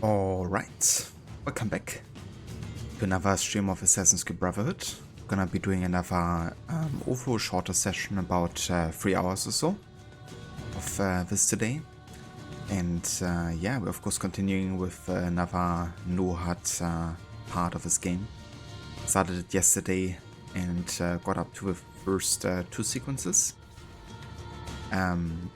Alright, welcome back to another stream of Assassin's Creed Brotherhood. Gonna be doing another overall shorter session, about 3 hours or so of this today. And yeah, we're of course continuing with another no HUD part of this game. Started it yesterday and got up to the first 2 sequences.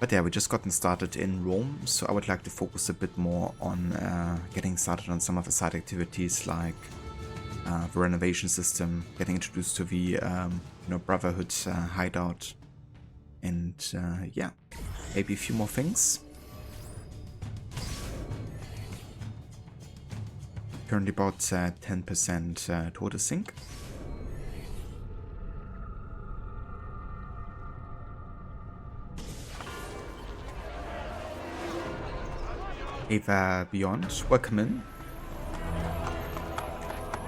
But yeah, we just gotten started in Rome, so I would like to focus a bit more on getting started on some of the side activities, like the renovation system, getting introduced to the Brotherhood hideout, and yeah, maybe a few more things. Currently about 10% total sync. Ava Beyond, welcome in.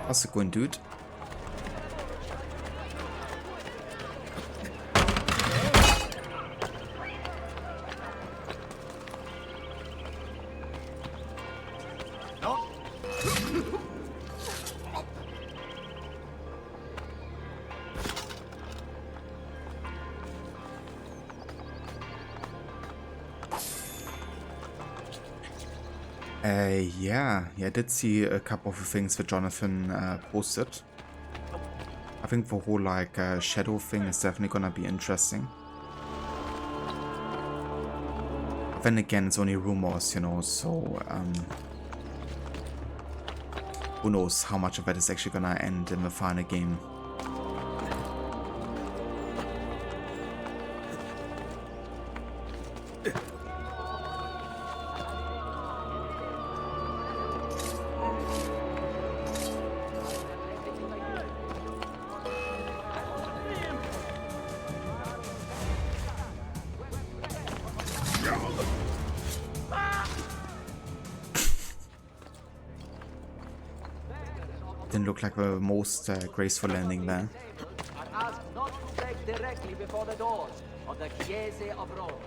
How's it going, dude? Yeah, I did see a couple of things that Jonathan posted. I think the whole shadow thing is definitely gonna be interesting. But then again, it's only rumors, so who knows how much of that is actually gonna end in the final game. Didn't look like the most graceful landing there. Asked not to break directly before the doors of the Chiese of Rome.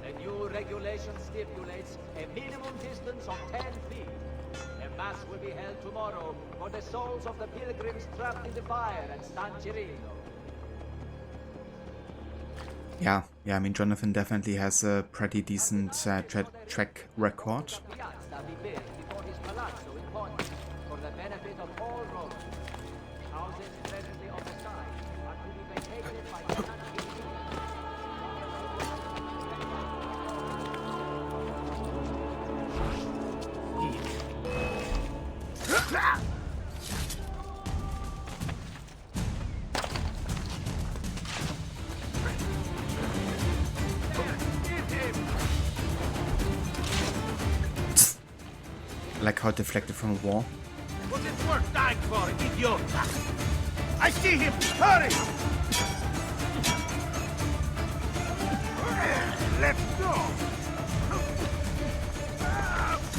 The new regulation stipulates a minimum distance of 10 feet. A mass will be held tomorrow for the souls of the pilgrims trapped in the fire at San Cirino. Yeah, I mean, Jonathan definitely has a pretty decent track record. For the benefit of all Romans. Houses presently on the side are to be vacated by San Like how it deflected from a wall. Was it worth dying for, idiot? I see him! Hurry! Let's go!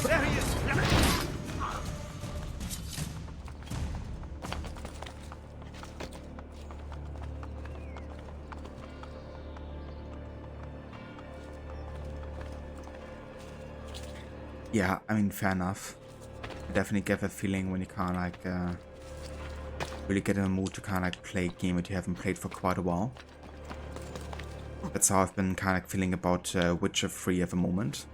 There he is! Yeah, I mean, fair enough. I definitely get that feeling when you can't really get in a mood to play a game that you haven't played for quite a while. That's how I've been feeling about Witcher 3 at the moment.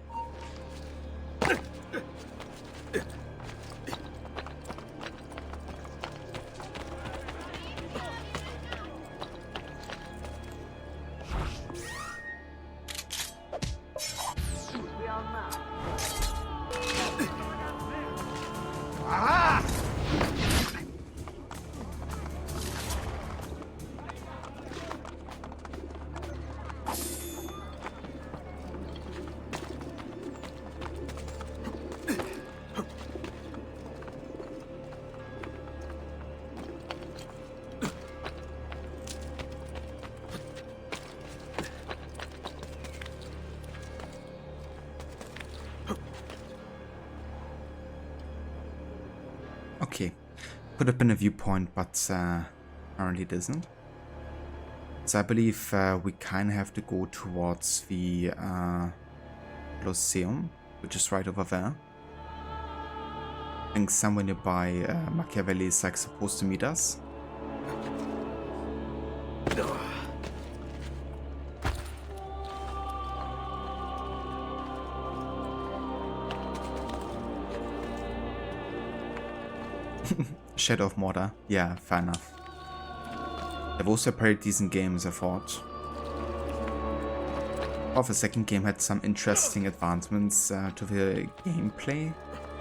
Okay, could have been a viewpoint, but apparently it isn't. So I believe we kind of have to go towards the Colosseum, which is right over there. think somewhere nearby Machiavelli is like supposed to meet us. Shadow of Mordor. Yeah, fair enough. They've also pretty decent games, I thought. The second game had some interesting advancements to the gameplay,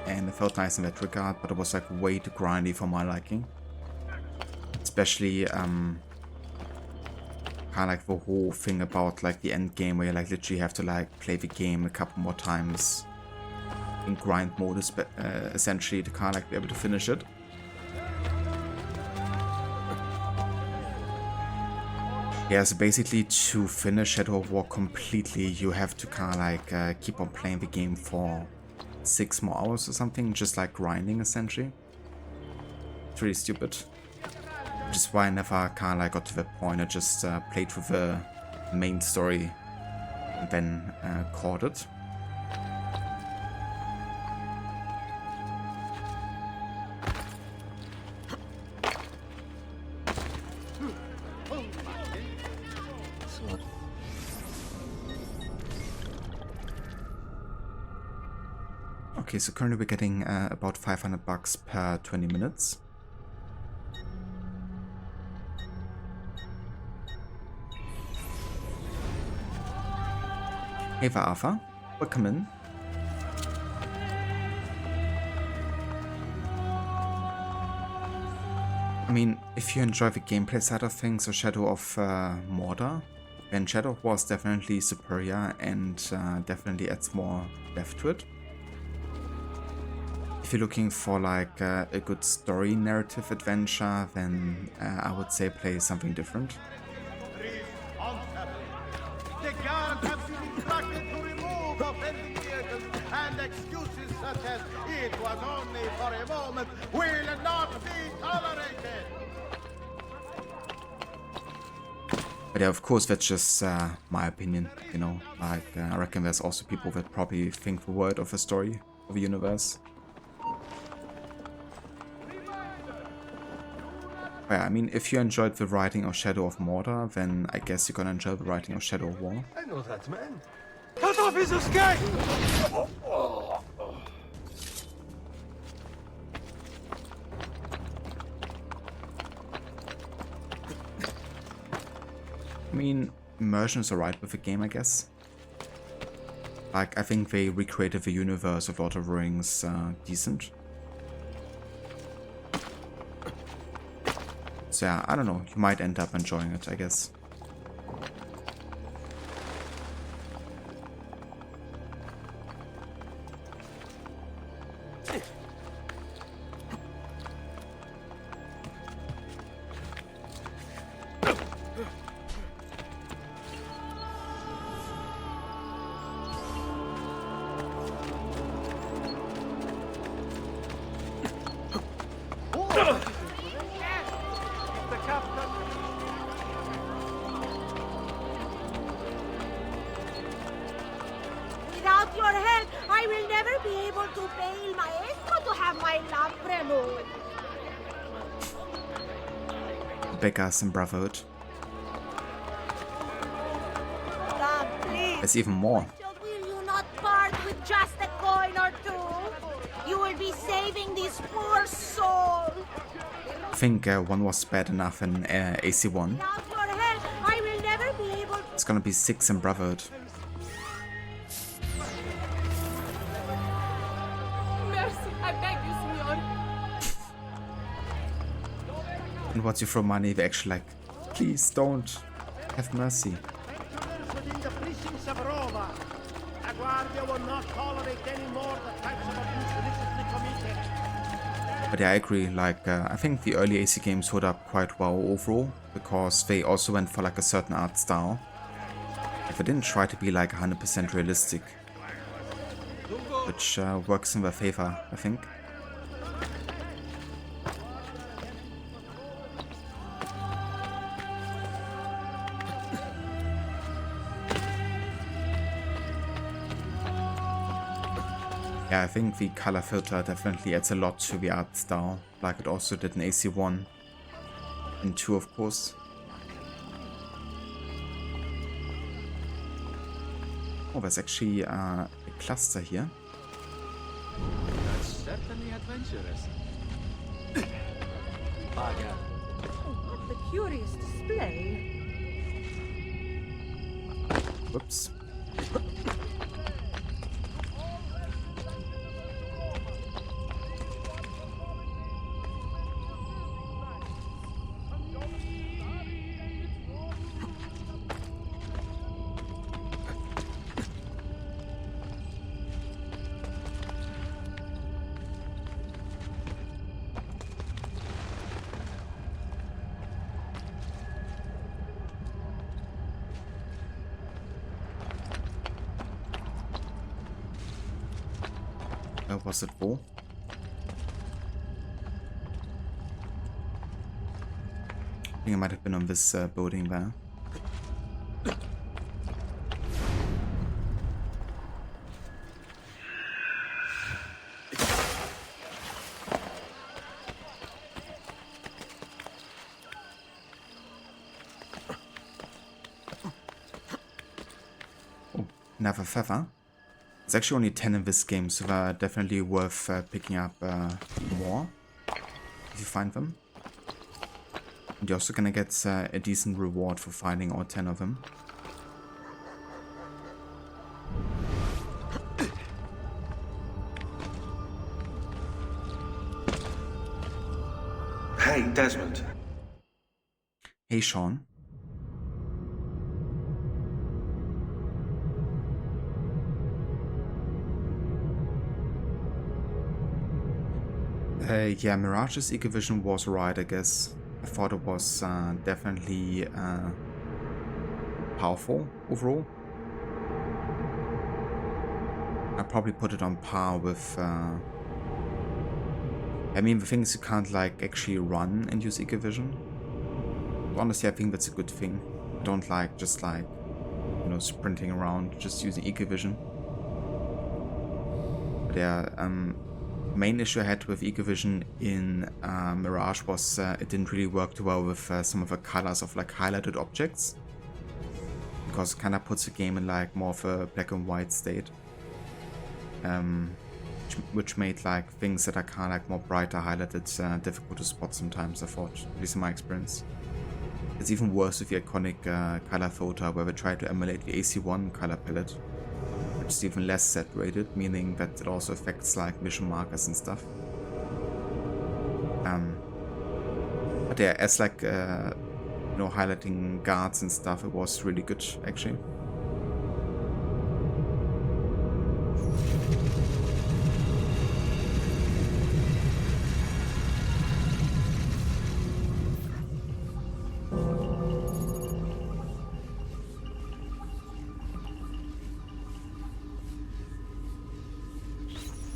and it felt nice in that regard, but it was like way too grindy for my liking. Especially kind of like the whole thing about like the end game where you like literally have to like play the game a couple more times in grind mode, essentially, to kind of like be able to finish it. Yeah, so basically to finish Shadow of War completely, you have to kind of like keep on playing the game for 6 more hours or something, just like grinding essentially. It's really stupid. Which is why I never kind of like got to that point. I just played through the main story and then caught it. Okay, so currently we're getting about $500 per 20 minutes. Hey there, Arthur. Welcome in. I mean, if you enjoy the gameplay side of things or Shadow of Mordor, then Shadow of War is definitely superior and definitely adds more depth to it. If you're looking for like a good story narrative adventure, then I would say play something different. The guards have been instructed to remove offending vehicles, and excuses such as "it was only for a moment" will not be tolerated. But yeah, of course, that's just my opinion, you know. Like, I reckon there's also people that probably think the word of a story, of a universe. But yeah, I mean, if you enjoyed the writing of Shadow of Mordor, then I guess you're gonna enjoy the writing of Shadow of War. I know that man. Cut off his escape! I mean, immersion is alright with the game, I guess. Like, I think they recreated the universe of Lord of the Rings decent. So yeah, I don't know, you might end up enjoying it, I guess. Without your help, I will never be able to pay Il Maestro to have my lamp removed. Beggars in Brotherhood. God, please. There's even more. Will you not part with just a coin or two? You will be saving this poor soul. I think one was bad enough in AC1. Without your help, I will never be able to... It's gonna be 6 in Brotherhood. Mercy, I beg you, Signor. And once you throw money, they actually like, please don't. Have mercy. Within the precincts of Roma, La Guardia will not tolerate any more the types of abuse illicitly committed. But yeah, I agree, like, I think the early AC games hold up quite well overall, because they also went for like a certain art style. Like, they didn't try to be like 100% realistic, which works in their favor, I think. Yeah, I think the color filter definitely adds a lot to the art style, like it also did in AC1 and 2, of course. Oh, there's actually a cluster here. That's certainly adventurous. Bugger. What a curious display. Whoops. Where was it for? I think it might have been on this building there. Oh, another feather. There's actually only 10 in this game, so they're definitely worth picking up more if you find them. And you're also gonna get a decent reward for finding all 10 of them. Hey, Desmond. Hey, Sean. Yeah, Mirage's Ecovision was right, I guess. I thought it was definitely powerful overall. I'd probably put it on par with... I mean, the thing is you can't like actually run and use Ecovision. Honestly, I think that's a good thing. I don't like just like, you know, sprinting around, just using Ecovision. But yeah, main issue I had with Ecovision in Mirage was it didn't really work too well with some of the colors of like highlighted objects, because it kind of puts the game in like more of a black and white state, which made like things that are kind of like more brighter highlighted difficult to spot sometimes, I thought, at least in my experience. It's even worse with the iconic color filter where they try to emulate the AC1 color palette, which is even less saturated, meaning that it also affects like mission markers and stuff. But yeah, as like you know, highlighting guards and stuff, it was really good actually.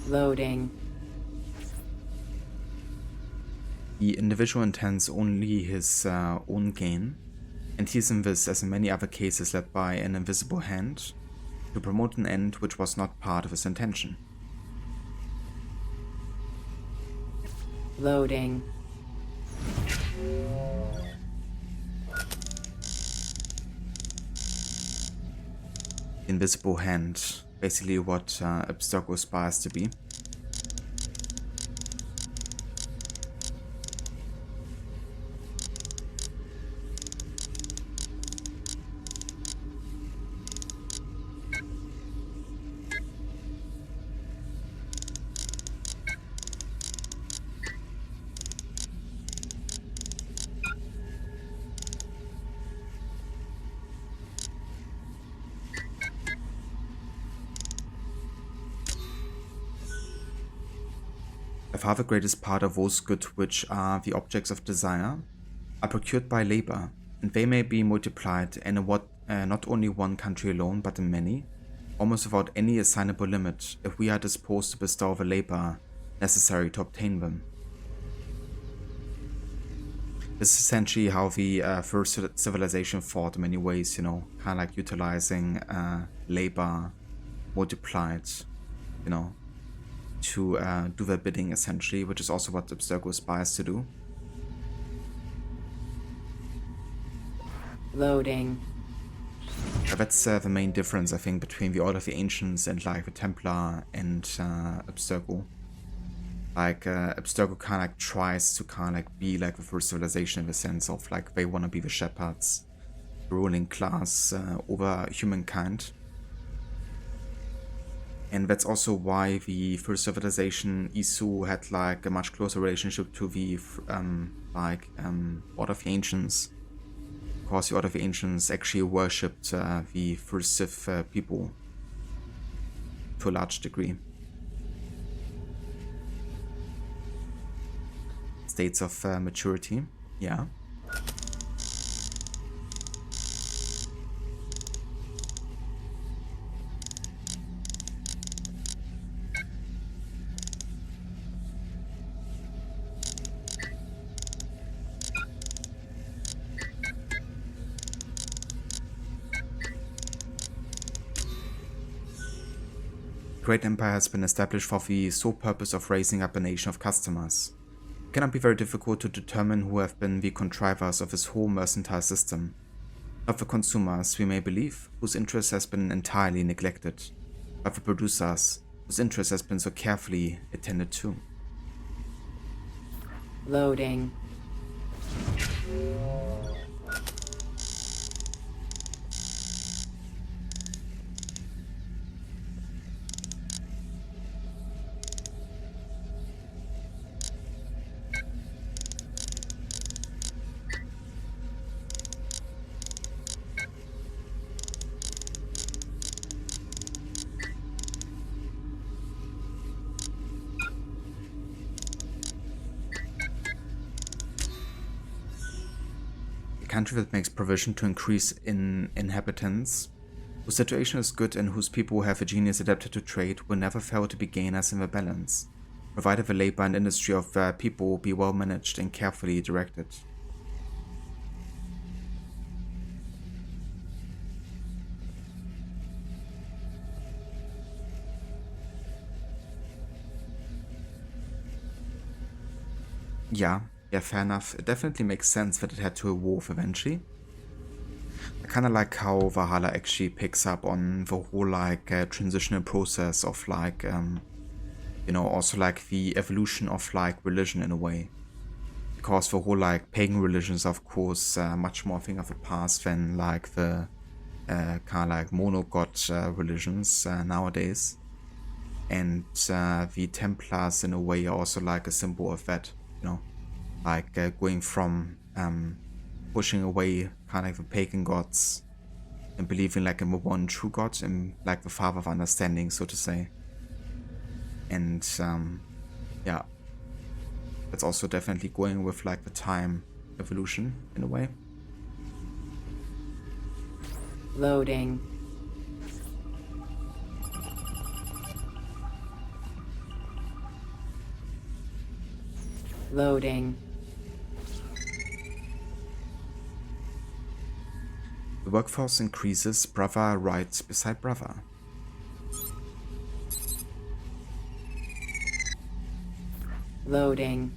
Loading. The individual intends only his own gain, and he's in this, as in many other cases, led by an invisible hand to promote an end which was not part of his intention. Loading. Invisible hand, basically what Abstergo aspires to be. By far the greatest part of those goods, which are the objects of desire, are procured by labor, and they may be multiplied in not only one country alone, but in many, almost without any assignable limit, if we are disposed to bestow the labor necessary to obtain them. This is essentially how the first civilization fought in many ways, you know, kind of like utilizing labor multiplied, you know, to do their bidding essentially, which is also what Abstergo aspires to do. Loading. That's the main difference, I think, between the Order of the Ancients and like the Templar and Abstergo. Like Abstergo kind of like tries to kind of like be like the first civilization in the sense of like they want to be the shepherds, the ruling class over humankind. And that's also why the first civilization, Isu, had like a much closer relationship to the Order of the Ancients. Because the Order of the Ancients actually worshipped the first Sith people to a large degree. States of maturity, yeah. Great Empire has been established for the sole purpose of raising up a nation of customers. It cannot be very difficult to determine who have been the contrivers of this whole mercantile system. Not the consumers, we may believe, whose interest has been entirely neglected, but the producers, whose interest has been so carefully attended to. Loading. Country that makes provision to increase in inhabitants, whose situation is good and whose people have a genius adapted to trade, will never fail to be gainers in the balance, provided the labor and industry of their people be well managed and carefully directed. Yeah, fair enough. It definitely makes sense that it had to evolve eventually. I kind of like how Valhalla actually picks up on the whole like transitional process of like, you know, also like the evolution of like religion in a way. Because the whole like pagan religions, of course, much more a thing of the past than like the kind of like mono-god religions nowadays. And the Templars in a way are also like a symbol of that, you know. Like going from pushing away kind of the pagan gods and believing like in the one true god and like the father of understanding, so to say. And yeah, that's also definitely going with like the time evolution in a way. Loading. Loading. The workforce increases, brother right beside brother. Loading.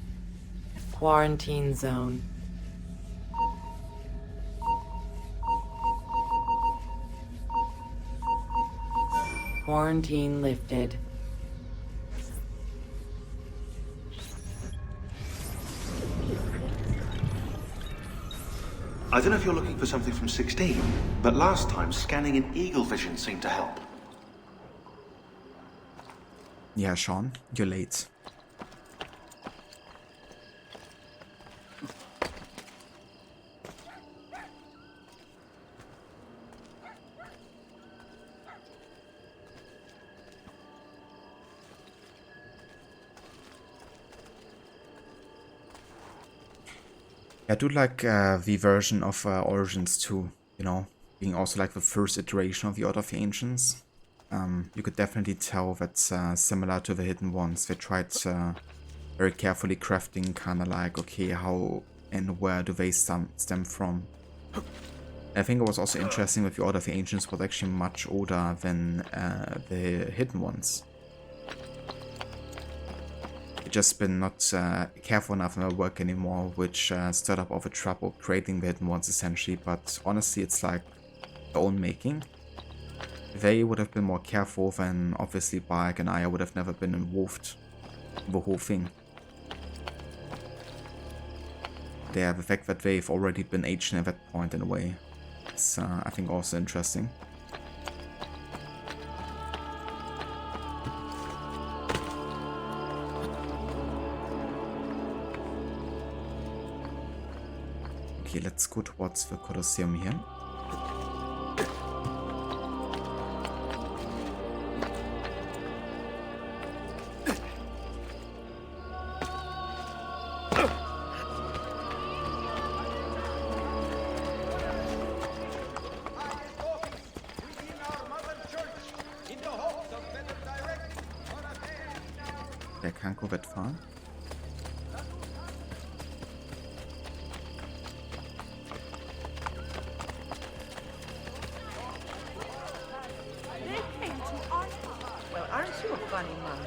Quarantine zone. Quarantine lifted. I don't know if you're looking for something from 16, but last time scanning in eagle vision seemed to help. Yeah, Sean, you're late. I do like the version of Origins 2, you know, being also like the first iteration of the Order of the Ancients. You could definitely tell that's similar to the Hidden Ones. They tried very carefully crafting kind of like, okay, how and where do they stem from. I think it was also interesting that the Order of the Ancients was actually much older than the Hidden Ones. just been not careful enough in my work anymore, which stirred up all the trouble creating the hidden ones essentially, but honestly it's like their own making. If they would have been more careful, then obviously Bark and I would have never been involved in the whole thing. The fact that they've already been aged at that point in a way is I think also interesting. Okay, let's go towards the Colosseum here. Der kann Corvette fahren. Well, aren't you a funny man?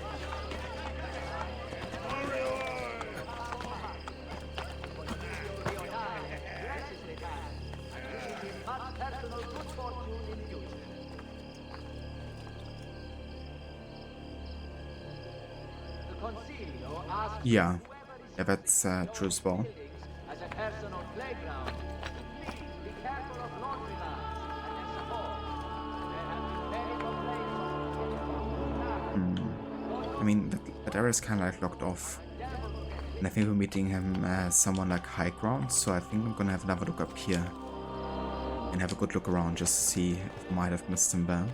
Yeah, that's true as well. As a personal playground, please be careful of laundry lines and their support. There have been many complaints. I mean, that area is kind of like locked off. And I think we're meeting him as someone like high ground, so I think I'm gonna have another look up here. And have a good look around just to see if I might have missed him there.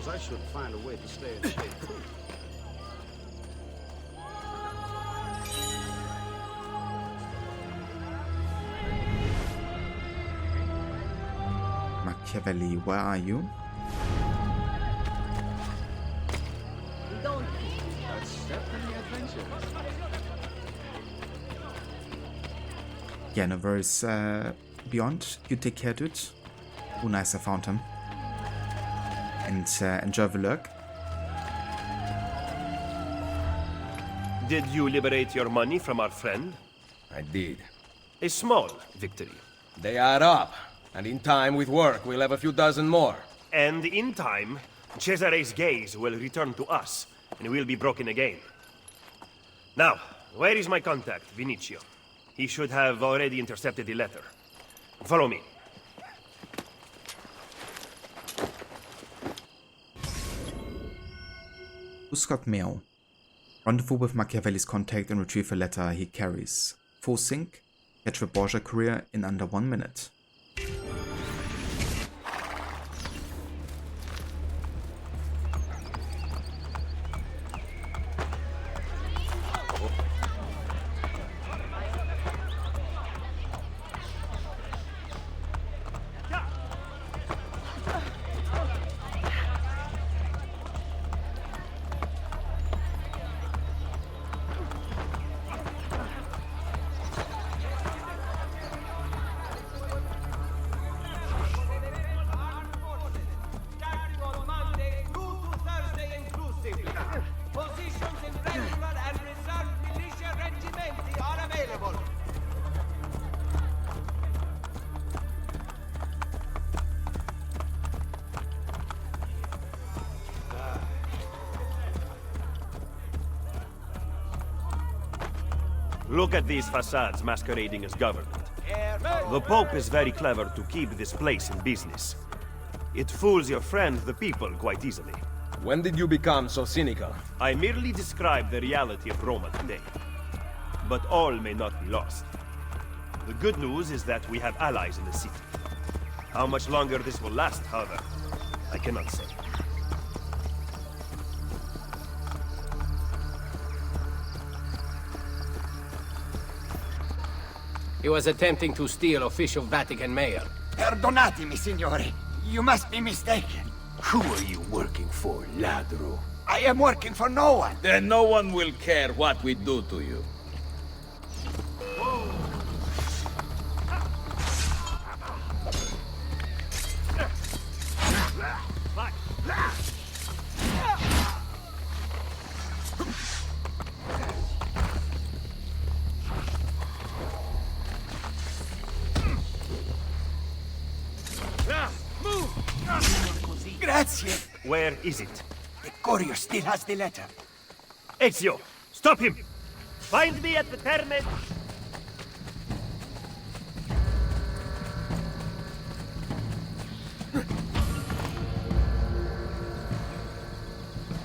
I should find a way to stay in shape too. Machiavelli, where are you? That's certainly adventurous. Yeah, no worries. Beyond, you take care, dude. Oh, nice, I found him. And enjoy the lurk. Did you liberate your money from our friend? I did. A small victory. They add up, and in time with work we'll have a few dozen more. And in time, Cesare's gaze will return to us, and we'll be broken again. Now, where is my contact, Vinicio? He should have already intercepted the letter. Follow me. Scott Mail. Rendezvous with Machiavelli's contact and retrieve a letter he carries. Full sync. Catch the Borgia courier in under 1 minute. Look at these facades masquerading as government. The Pope is very clever to keep this place in business. It fools your friend, the people, quite easily. When did you become so cynical? I merely describe the reality of Roma today. But all may not be lost. The good news is that we have allies in the city. How much longer this will last, however, I cannot say. He was attempting to steal official Vatican mail. Perdonatemi, signore. You must be mistaken. Who are you working for, ladro? I am working for no one. Then no one will care what we do to you. Grazie. Where is it? The courier still has the letter. Ezio, stop him! Find me at the Terme...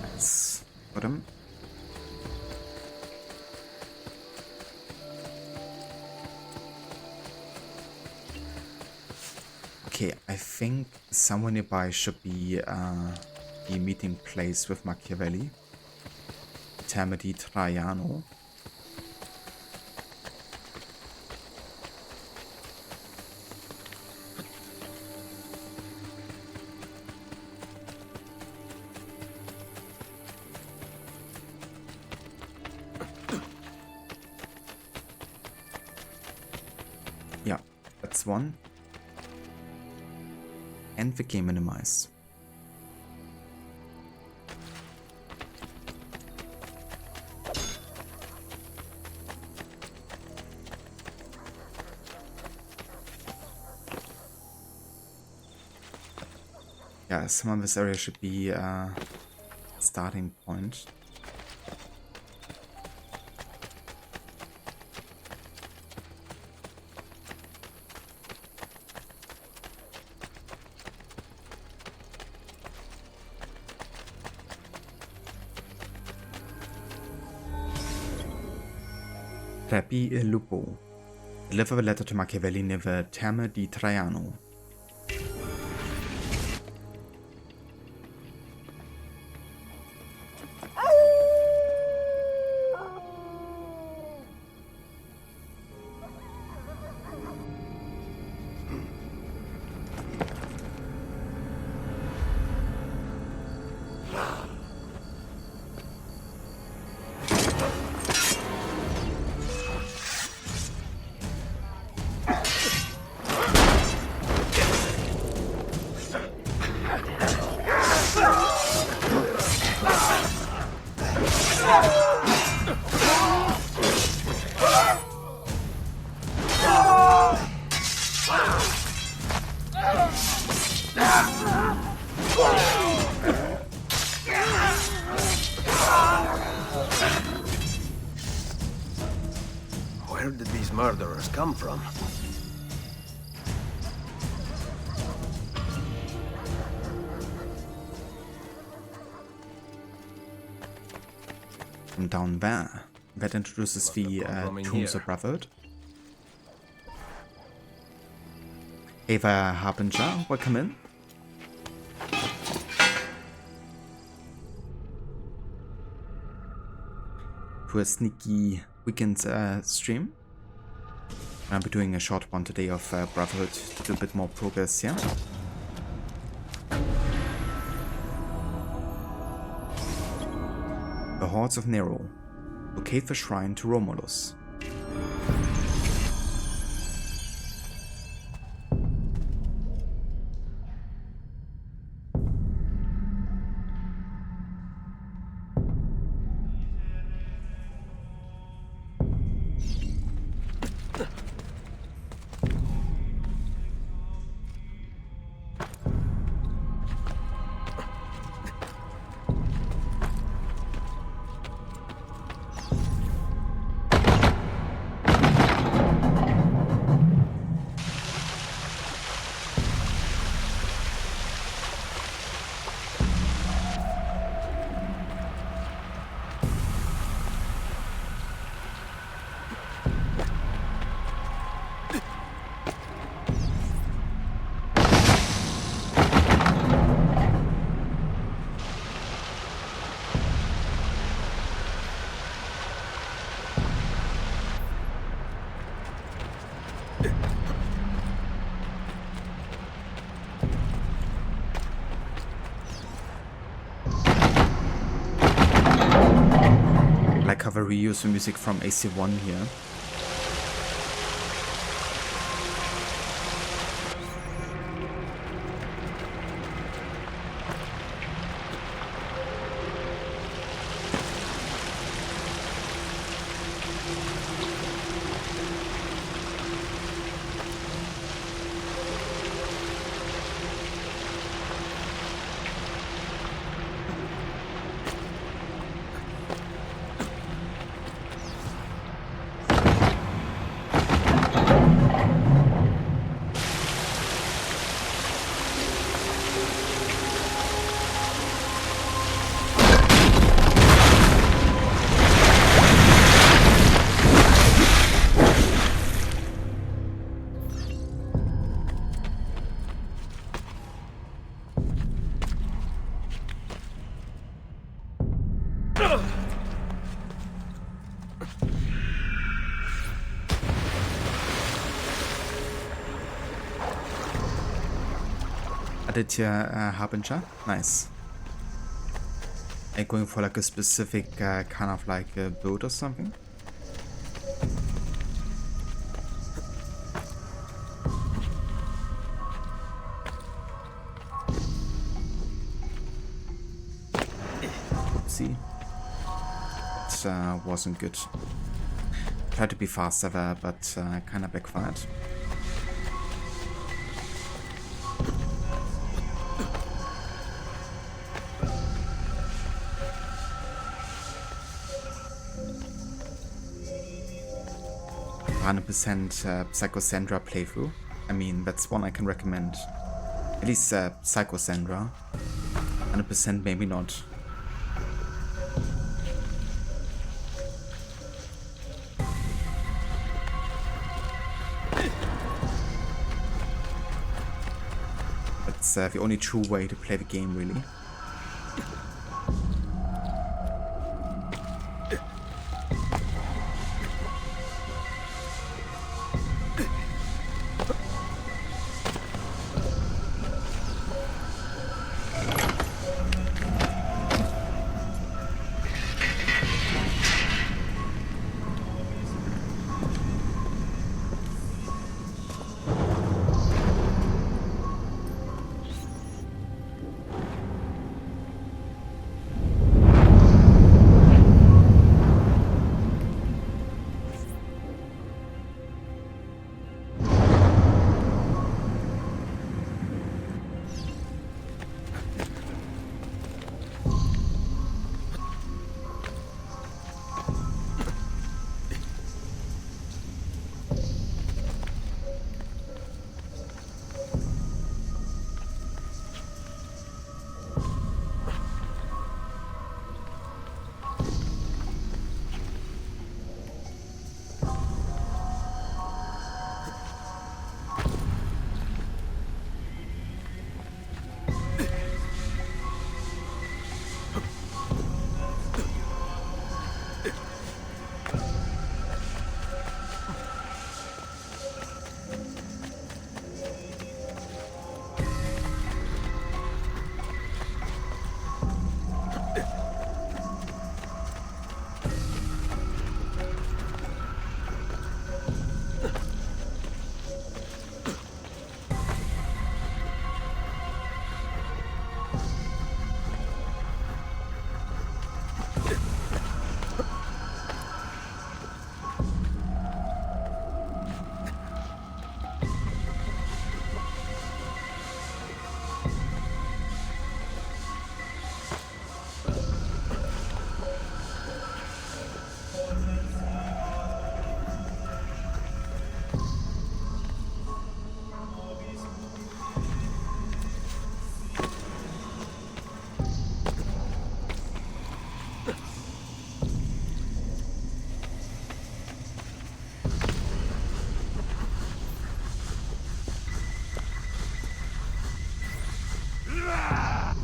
Let's put him. Okay, I think somewhere nearby should be the meeting place with Machiavelli. Terme di Traiano. Yeah, that's one. And the game minimize. Yeah, some of this area should be a starting point. CREPI e LUPO. Deliver the letter to Machiavelli near the Terme di Traiano. Where did these murderers come from? From down there. That introduces the Tombs of Brotherhood. Ava Harbinger, welcome in. To a sneaky weekend stream. I'll be doing a short one today of Brotherhood to do a bit more progress here. The Hordes of Nero. Locate the shrine to Romulus. reuse the music from AC1 here. Aditya Harbinger, nice. Are you going for like a specific kind of like a boat or something? Oopsie. It wasn't good. Tried to be faster there, but kind of backfired. Psychosandra playthrough. I mean, that's one I can recommend. At least Psychosandra. 100% maybe not. That's the only true way to play the game, really.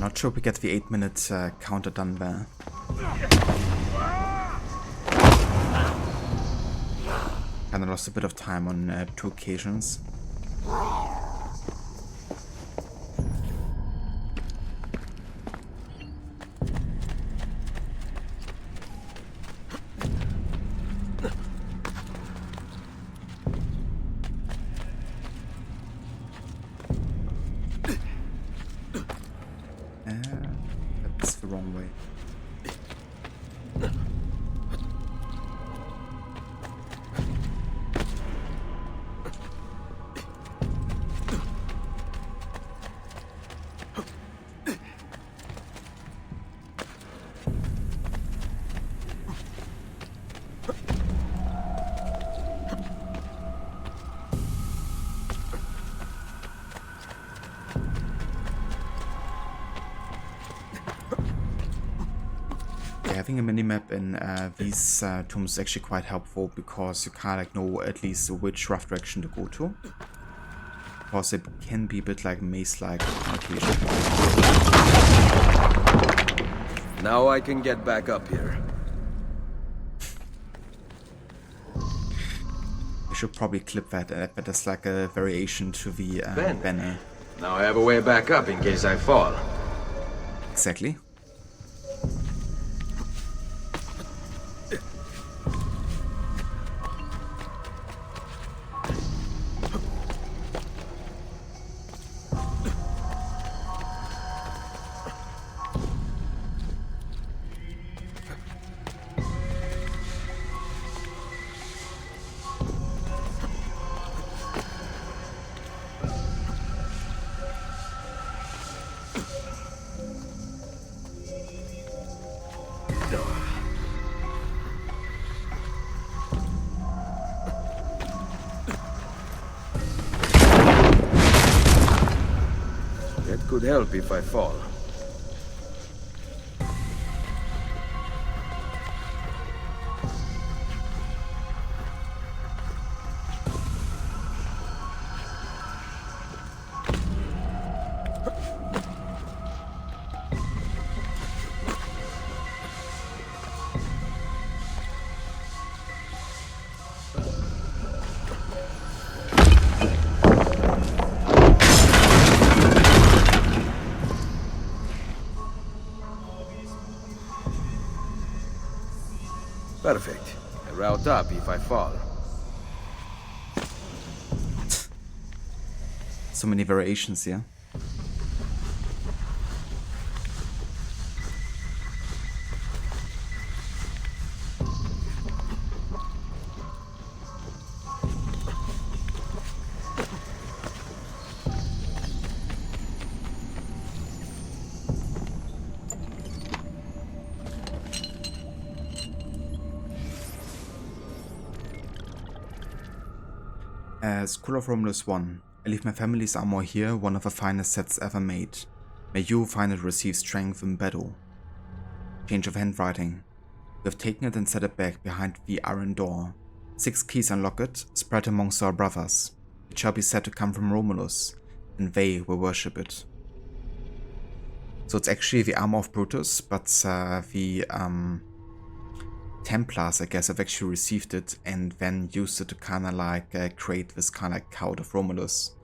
Not sure we get the 8-minute counter done there. Kinda lost a bit of time on 2 occasions. having a minimap in these tombs is actually quite helpful because you kind of like know at least which rough direction to go to. Because it can be a bit like maze-like on occasion. Now I can get back up here. I should probably clip that, but it's like a variation to the banner. Now I have a way back up in case I fall. Exactly. It could help if I fall. Perfect. A route up if I fall. So many variations here. School of Romulus 1. I leave my family's armor here, one of the finest sets ever made. May you find it receive strength in battle. Change of handwriting. We have taken it and set it back behind the iron door. 6 keys unlock it, spread amongst our brothers. It shall be said to come from Romulus, and they will worship it. So it's actually the armor of Brutus, but the Templars, I guess, have actually received it and then used it to kind of like create this kind of like cult of Romulus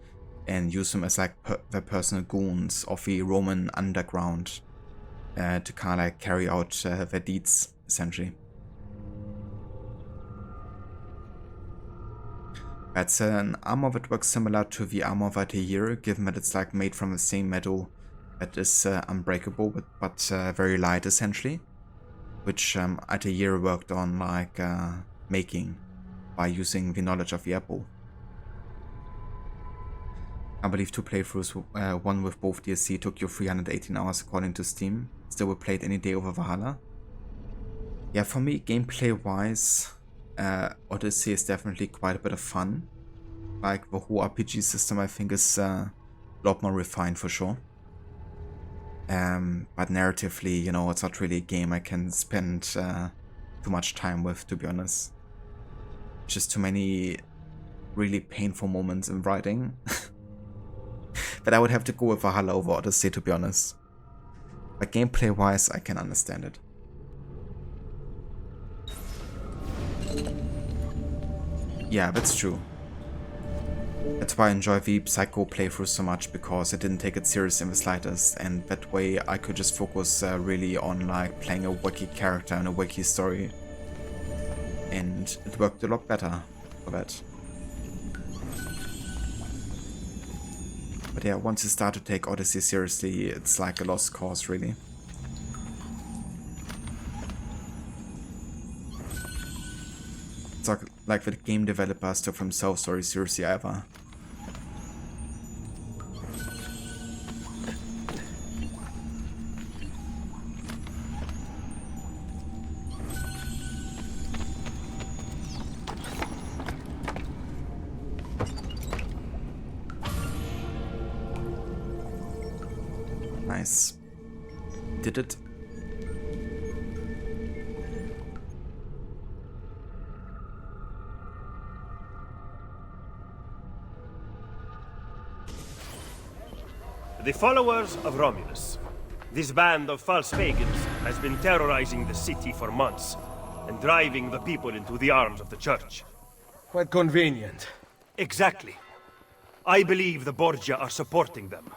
and use them as like the personal goons of the Roman underground to kind of like carry out their deeds, essentially. That's an armor that works similar to the armor of Altair, given that it's like made from the same metal that is unbreakable but very light, essentially. Which Altair worked on like making by using the knowledge of the apple. I believe 2 playthroughs, one with both DLC, took you 318 hours according to Steam. Still will play it any day over Valhalla. Yeah, for me, gameplay wise, Odyssey is definitely quite a bit of fun. Like the whole RPG system I think is a lot more refined for sure. But narratively, you know, it's not really a game I can spend too much time with, to be honest. Just too many really painful moments in writing. But I would have to go with Valhalla over Odyssey, to be honest. But gameplay-wise, I can understand it. Yeah, that's true. That's why I enjoy the Psycho playthrough so much, because it didn't take it serious in the slightest, and that way I could just focus really on like playing a wacky character and a wacky story. And it worked a lot better for that. But yeah, once you start to take Odyssey seriously, it's like a lost cause, really. It's like the game developers took themselves very seriously ever. Nice. Did it. The followers of Romulus. This band of false pagans has been terrorizing the city for months and driving the people into the arms of the church. Quite convenient. Exactly. I believe the Borgia are supporting them,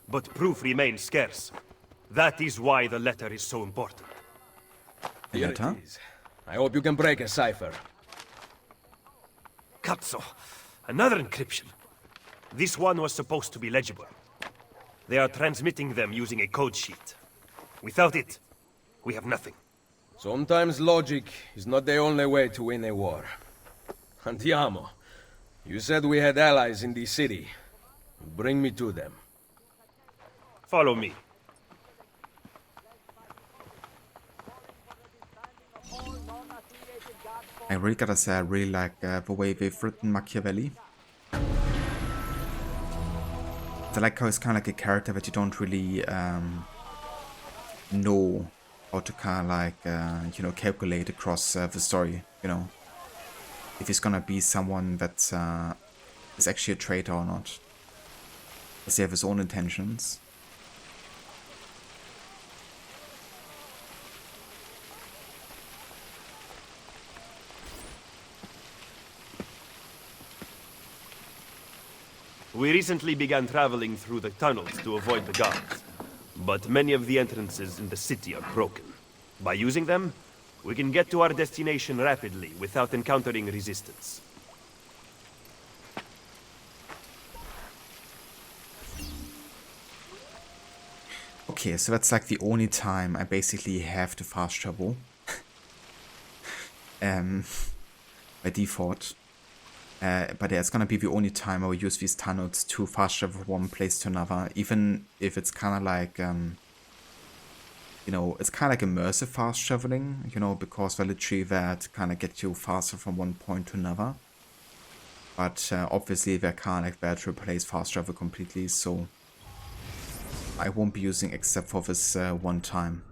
but proof remains scarce. That is why the letter is so important. Here it is. I hope you can break a cipher. Cazzo! Another encryption. This one was supposed to be legible. They are transmitting them using a code sheet. Without it, we have nothing. Sometimes logic is not the only way to win a war. Andiamo. You said we had allies in the city. Bring me to them. Follow me. I really gotta say, I really like the way they've written Machiavelli. I like how he's kind of like a character that you don't really know how to kind of like, you know, calculate across the story, you know. If he's gonna be someone that is actually a traitor or not. Does he have his own intentions? We recently began traveling through the tunnels to avoid the guards, but many of the entrances in the city are broken. By using them, we can get to our destination rapidly without encountering resistance. Okay, so that's like the only time I basically have to fast travel. By default. But yeah, it's gonna be the only time I will use these tunnels to fast travel from one place to another, even if it's kind of like, you know, it's kind of like immersive fast traveling, you know, because they're literally there to kind of get you faster from one point to another. But obviously they're kind of like there to replace fast travel completely, so I won't be using except for this one time.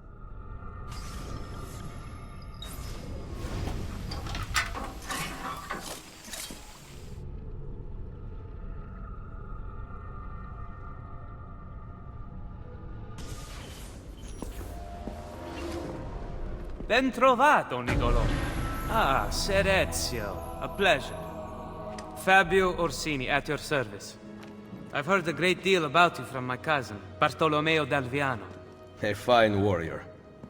Ben trovato, Nicolò. Ah, Ser Ezio. A pleasure. Fabio Orsini, at your service. I've heard a great deal about you from my cousin, Bartolomeo d'Alviano. A fine warrior.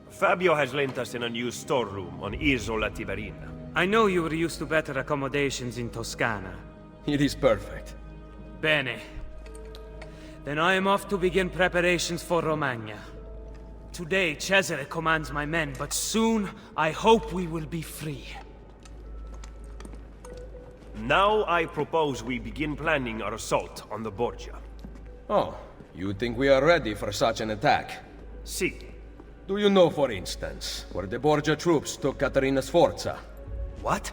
Fabio has lent us an unused storeroom on Isola Tiberina. I know you were used to better accommodations in Toscana. It is perfect. Bene. Then I am off to begin preparations for Romagna. Today, Cesare commands my men, but soon, I hope we will be free. Now I propose we begin planning our assault on the Borgia. Oh, you think we are ready for such an attack? Si. Do you know, for instance, where the Borgia troops took Caterina Sforza? What?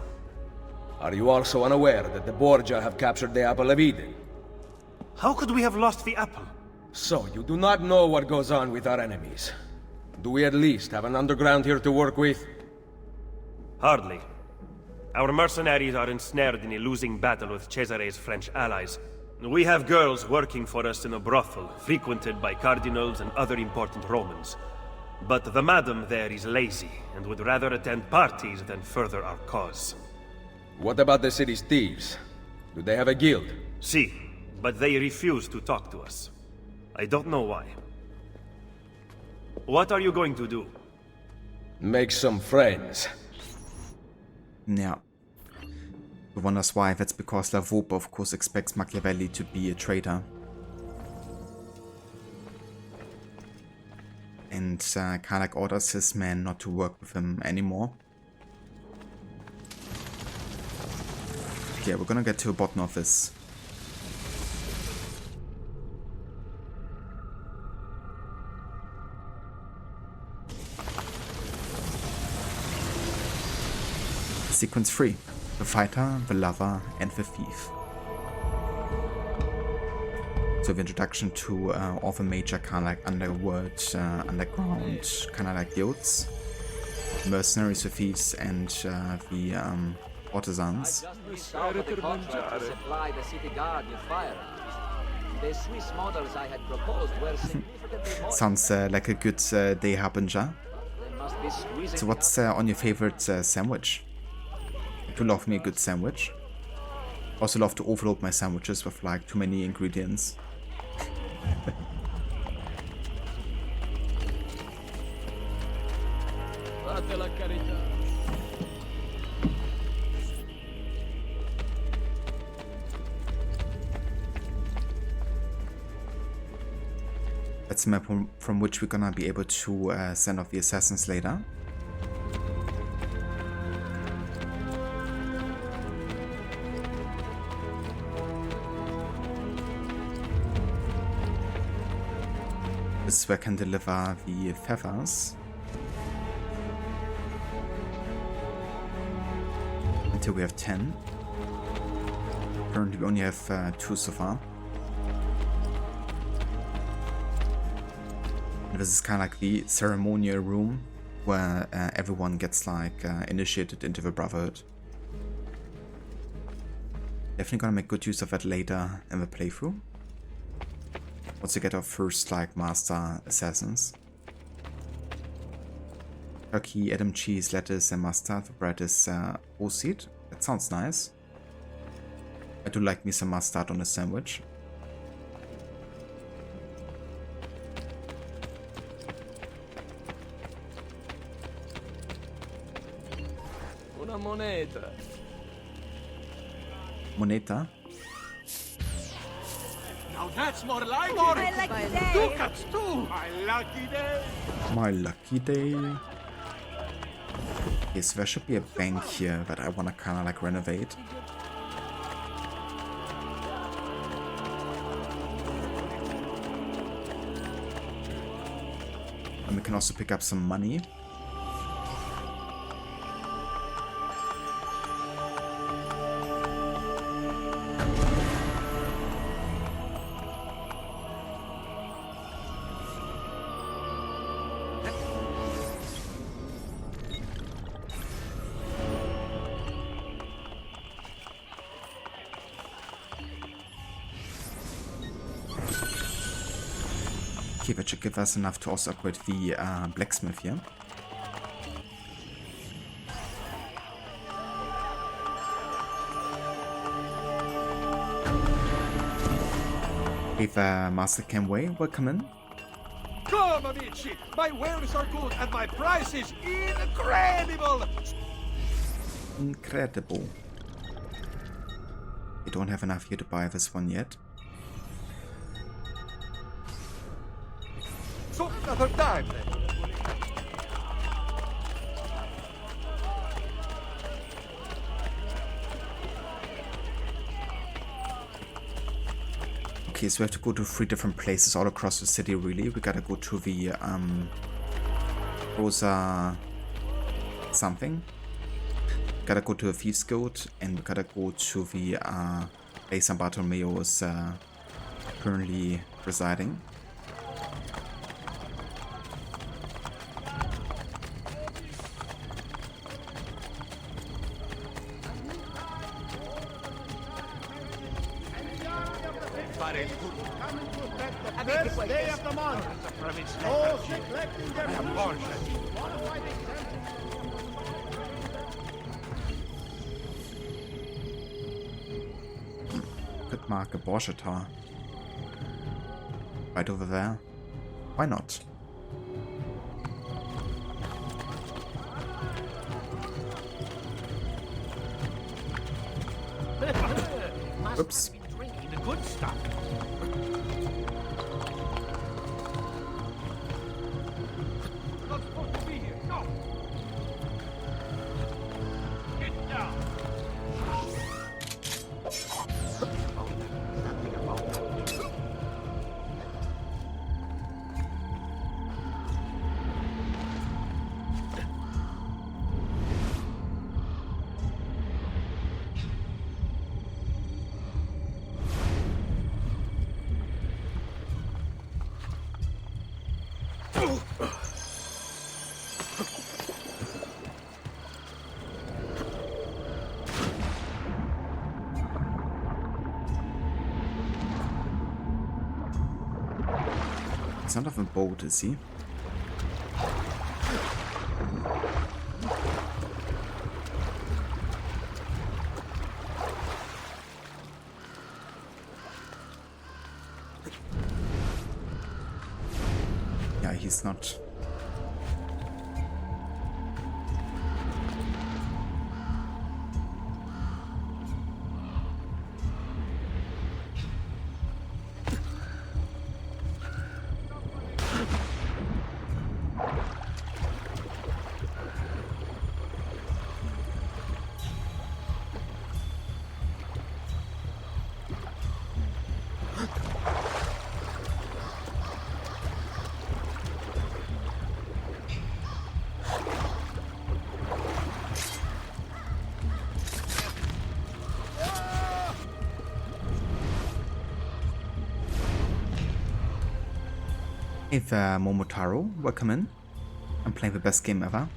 Are you also unaware that the Borgia have captured the Apple of Eden? How could we have lost the apple? So, you do not know what goes on with our enemies. Do we at least have an underground here to work with? Hardly. Our mercenaries are ensnared in a losing battle with Cesare's French allies. We have girls working for us in a brothel, frequented by cardinals and other important Romans. But the madam there is lazy, and would rather attend parties than further our cause. What about the city's thieves? Do they have a guild? Si, but they refuse to talk to us. I don't know why. What are you going to do? Make some friends. Yeah. Who wonders why? That's because LUPO of course expects Machiavelli to be a traitor. And kind of like orders his men not to work with him anymore. Yeah, we're gonna get to the bottom of this. Sequence 3. The Fighter, the Lover, and the Thief. So the introduction to all the major kind of like underworld, underground kind of like guilds. Mercenaries, the thieves, and the artisans. The Swiss models I had proposed were significantly more. Sounds like a good day harbinger. They must be squeezing. So what's on your favorite sandwich? I do love me a good sandwich. Also love to overload my sandwiches with like too many ingredients. That's a map from which we're gonna be able to send off the assassins later. This is where I can deliver the feathers. Until we have 10. Currently we only have 2 so far. And this is kind of like the ceremonial room where everyone gets like initiated into the Brotherhood. Definitely gonna make good use of that later in the playthrough. Once we get our first like master assassins. Turkey, Adam cheese, lettuce and mustard. The bread is oseed. That sounds nice. I do like me some mustard on a sandwich. Una moneta. Moneta? Now that's more like My lucky day. Ducats too. My lucky day. My lucky day. Okay, so there should be a bank here that I wanna kinda like renovate. And we can also pick up some money. Okay, that should give us enough to also upgrade the blacksmith here. If Master Kenway will come in. Come, amici. My wares are good and my price is incredible. Incredible. We don't have enough here to buy this one yet. So another time then. Okay, so we have to go to 3 different places all across the city really. We gotta go to the Rosa something. Gotta go to the Thieves Guild and we gotta go to the place San Bartolomeo is currently residing. First day of the month. Oh, neglecting their Could mark a Borschetar. Right over there. Why not? Oops. drinking the good stuff. Not supposed to be here. No. Get down. He's not on a boat, is he? Yeah, he's not. Hey there, Momotaro, welcome in. I'm playing the best game ever.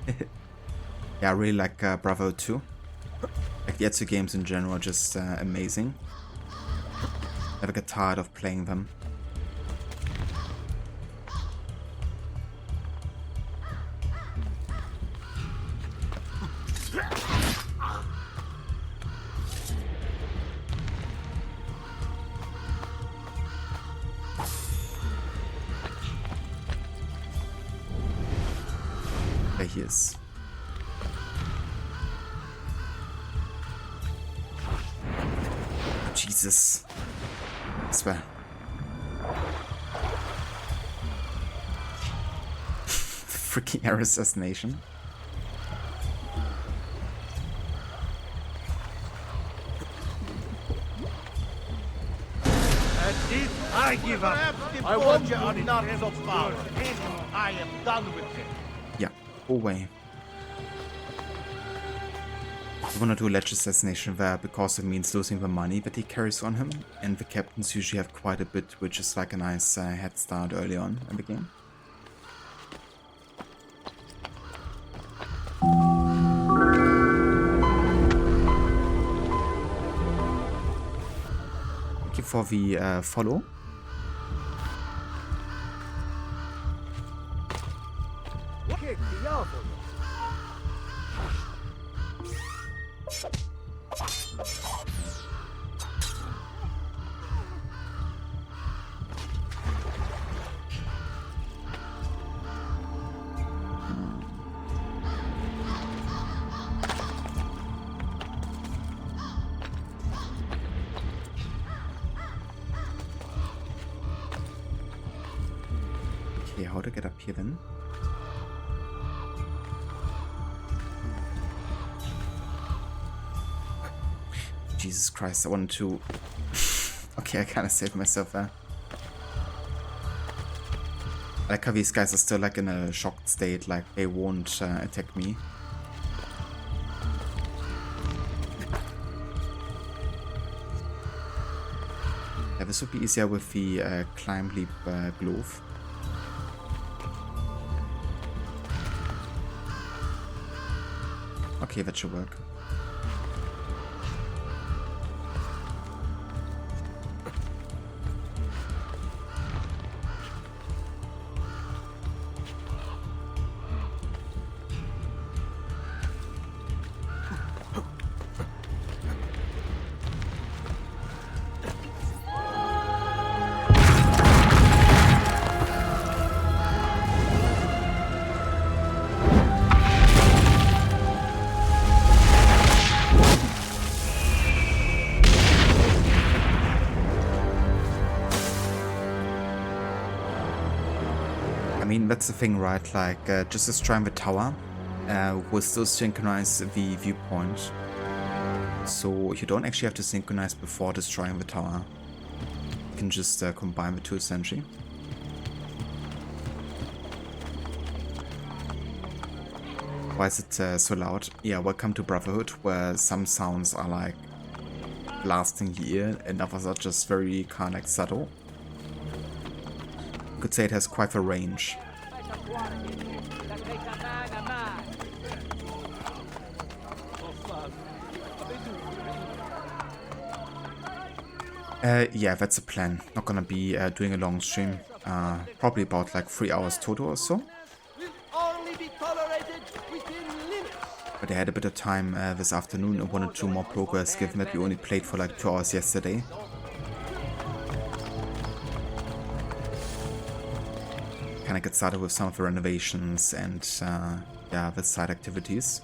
Yeah, I really like Brotherhood 2. Like the Etsu games in general are just amazing. Never get tired of playing them. There he is. Jesus. I swear. Freaking air assassination. I give up. I want you are not so powerful. I am done with it. Yeah, go away. I wanna do a ledge assassination there because it means losing the money that he carries on him, and the captains usually have quite a bit, which is like a nice head start early on in the game. Thank you for the follow. Okay, how to get up here then? Jesus Christ, I wanted to... Okay, I kinda saved myself there. I like how these guys are still like in a shocked state, like they won't attack me. Yeah, this would be easier with the climb leap glove. Okay, that should work. I mean, that's the thing, right? Like, just destroying the tower will still synchronize the viewpoint. So you don't actually have to synchronize before destroying the tower. You can just combine the two essentially. Why is it so loud? Yeah, welcome to Brotherhood, where some sounds are like blasting the ear and others are just very kind of like subtle. You could say it has quite a range. Yeah, that's a plan. Not gonna be doing a long stream. probably about like 3 hours total or so. But I had a bit of time this afternoon and wanted to do more progress, given that we only played for like 2 hours yesterday. Kinda get started with some of the renovations and yeah, the side activities.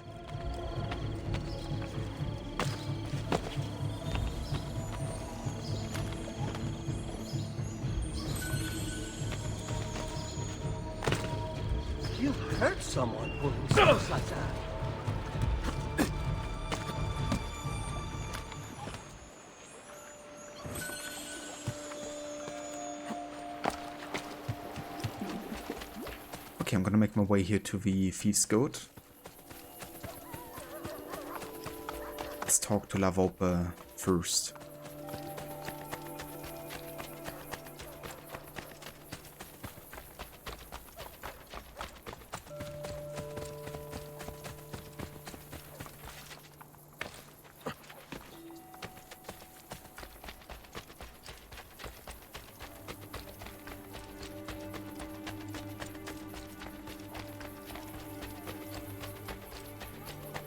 You hurt someone pulling stuff like that. Okay, I'm gonna make my way here to the Thieves Guild. Let's talk to LUPO first.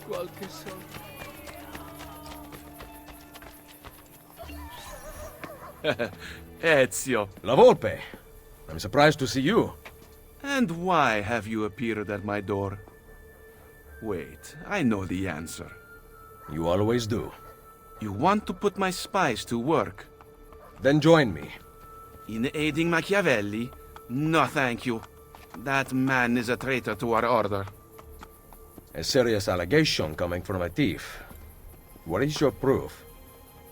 Qualche soldo. Ezio. La Volpe. I'm surprised to see you. And why have you appeared at my door? Wait, I know the answer. You always do. You want to put my spies to work? Then join me. In aiding Machiavelli? No, thank you. That man is a traitor to our order. A serious allegation coming from a thief. What is your proof?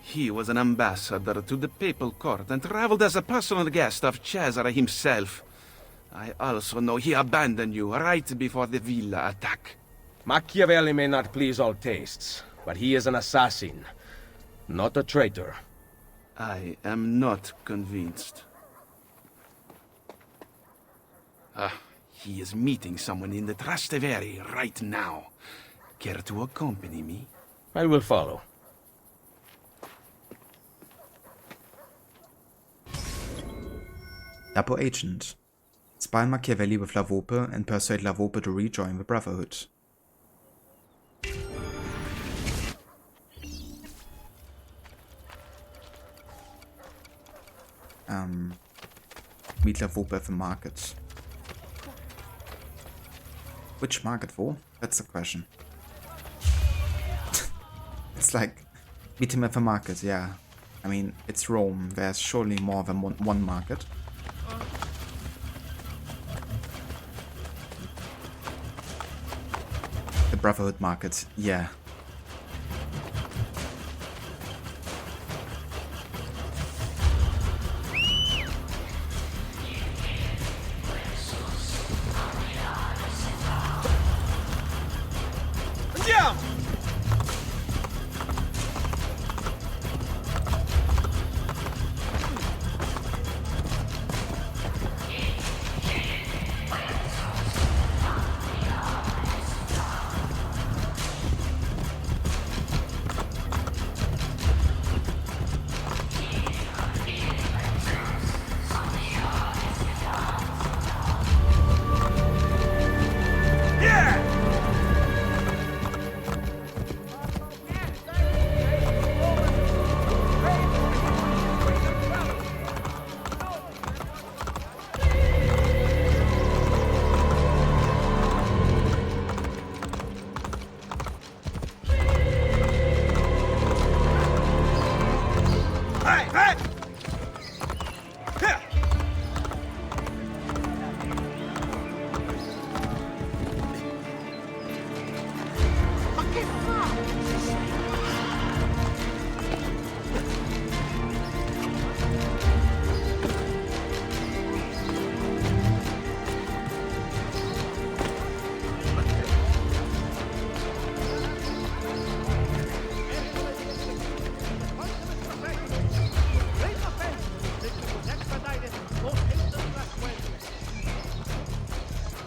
He was an ambassador to the papal court and traveled as a personal guest of Cesare himself. I also know he abandoned you right before the villa attack. Machiavelli may not please all tastes, but he is an assassin, not a traitor. I am not convinced. He is meeting someone in the Trastevere right now. Care to accompany me? I will follow. LUPO agent. Spy Machiavelli with La Volpe and persuade La Volpe to rejoin the Brotherhood. Meet La Volpe at the market. Which market for? That's the question. It's like, meet him at the market, yeah. I mean, it's Rome, there's surely more than one market. The Brotherhood market, yeah.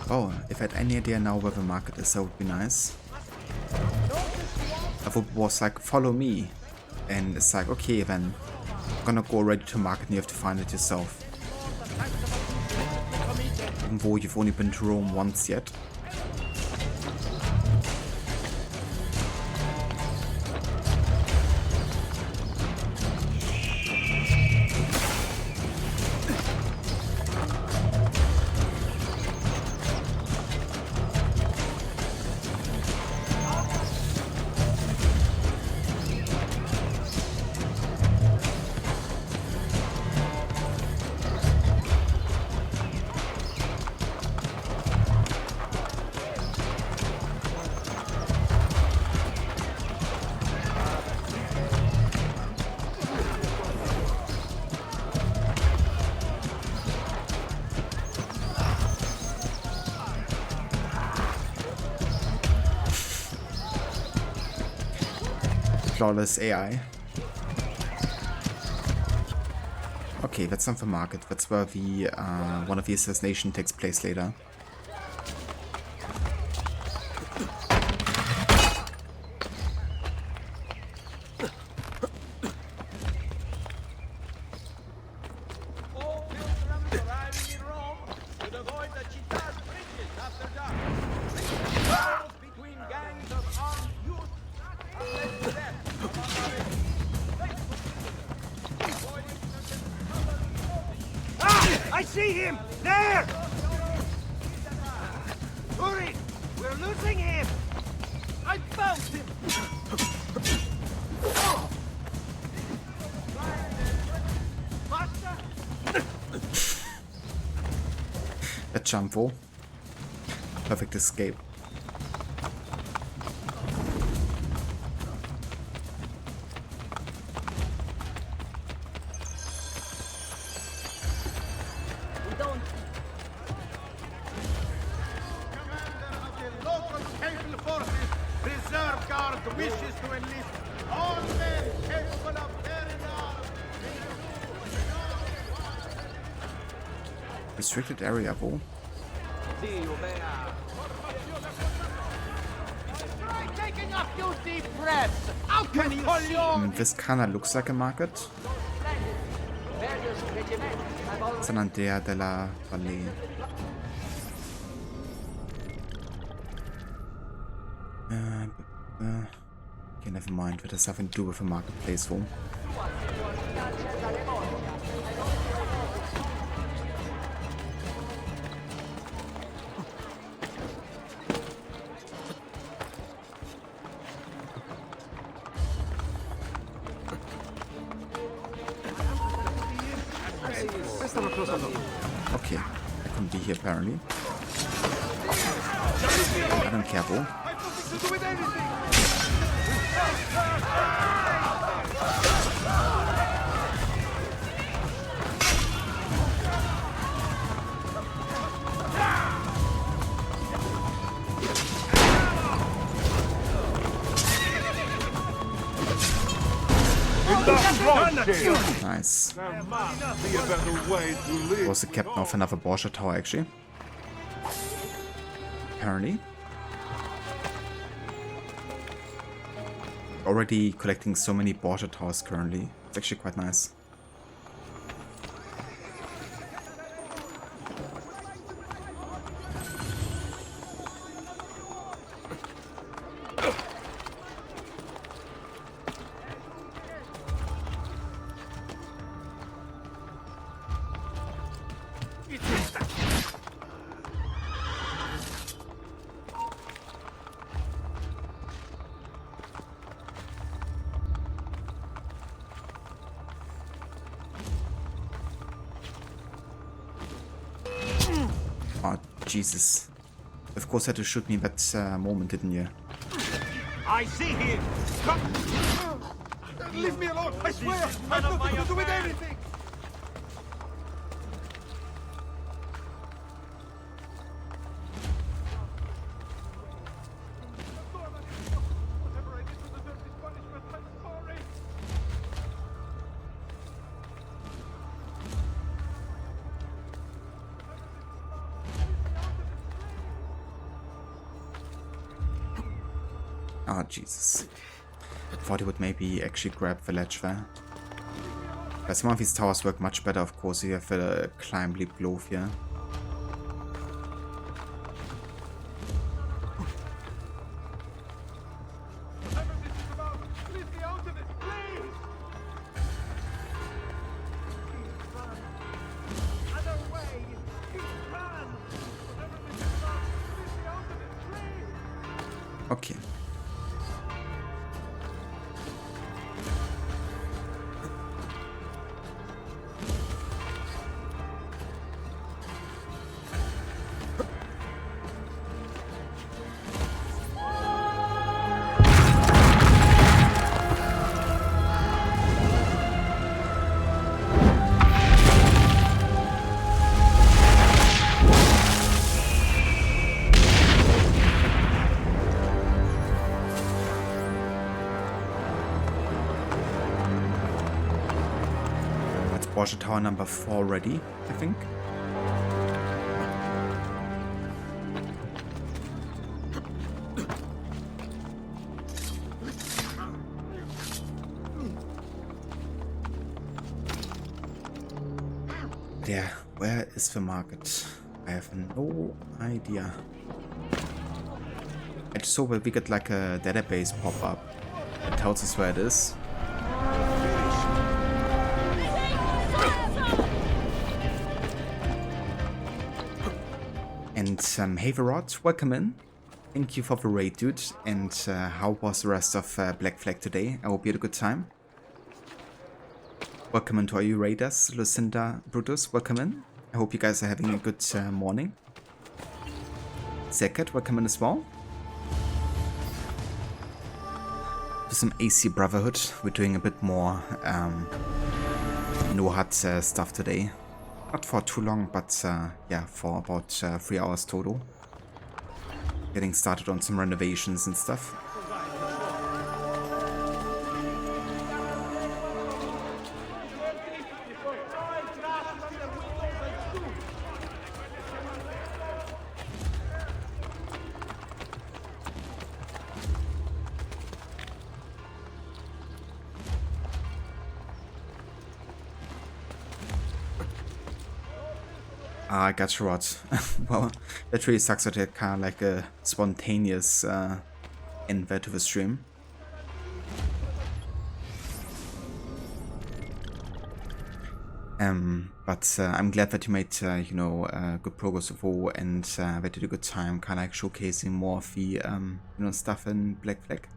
Oh, if I had any idea now where the market is, that would be nice. I thought it was like, follow me. And it's like, okay, then I'm gonna go already to market and you have to find it yourself. even though you've only been to Rome once yet. Flawless AI. Okay, that's not the market. That's where the one of the assassination takes place later. I see him! There! Hurry! We're losing him! I found him! A jumbo. Perfect escape. Restricted area, though. This kinda looks like a market. San Andrea della Valle. Okay, never mind. That has nothing to do with a marketplace, though. Okay, I couldn't be here apparently. I don't care, bro. Nice. Was the captain of another Borgia tower, actually. Apparently. Already collecting so many Borgia towers currently. It's actually quite nice. Oh, Jesus. Of course, had to shoot me that moment, didn't you? I see him! Come! Leave me alone! I swear! I have nothing to do with anything! Oh, Jesus. I thought he would maybe actually grab the ledge there. But some of these towers work much better, of course, if you have a climb, leap, glove here. Okay. Water tower number 4 already, I think. Yeah, where is the market? I have no idea. I just saw that we get like a database pop up that tells us where it is. And Haverod, welcome in. Thank you for the raid, dude. And how was the rest of Black Flag today? I hope you had a good time. Welcome into all you raiders. Lucinda, Brutus, welcome in. I hope you guys are having a good morning. Zeket, welcome in as well. For some AC Brotherhood, we're doing a bit more no HUD stuff today. Not for too long, but yeah, for about 3 hours total. Getting started on some renovations and stuff. I got you, Rod. Well, that really sucks that it kind of like a spontaneous end there to the stream. But I'm glad that you made, you know, good progress with WoW and that you did a good time, kind of like showcasing more of the, you know, stuff in Black Flag.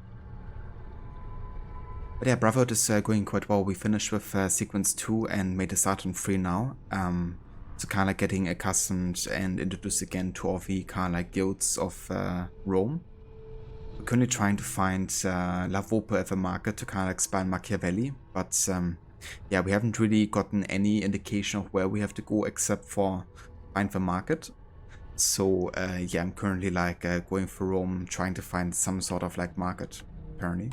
But yeah, Brotherhood is going quite well. We finished with Sequence 2 and made a start on 3 now. So kind of like getting accustomed and introduced again to all the kind of like guilds of Rome. We're currently trying to find LUPO at the market to kind of expand Machiavelli, but yeah, we haven't really gotten any indication of where we have to go except for find the market. So yeah, I'm currently like going for Rome, trying to find some sort of like market, apparently.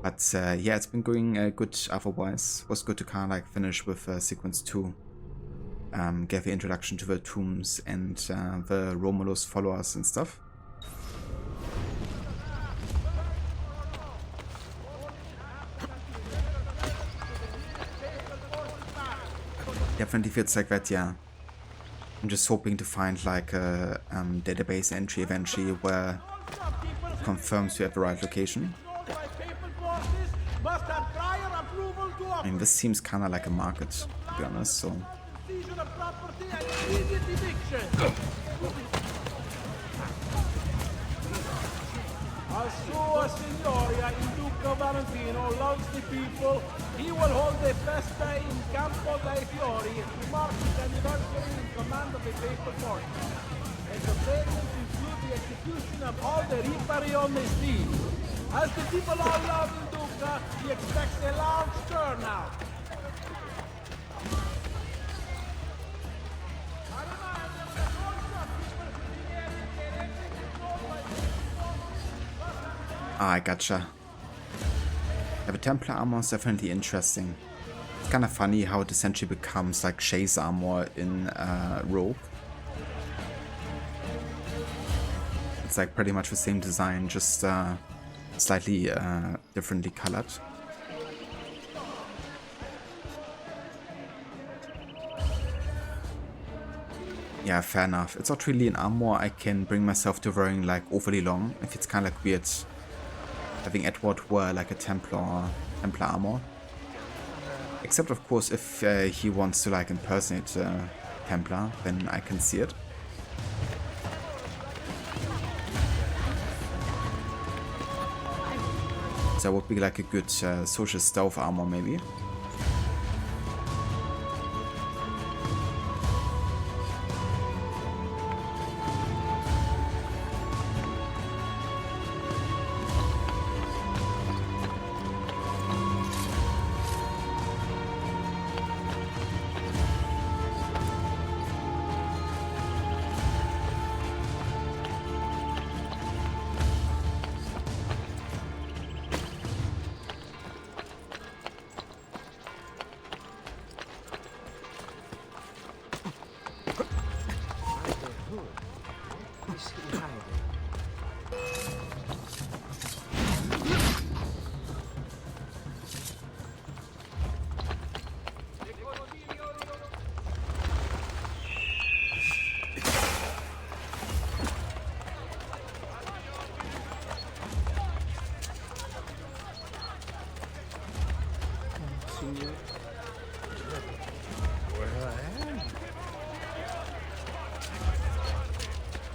But yeah, it's been going good otherwise. It was good to kind of like finish with Sequence 2. Get the introduction to the tombs and the Romulus followers and stuff. Definitely feels like that, yeah. I'm just hoping to find like a database entry eventually where it confirms you have the right location. I mean, this seems kind of like a market, to be honest, so... A sua signoria, il Duca Valentino, loves the people. He will hold a festa in Campo dei Fiori to mark his anniversary in command of the papal forces. And the presents include the execution of all the ripari on the steam. As the people all love the Duca, he expects a large turnout. Ah, I gotcha. Yeah, the Templar armor is definitely interesting. It's kind of funny how it essentially becomes like Chase armor in Rogue. It's like pretty much the same design, just slightly differently colored. Yeah, fair enough. It's not really an armor I can bring myself to wearing like overly long. If it's kind of like weird having Edward wear like a Templar armor. Except of course if he wants to like impersonate Templar, then I can see it. that would be like a good social stealth armor maybe.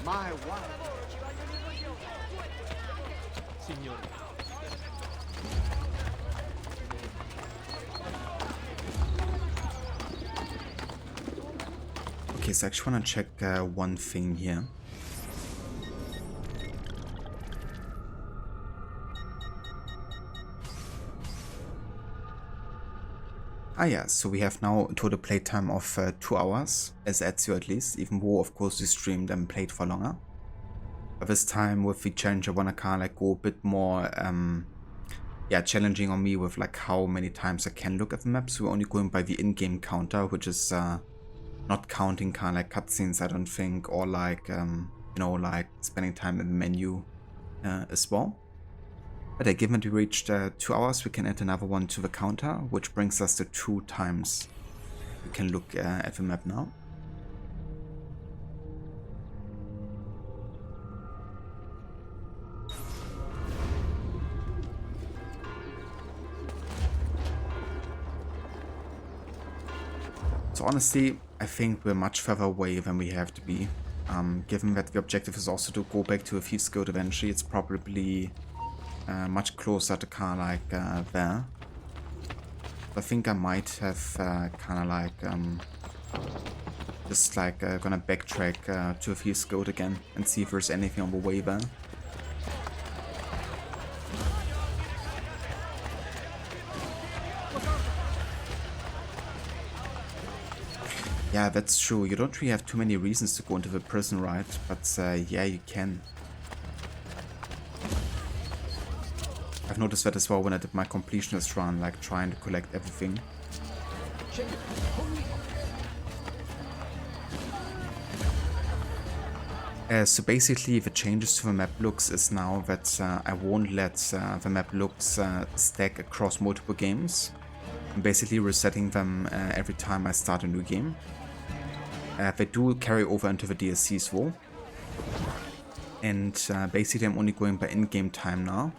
My wife. Signore. Okay, so I actually want to check one thing here. Ah yeah, so we have now a total playtime of 2 hours, as Ezio at least, even though of course we streamed and played for longer. But this time with the challenge I wanna kinda like go a bit more yeah, challenging on me with like how many times I can look at the map. So we're only going by the in-game counter, which is not counting kinda like cutscenes I don't think, or like you know, like spending time in the menu as well. But given we reached 2 hours, we can add another one to the counter, which brings us to 2 times we can look at the map now. So honestly, I think we're much further away than we have to be. Given that the objective is also to go back to a Thieves Guild eventually, it's probably much closer to kind of like there. I think I might have kind of like just like gonna backtrack to a Thieves Guild again and see if there's anything on the way there. Yeah, that's true. You don't really have too many reasons to go into the prison, right? But yeah, you can. I've noticed that as well when I did my completionist run, like trying to collect everything. So basically the changes to the map looks is now that I won't let the map looks stack across multiple games. I'm basically resetting them every time I start a new game. They do carry over into the DLCs though. And basically I'm only going by in-game time now,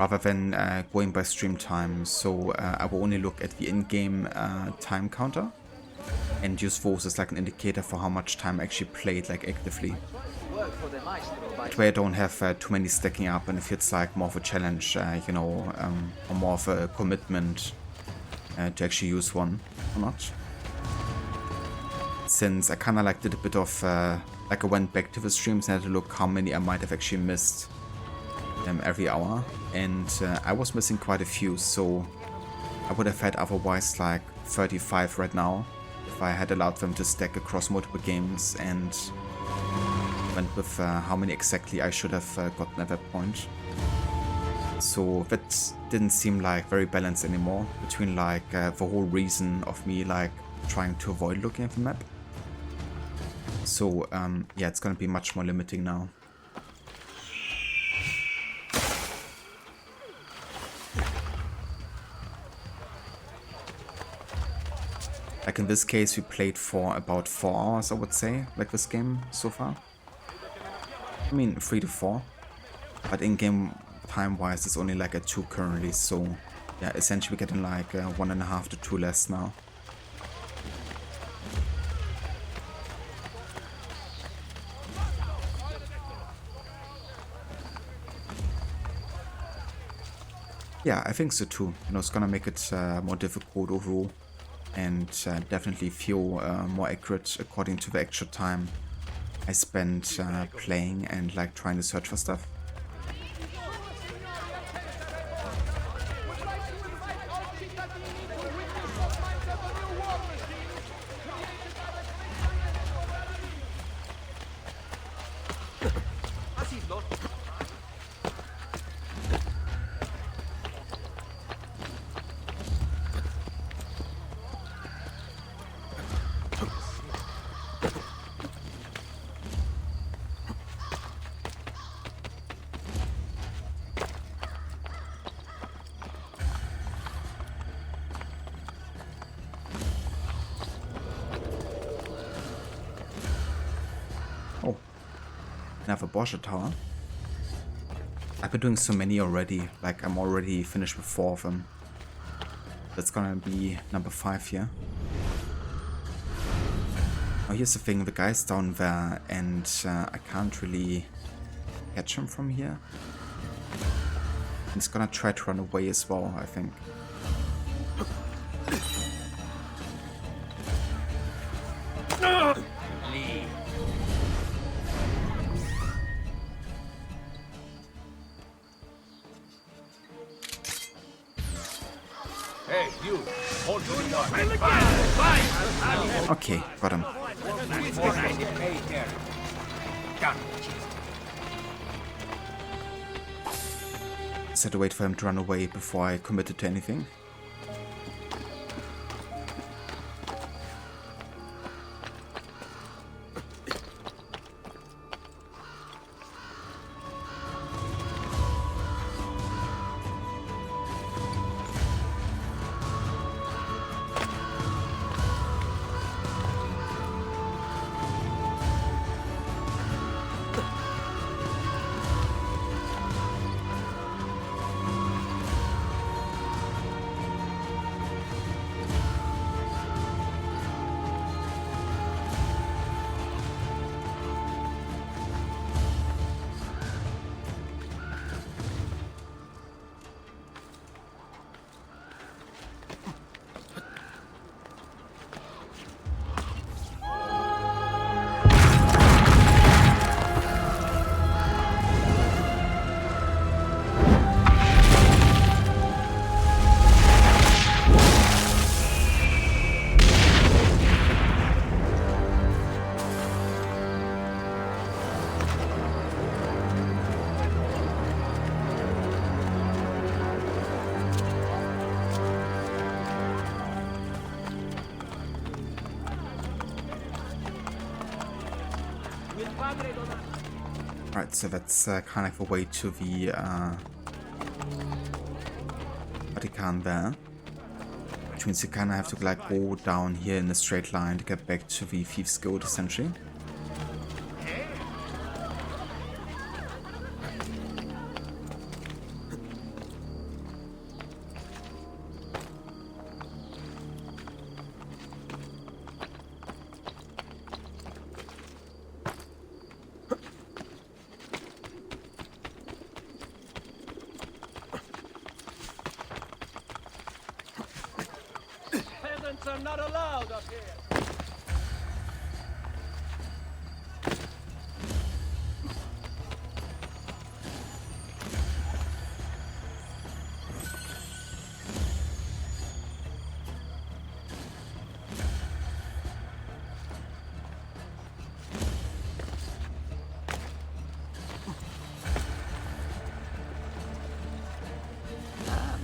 rather than going by stream time. So I will only look at the in-game time counter and use those as like an indicator for how much time I actually played like actively. That way I don't have too many stacking up, and if it's like more of a challenge, you know, or more of a commitment to actually use one or not. Since I kind of like did a bit of like I went back to the streams and had to look how many I might have actually missed every hour, and I was missing quite a few, so I would have had otherwise like 35 right now if I had allowed them to stack across multiple games and went with how many exactly I should have gotten at that point. So that didn't seem like very balanced anymore between like the whole reason of me like trying to avoid looking at the map. So yeah, it's gonna be much more limiting now. Like in this case, we played for about 4 hours, I would say, like this game so far. I mean, 3 to 4. But in-game time-wise, it's only like a 2 currently, so yeah, essentially we're getting like 1.5 to 2 less now. Yeah, I think so too. You know, it's gonna make it more difficult overall, and definitely feel more accurate according to the extra time I spent playing and like trying to search for stuff. Oh, another Borsche tower. I've been doing so many already, like I'm already finished with 4 of them. That's gonna be number 5 here. Oh, here's the thing, the guy's down there and I can't really catch him from here. He's gonna try to run away as well, I think. Hey, you! Hold Okay, got him. Just had to wait for him to run away before I committed to anything. Right, so that's kind of a way to the Vatican there. Which means you kind of have to like go down here in a straight line to get back to the Thieves Guild, essentially. I'm not allowed up here.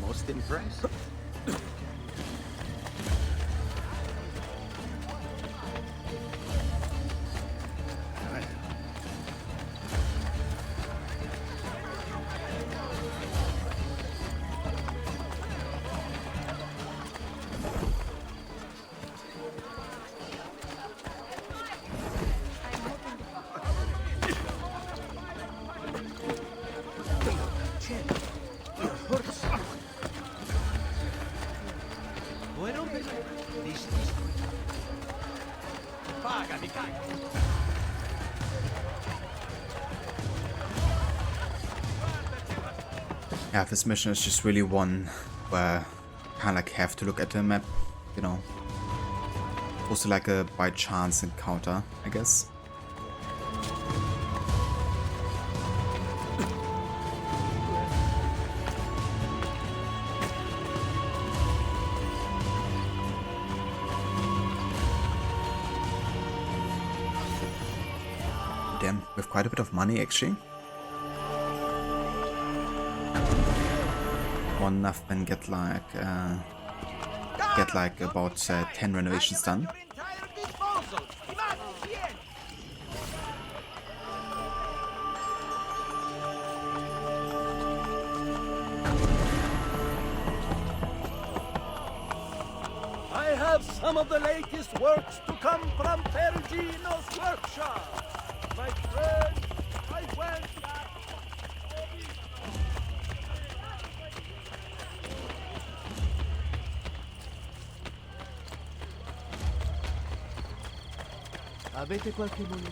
Most impressed. Yeah, this mission is just really one where I kind of like have to look at the map, you know. Also like a by chance encounter, I guess. Damn, we have quite a bit of money actually. More enough than get like about 10 renovations done. I have some of the latest works to come from Perugino's workshop. My friend, I went. Avete qualche moneta?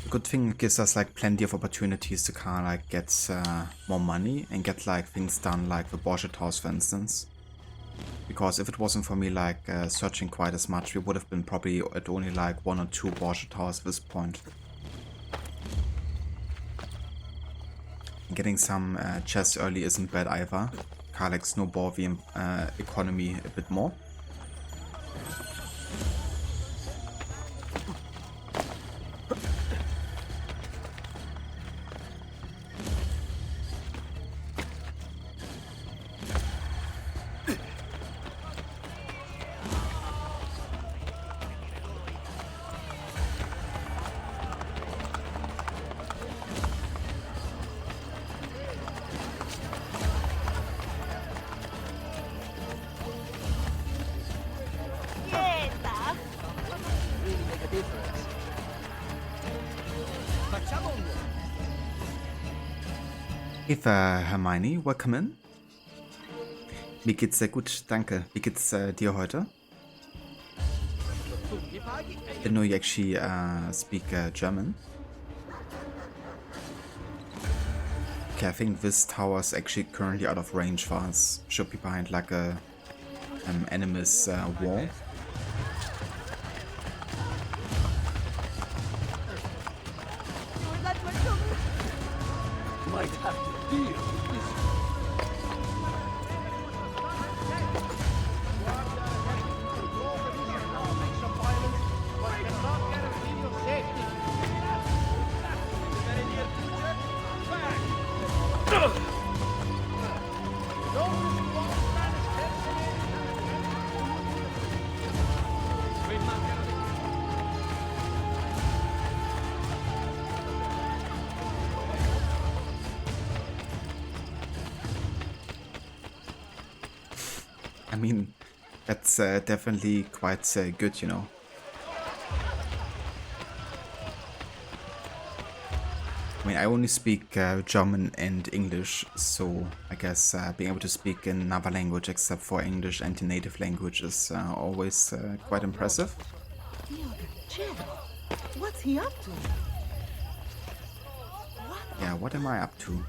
Good thing it gives us like plenty of opportunities to kind of like get more money and get like things done like the Borchardt house, for instance. Because if it wasn't for me like searching quite as much, we would have been probably at only like 1 or 2 Borchardt houses at this point. Getting some chests early isn't bad either. Kind of like snowball the economy a bit more. Eva Hermione, welcome in. Mir geht's sehr gut, danke. Wie geht's dir heute? Didn't know you actually speak German. Okay, I think this tower is actually currently out of range for us. Should be behind like a enemy's wall. Might have to deal with this. I mean, that's definitely quite good, you know. I mean, I only speak German and English, so I guess being able to speak in another language except for English and the native language is always quite impressive. What's he up to? Yeah, what am I up to?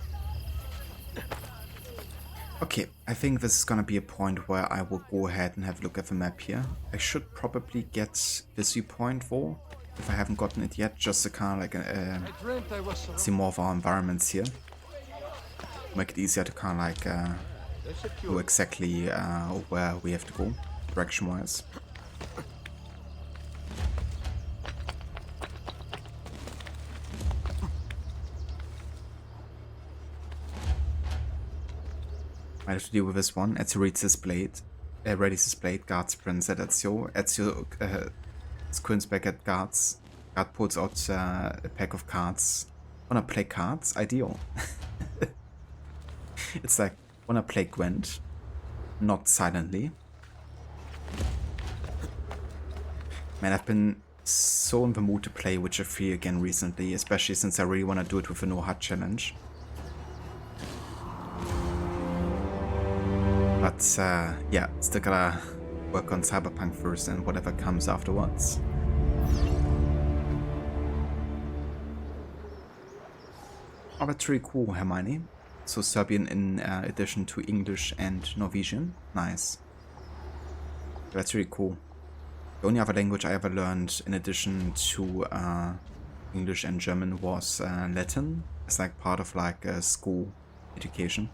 Okay, I think this is gonna be a point where I will go ahead and have a look at the map here. I should probably get this viewpoint though, if I haven't gotten it yet, just to kind of like see more of our environments here. Make it easier to kind of like know exactly where we have to go, direction-wise. Might have to deal with this one. Ezio reads displayed. Ready displayed. Guards prints at Ezio. Ezio squints back at guards. Guard pulls out a pack of cards. Wanna play cards? Ideal. It's like, wanna play Gwent? Not silently. Man, I've been so in the mood to play Witcher 3 again recently, especially since I really want to do it with a no HUD challenge. But yeah, still gotta work on Cyberpunk first and whatever comes afterwards. Oh, that's really cool, Hermione. So Serbian in addition to English and Norwegian. Nice. That's really cool. The only other language I ever learned in addition to English and German was Latin. It's like part of like school education.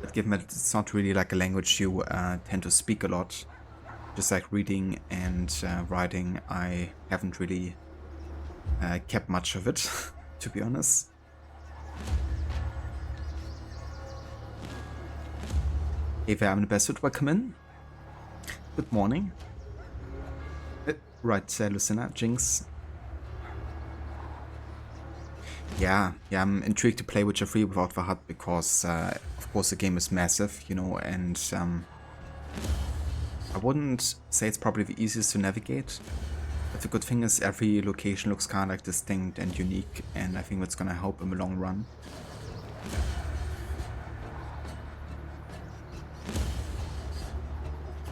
But given that it's not really like a language you tend to speak a lot, just like reading and writing, I haven't really kept much of it, to be honest. Hey there, I'm the best. Welcome in. Good morning. Right, Lucina, Jinx. Yeah, I'm intrigued to play Witcher 3 without the HUD because, of course, the game is massive, you know, and I wouldn't say it's probably the easiest to navigate. But the good thing is every location looks kind of like distinct and unique, and I think that's gonna help in the long run.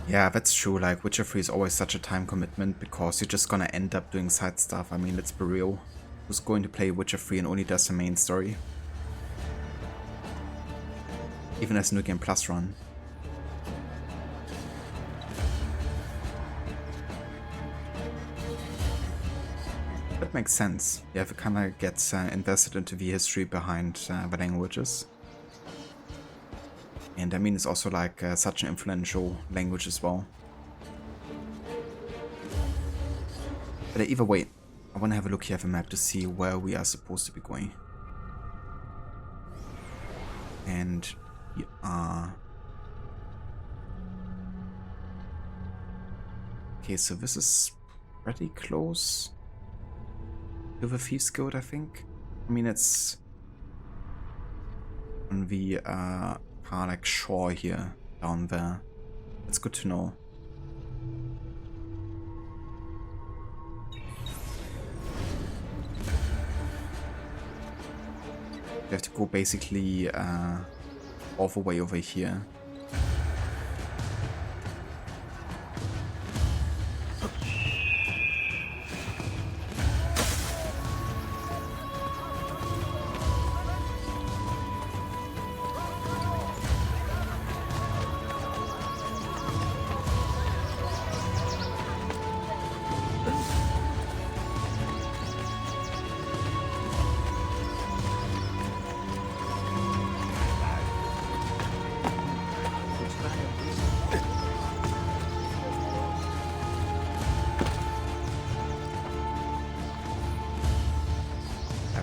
Yeah, that's true, like Witcher 3 is always such a time commitment because you're just gonna end up doing side stuff. I mean, let's be real. Who's going to play Witcher 3 and only does the main story? Even as a New Game Plus run. That makes sense. Yeah, if it kinda gets invested into the history behind the languages. And I mean, it's also like such an influential language as well. But either way, I want to have a look here at the map to see where we are supposed to be going. And we are... Okay, so this is pretty close to the Thieves Guild, I think. I mean, it's on the like shore here, down there. It's good to know. We have to go basically all the way over here.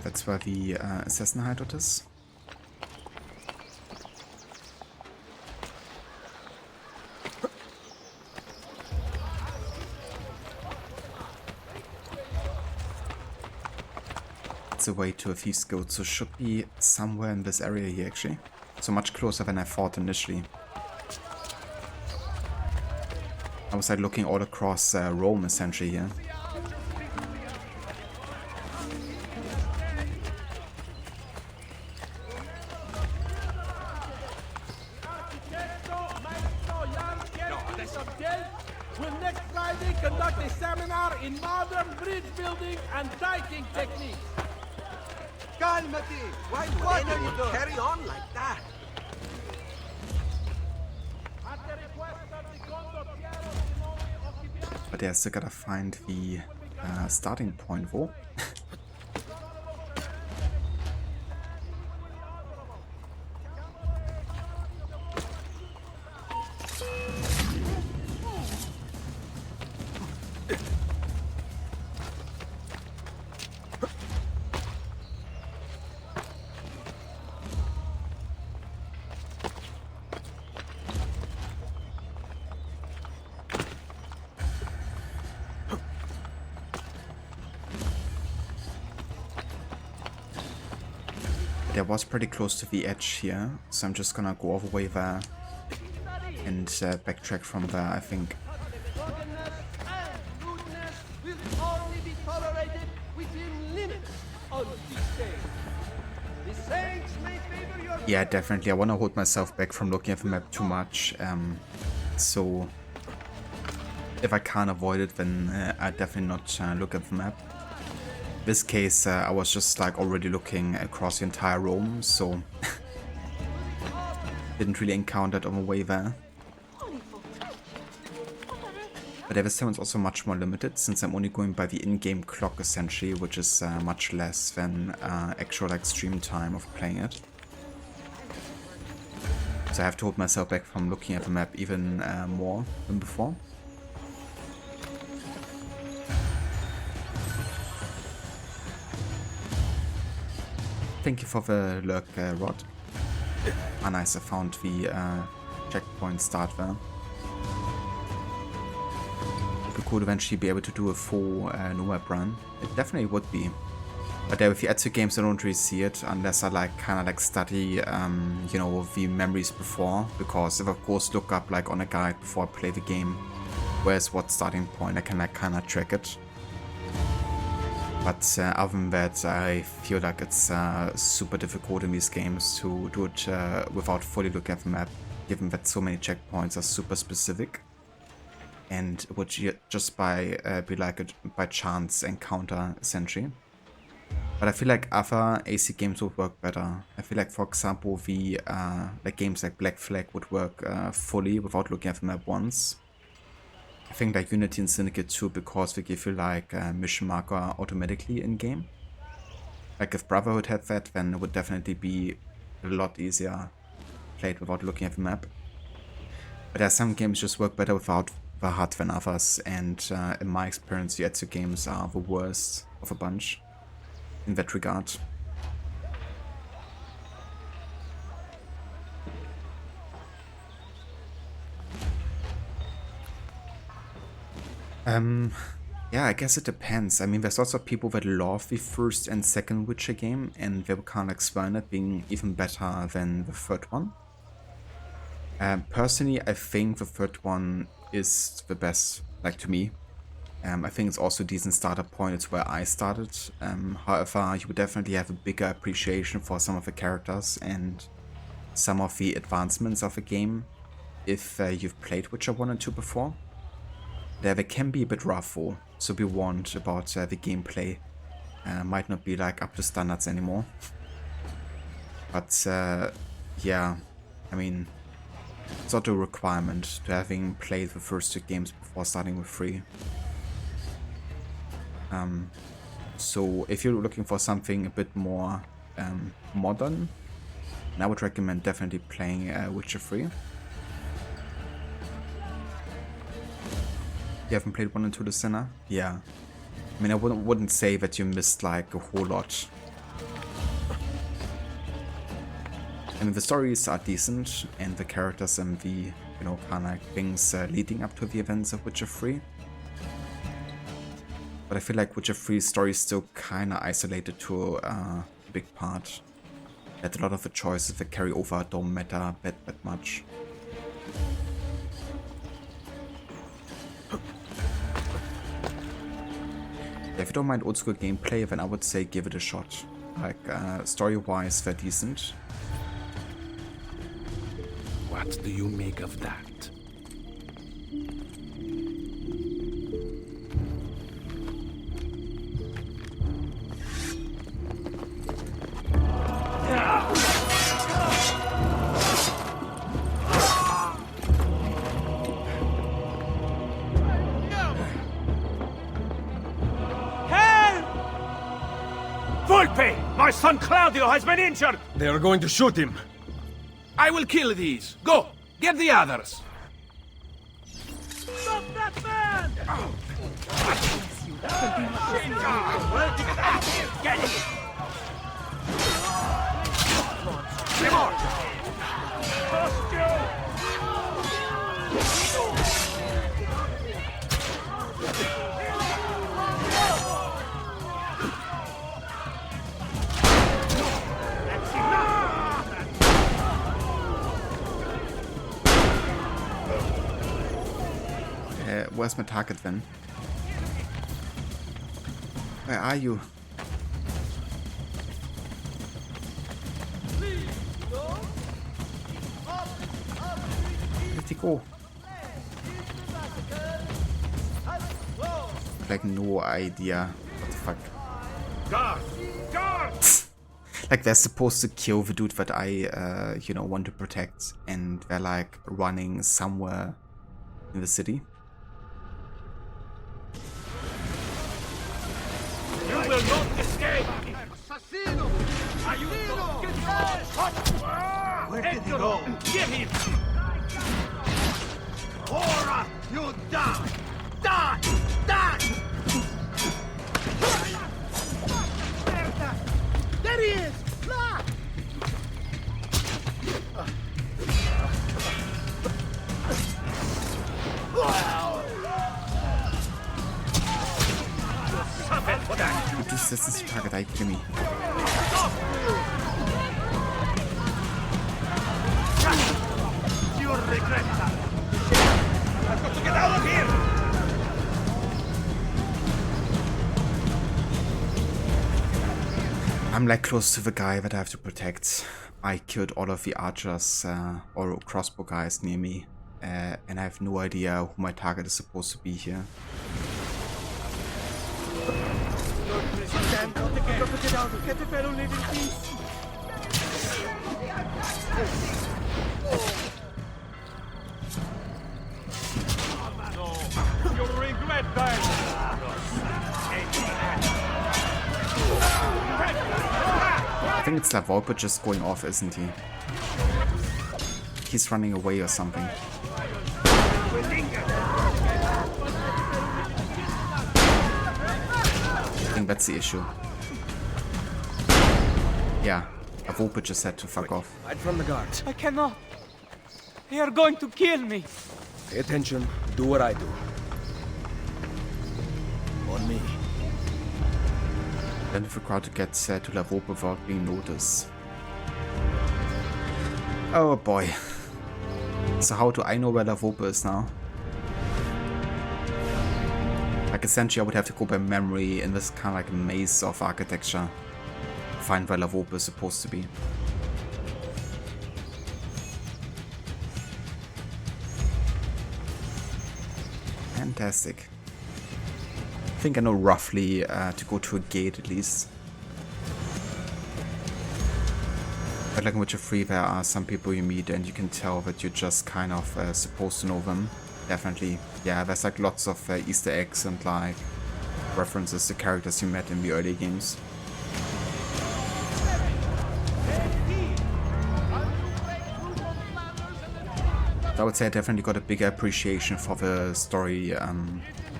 That's where the assassin hideout is. It's a way to a Thieves Guild, so should be somewhere in this area here actually. So much closer than I thought initially. I was like looking all across Rome essentially here. will next Friday conduct a seminar in modern bridge building and diking techniques. Calmati! Why would anyone carry on like that? But yeah, still gotta find the starting point, wo? It was pretty close to the edge here, so I'm just gonna go all the way there and backtrack from there, I think. upon this day. The saints may favor your... Yeah, definitely. I want to hold myself back from looking at the map too much. So if I can't avoid it, then I definitely not look at the map. In this case, I was just like already looking across the entire Rome, so didn't really encounter it on the way there. But Davis 7 is also much more limited, since I'm only going by the in-game clock essentially, which is much less than actual like stream time of playing it. So I have to hold myself back from looking at the map even more than before. Thank you for the lurk, Rod. Ah, nice, I found the checkpoint start there. Would be cool to eventually be able to do a full no-map run. It definitely would be. But with the Ezio games, I don't really see it unless I like kind of like study, you know, the memories before. Because if I of course look up like on a guide before I play the game, where's what starting point, I can like kind of track it. But other than that, I feel like it's super difficult in these games to do it without fully looking at the map, given that so many checkpoints are super specific. And it would just be like a by chance encounter, essentially. But I feel like other AC games would work better. I feel like, for example, the like games like Black Flag would work fully without looking at the map once. I think like Unity and Syndicate too, because they give you like a mission marker automatically in game. Like if Brotherhood had that, then it would definitely be a lot easier played without looking at the map. But there are some games just work better without the HUD than others, and in my experience the Ezio games are the worst of a bunch in that regard. Yeah, I guess it depends. I mean, there's also people that love the first and second Witcher game, and they can't explain it being even better than the third one. Personally, I think the third one is the best, like to me. I think it's also a decent starter point. It's where I started. However, you would definitely have a bigger appreciation for some of the characters and some of the advancements of the game if you've played Witcher 1 and 2 before. They can be a bit rough though, so be warned about the gameplay. Might not be like up to standards anymore. But yeah, I mean, it's not a requirement to having played the first two games before starting with 3. So if you're looking for something a bit more modern, I would recommend definitely playing Witcher 3. You haven't played 1 and 2 The Sinner? Yeah. I mean, I wouldn't say that you missed like a whole lot. I mean, the stories are decent, and the characters and the, you know, kind of things leading up to the events of Witcher 3. But I feel like Witcher 3's story is still kind of isolated to a big part. That a lot of the choices that carry over don't matter that much. If you don't mind old school gameplay, then I would say give it a shot. Like, story-wise, they're decent. What do you make of that? My son Claudio has been injured! They are going to shoot him. I will kill these. Go! Get the others! Stop that man! Get it! Come on! Trust you! Where's my target then? Where are you? go. Like no idea what the fuck. Guard! Guard! Like they're supposed to kill the dude that I, you know, want to protect, and they're like running somewhere in the city. You will not escape! Where did he go? Get him! Hora! You die! Die! Die! There he is! Look! Das ist die Frage, Krimi. You'll regret that! I've got to get out of here! I'm like close to the guy that I have to protect. I killed all of the archers or crossbow guys near me, and I have no idea who my target is supposed to be here. You'll regret that. I think it's LUPO just going off, isn't he? He's running away or something. I think that's the issue. Yeah, LUPO just had to fuck off. Hide from the guards. I cannot. They are going to kill me. Pay attention. Do what I do. On me. Then if the crowd gets to LUPO without being noticed. Oh boy. So how do I know where LUPO is now? Like essentially I would have to go by memory in this kind of like maze of architecture. Find where LUPO is supposed to be. Fantastic. I think I know roughly to go to a gate at least. But like in Witcher 3 there are some people you meet and you can tell that you're just kind of supposed to know them. Definitely. Yeah, there's like lots of Easter eggs and like references to characters you met in the early games. I would say I definitely got a bigger appreciation for the story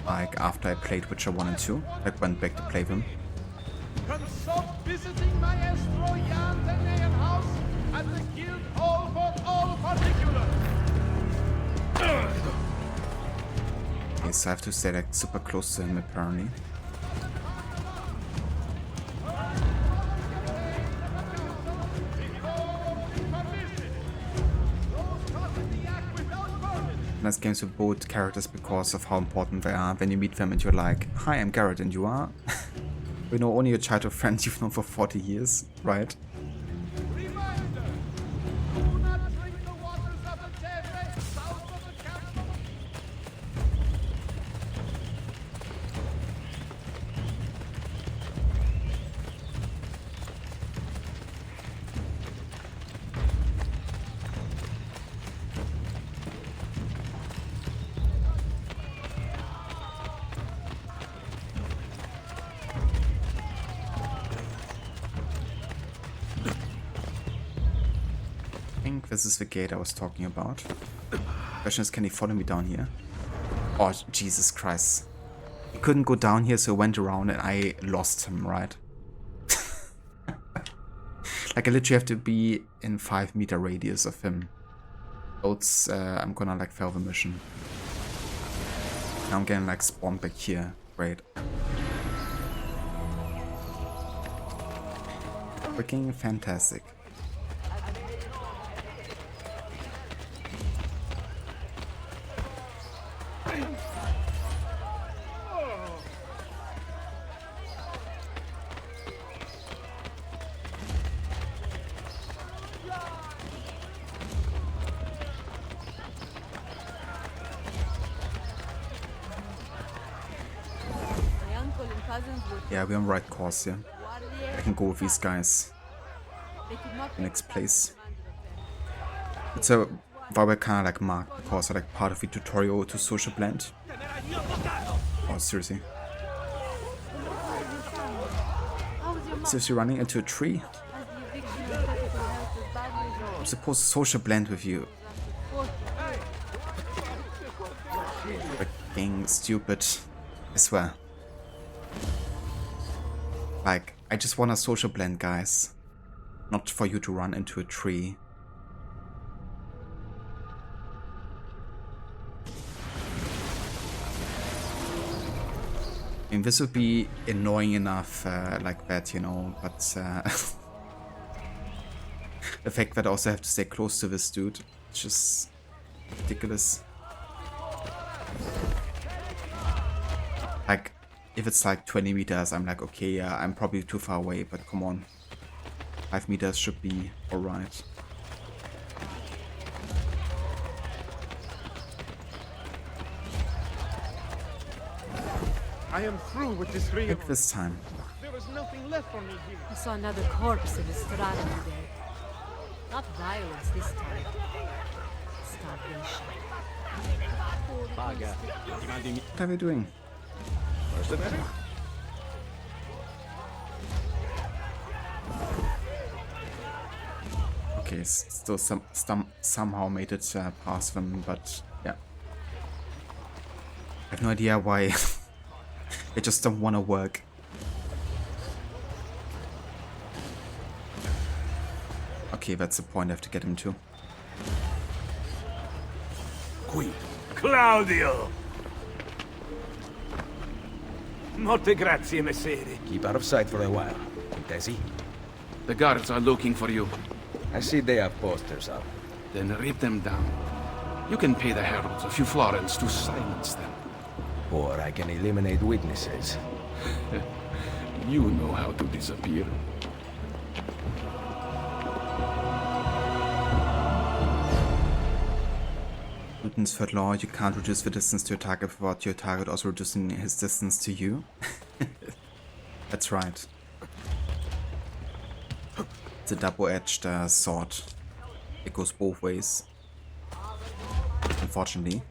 like after I played Witcher 1 and 2, like went back to play them. Consult visiting Maestro Jan the Neon House at the Guild Hall for all particulars. Okay, so I have to stay like super close to him apparently. Nice games with both characters because of how important they are. When you meet them and you're like, hi, I'm Garrett and you are? We know only your childhood friends you've known for 40 years, right? This is the gate I was talking about. Question is, can he follow me down here? Oh, Jesus Christ. He couldn't go down here, so he went around and I lost him, right? Like, I literally have to be in 5-meter radius of him. So it's, I'm gonna, like, fail the mission. Now I'm getting, like, spawned back here. Great. Freaking fantastic. Yeah, we're on the right course here. I can go with these guys. Next place. It's a why we're kind of like marked because they're like part of the tutorial to social blend. Oh, seriously. Seriously, running into a tree? I'm supposed to social blend with you. Fucking stupid. I swear. Like, I just want a social blend, guys. Not for you to run into a tree. I mean, this would be annoying enough like that, you know, but the fact that I also have to stay close to this dude, it's just ridiculous. Like, if it's like 20 meters, I'm like, okay, yeah, I'm probably too far away, but come on. 5 meters should be alright. I am through with this real. Like this time. There was nothing left for me here. I saw another corpse in the strata today. Not violence this time. Starvation. What are we doing? Where's the matter? Okay, still somehow made it past them, but yeah. I have no idea why they just don't want to work. Okay, that's the point I have to get him to. Qui. Claudio! Molte grazie, messere. Keep out of sight for a while. Desi? The guards are looking for you. I see they have posters up. Then rip them down. You can pay the heralds a few florins to silence them. Or I can eliminate witnesses. You know how to disappear. Newton's third law, you can't reduce the distance to your target without your target also reducing his distance to you. That's right. It's a double-edged sword. It goes both ways. Unfortunately.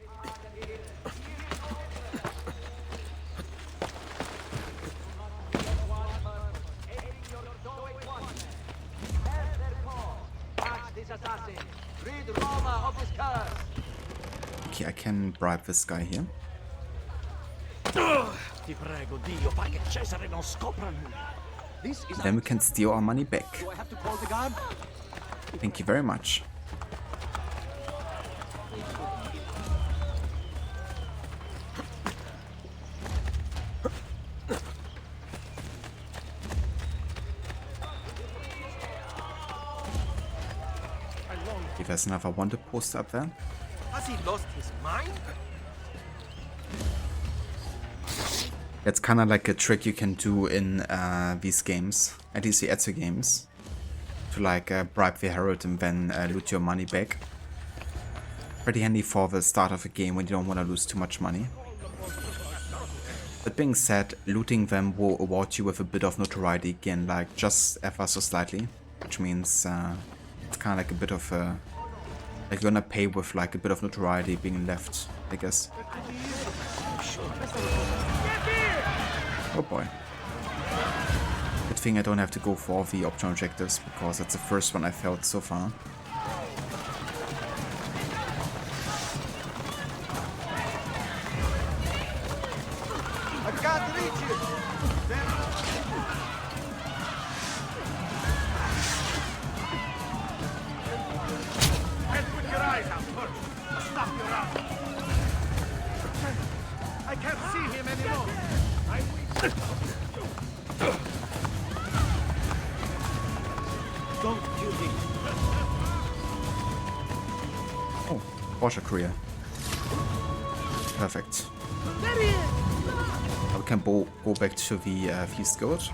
Okay, I can bribe this guy here. Ti prego, Dio, fai che Cesare non scopra nulla. Then we can steal our money back. Do I have to call the guard? Thank you very much. Okay, there's another wanted poster up there. Has he lost his mind? That's kind of like a trick you can do in these games, at least the Ezio games, to like bribe the herald and then loot your money back. Pretty handy for the start of a game when you don't want to lose too much money. That being said, looting them will award you with a bit of notoriety again, like just ever so slightly, which means it's kind of like a bit of a, like you're gonna pay with like a bit of notoriety being left, I guess. Oh boy. Good thing I don't have to go for all the optional objectives, because that's the first one I failed so far. I can't reach you! Can't put your eyes out first! Stop your arm! I can't see him anymore! I'm weak! Don't kill me! Oh, Porsche career. Perfect. Now we can go back to the Feast Guild.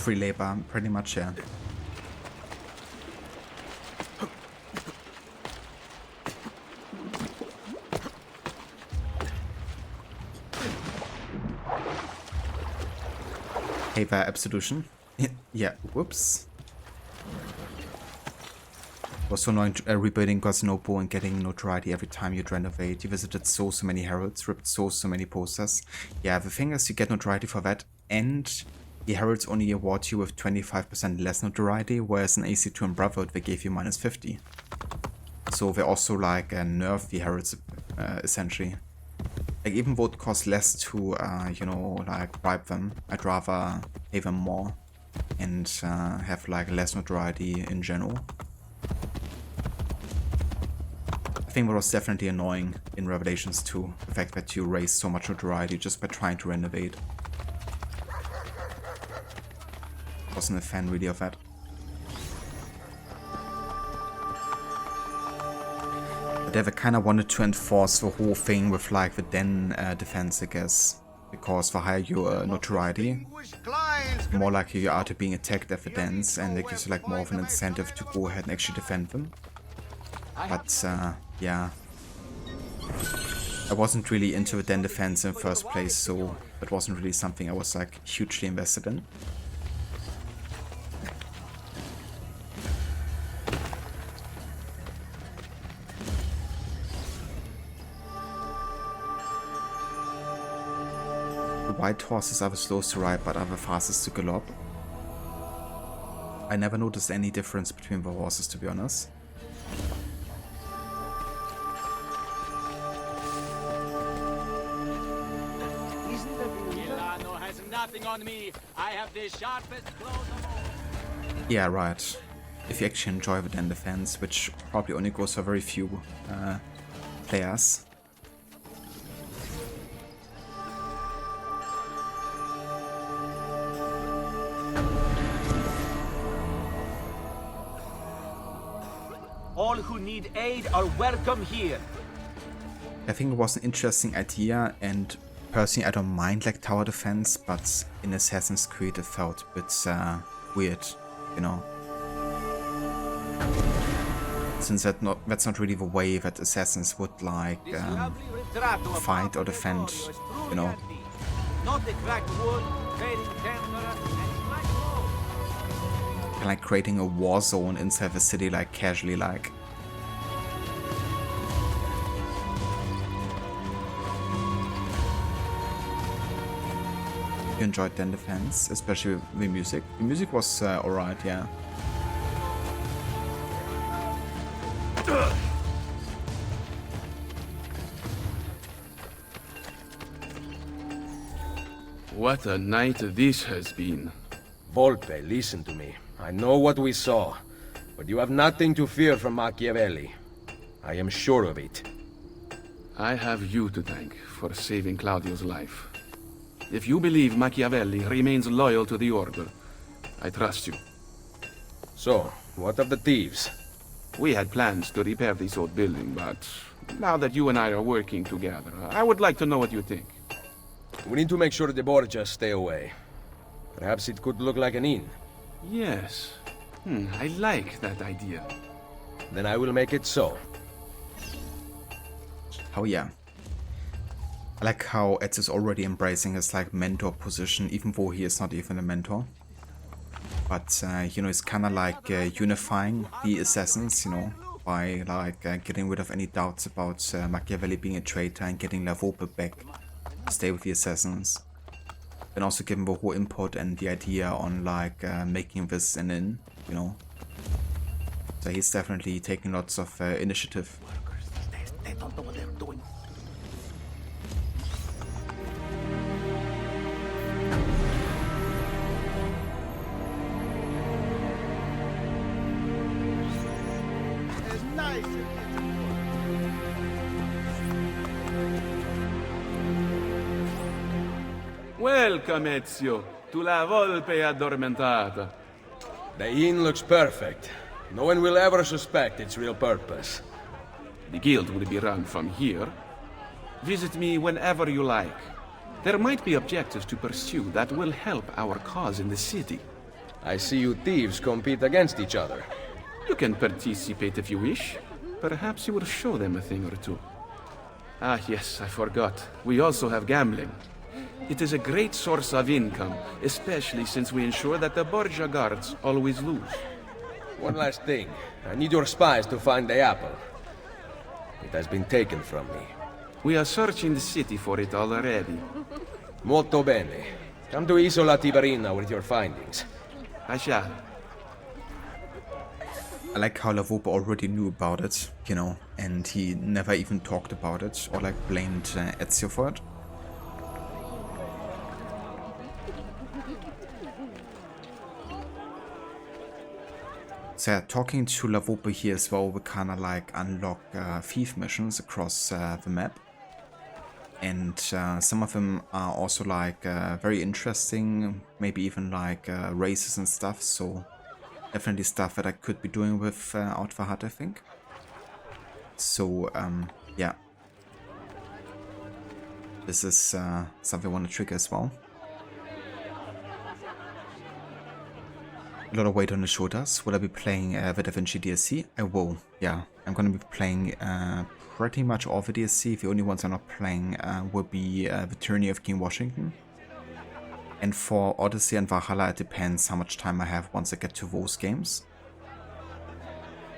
free labor, pretty much, yeah. Hey, absolution. Yeah, whoops. It was so annoying rebuilding Constantinople and getting notoriety every time you'd renovate. You visited so many heralds, ripped so many posters. Yeah, the thing is you get notoriety for that, and the heralds only award you with 25% less notoriety, whereas in AC2 and Brotherhood they gave you minus 50. So they also like nerf the heralds essentially. Like, even though it costs less to, you know, like, bribe them, I'd rather pay them more and have, like, less notoriety in general. I think that was definitely annoying in Revelations 2, the fact that you raise so much notoriety just by trying to renovate. Wasn't a fan really of that. They kind of wanted to enforce the whole thing with like the den defense, I guess, because the higher your notoriety, the more likely you are to being attacked at the dens, and it gives you like more of an incentive to go ahead and actually defend them. But yeah, I wasn't really into the den defense in the first place, so that wasn't really something I was like hugely invested in. White horses are the slowest to ride, but are the fastest to gallop. I never noticed any difference between the horses, to be honest. Milano has nothing on me. I have the sharpest claws of all. Yeah, right. If you actually enjoy the den defense, which probably only goes for very few players. All who need aid are welcome here. I think it was an interesting idea, and personally I don't mind like tower defense, but in Assassin's Creed it felt a bit weird, you know. Since that's not really the way that assassins would like fight or defend, you know. Not the cracked wood, very tender and Like creating a war zone inside the city, like casually, like. You enjoyed den defense, especially the music. The music was alright, yeah. What a night this has been. Volpe, listen to me. I know what we saw, but you have nothing to fear from Machiavelli. I am sure of it. I have you to thank for saving Claudio's life. If you believe Machiavelli remains loyal to the Order, I trust you. So, what of the thieves? We had plans to repair this old building, but now that you and I are working together, I would like to know what you think. We need to make sure the Borgias stay away. Perhaps it could look like an inn. Yes. I like that idea. Then I will make it so. Oh yeah. I like how Eds is already embracing his like mentor position, even though he is not even a mentor. But you know, it's kind of like unifying the assassins, you know, by like getting rid of any doubts about Machiavelli being a traitor and getting La Volpe back to stay with the assassins. And also giving the whole input and the idea on like making this an inn, you know. So he's definitely taking lots of initiative. They don't know what they're doing. It's nice. Welcome, Ezio, to La Volpe Addormentata. The inn looks perfect. No one will ever suspect its real purpose. The guild will be run from here. Visit me whenever you like. There might be objectives to pursue that will help our cause in the city. I see you thieves compete against each other. You can participate if you wish. Perhaps you will show them a thing or two. Ah, yes, I forgot. We also have gambling. It is a great source of income, especially since we ensure that the Borgia guards always lose. One last thing. I need your spies to find the apple. It has been taken from me. We are searching the city for it already. Molto bene. Come to Isola Tiberina with your findings. I shall. I like how LUPO already knew about it, you know, and he never even talked about it or like blamed Ezio for it. So yeah, talking to LUPO here as well, we kind of like unlock thief missions across the map. And some of them are also like very interesting, maybe even like races and stuff, so definitely stuff that I could be doing with out for HUD, I think. So yeah, this is something I want to trigger as well. A lot of weight on the shoulders. Will I be playing the Da Vinci DLC? I will, yeah. I'm gonna be playing pretty much all the DLC. The only ones I'm not playing will be the Tyranny of King Washington. And for Odyssey and Valhalla, it depends how much time I have once I get to those games.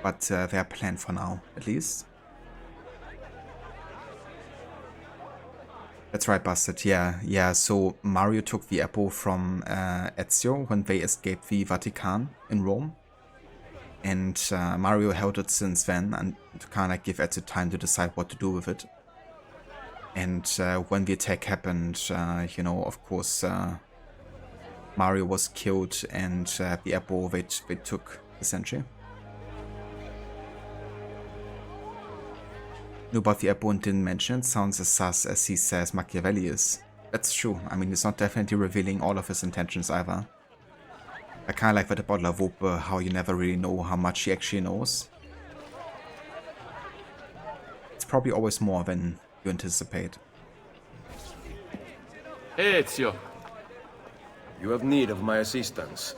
But they are planned for now, at least. That's right, Bastard. Yeah. So Mario took the apple from Ezio when they escaped the Vatican in Rome. And Mario held it since then, and to kind of give Ezio time to decide what to do with it. And when the attack happened, you know, of course, Mario was killed, and the apple they took, essentially. Knew about the apple and didn't mention it. Sounds as sus as he says Machiavelli is. That's true. I mean, he's not definitely revealing all of his intentions either. I kind of like that about LUPO, how you never really know how much he actually knows. It's probably always more than you anticipate. Ezio! You have need of my assistance.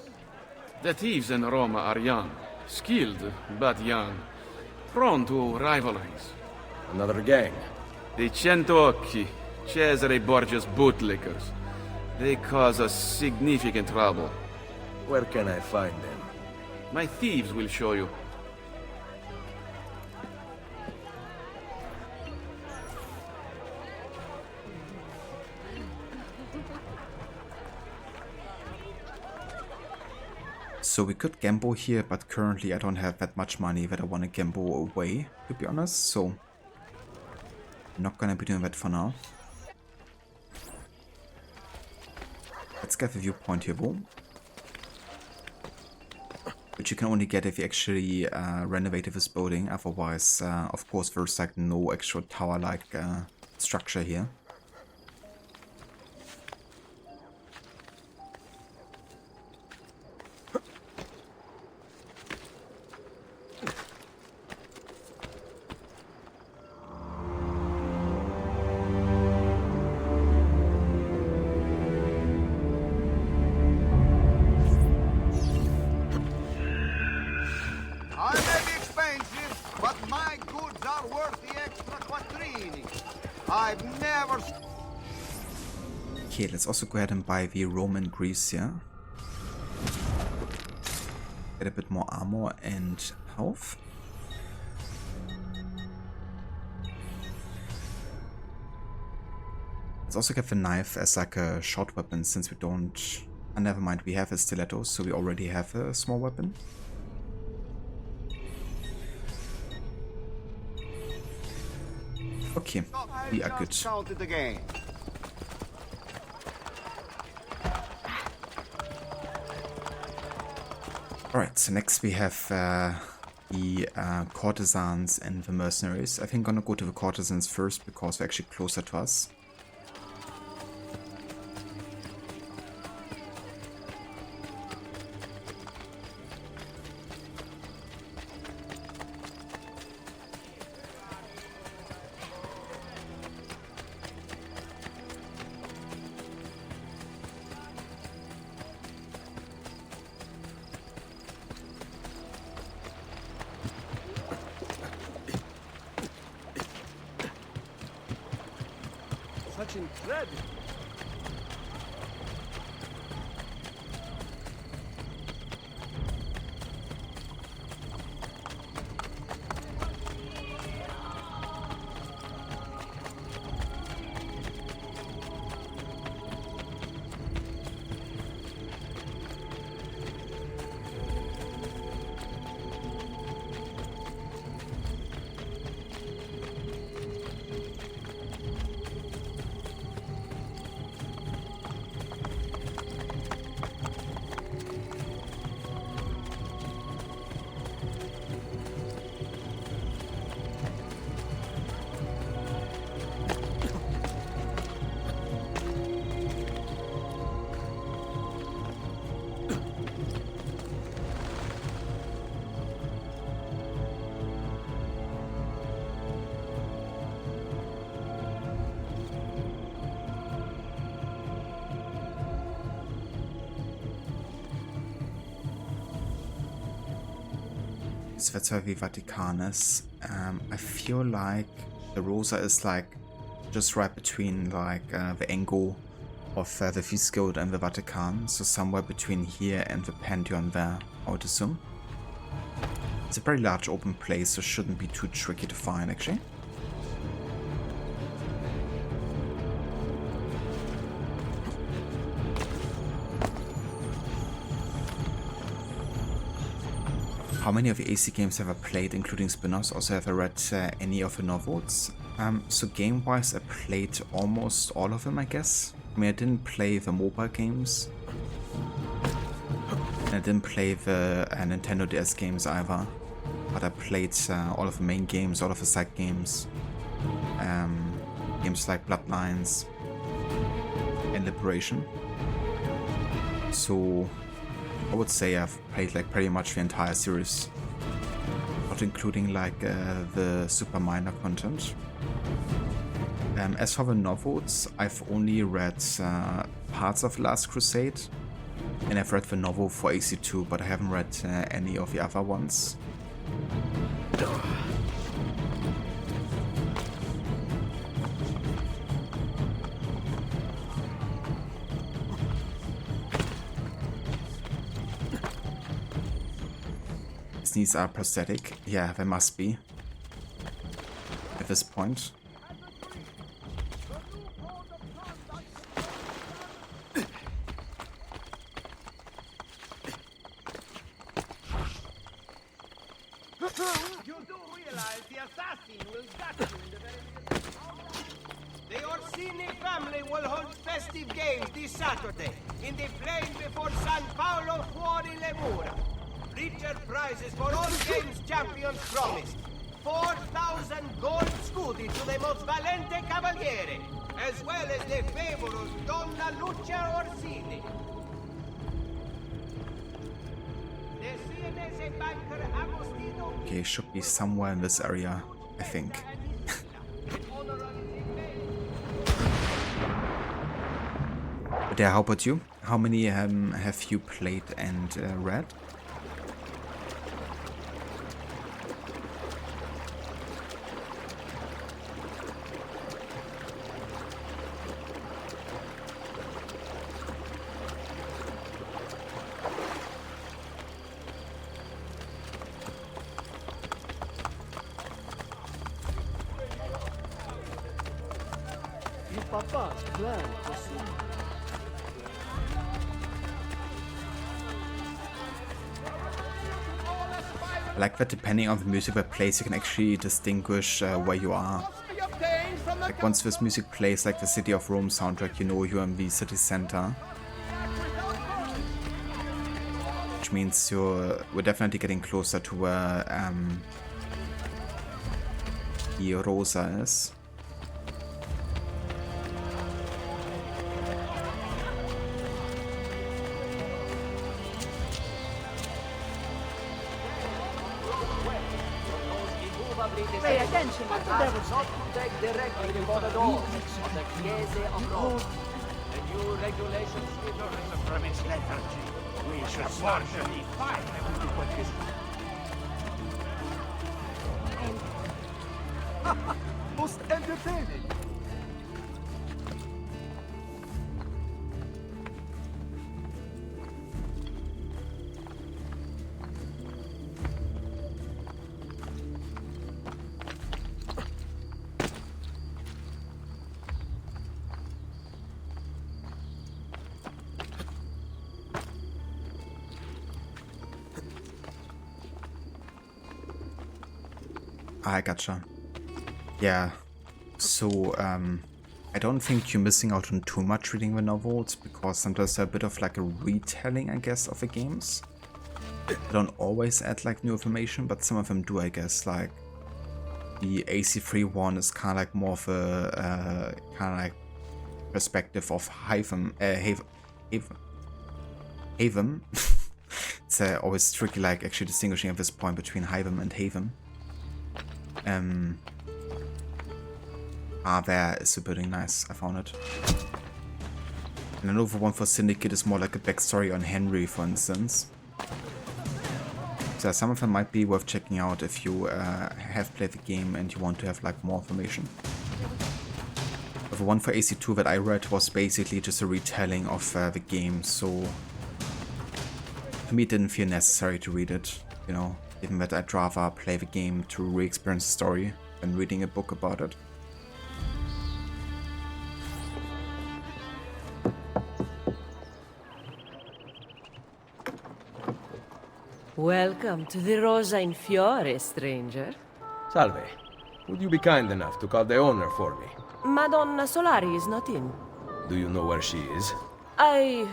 The thieves in Roma are young, skilled but young, prone to rivalries. Another gang? The Centocchi, Cesare Borgia's bootlickers. They cause us significant trouble. Where can I find them? My thieves will show you. So we could gamble here, but currently I don't have that much money that I want to gamble away, to be honest, so I'm not gonna be doing that for now. Let's get the viewpoint here, though. Which you can only get if you actually renovated this building, otherwise, of course, there's like no actual tower-like structure here. Okay, let's also go ahead and buy the Roman Greece here. Get a bit more armor and health. Let's also get the knife as like a short weapon, since we don't... Oh, never mind, we have a stiletto, so we already have a small weapon. Okay, we are good. Alright, so next we have the courtesans and the mercenaries. I think I'm gonna go to the courtesans first because they're actually closer to us. much incredible. So that's where the Vatican is. I feel like the Rosa is like just right between like the angle of the Feast Guild and the Vatican, so somewhere between here and the Pantheon there, I would assume. It's a very large open place, so shouldn't be too tricky to find actually. How many of the AC games have I played, including spin-offs? Also, have I read any of the novels? So game-wise, I played almost all of them, I guess. I mean, I didn't play the mobile games. And I didn't play the Nintendo DS games either. But I played all of the main games, all of the side games. Games like Bloodlines and Liberation. So I would say I've played like pretty much the entire series, not including like the super minor content. As for the novels, I've only read parts of Last Crusade, and I've read the novel for AC2, but I haven't read any of the other ones. These are prosthetic. Yeah, they must be. At this point. You do realize the assassin will gut you in the very beginning. The Orsini family will hold festive games this Saturday in the plain before San Paolo fuori le mura. Richer prizes for all games champions promised. 4,000 gold scudi to the most valente cavaliere, as well as the favorite Donna Lucia Orsini. The Sienese banker Agostino... Okay, should be somewhere in this area, I think. But yeah, how about you? How many have you played and read? I like that depending on the music that plays, you can actually distinguish where you are. Like once this music plays, like the City of Rome soundtrack, you know you're in the city center. Which means we're definitely getting closer to where the Rosa is. Pay attention, what the devil? Not to take directly before the doors of the Chiese of Rome. The new regulations differ from its lethargy. We should partially fight what is. Most entertaining. I gotcha. Yeah. So, I don't think you're missing out on too much reading the novels, because sometimes they're a bit of like a retelling, I guess, of the games. They don't always add like new information, but some of them do, I guess. Like the AC3 one is kind of like more of a perspective of Haven. It's always tricky, like actually distinguishing at this point between Haven and Haven. There is the building, nice. I found it. And another one for Syndicate is more like a backstory on Henry, for instance. So some of them might be worth checking out if you have played the game and you want to have like more information. The one for AC2 that I read was basically just a retelling of the game, so to me it didn't feel necessary to read it, you know, given that I'd rather play the game to re-experience the story than reading a book about it. Welcome to the Rosa in Fiore, stranger. Salve. Would you be kind enough to call the owner for me? Madonna Solari is not in. Do you know where she is? Aiuto,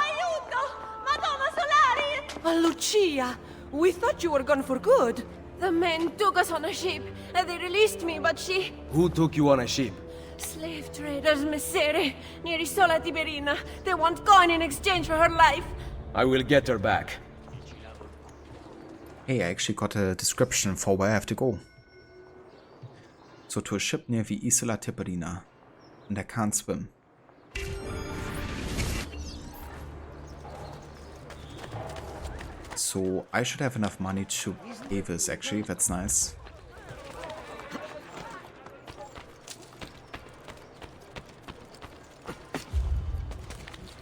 aiuto! Madonna Solari! Lucia, we thought you were gone for good. The men took us on a ship, and they released me, but she... Who took you on a ship? Slave traders, messere, near Isola Tiberina. They want coin in exchange for her life. I will get her back. Hey, I actually got a description for where I have to go. So to a ship near the Isola Tiberina. And I can't swim. So I should have enough money to pay this, actually. That's nice.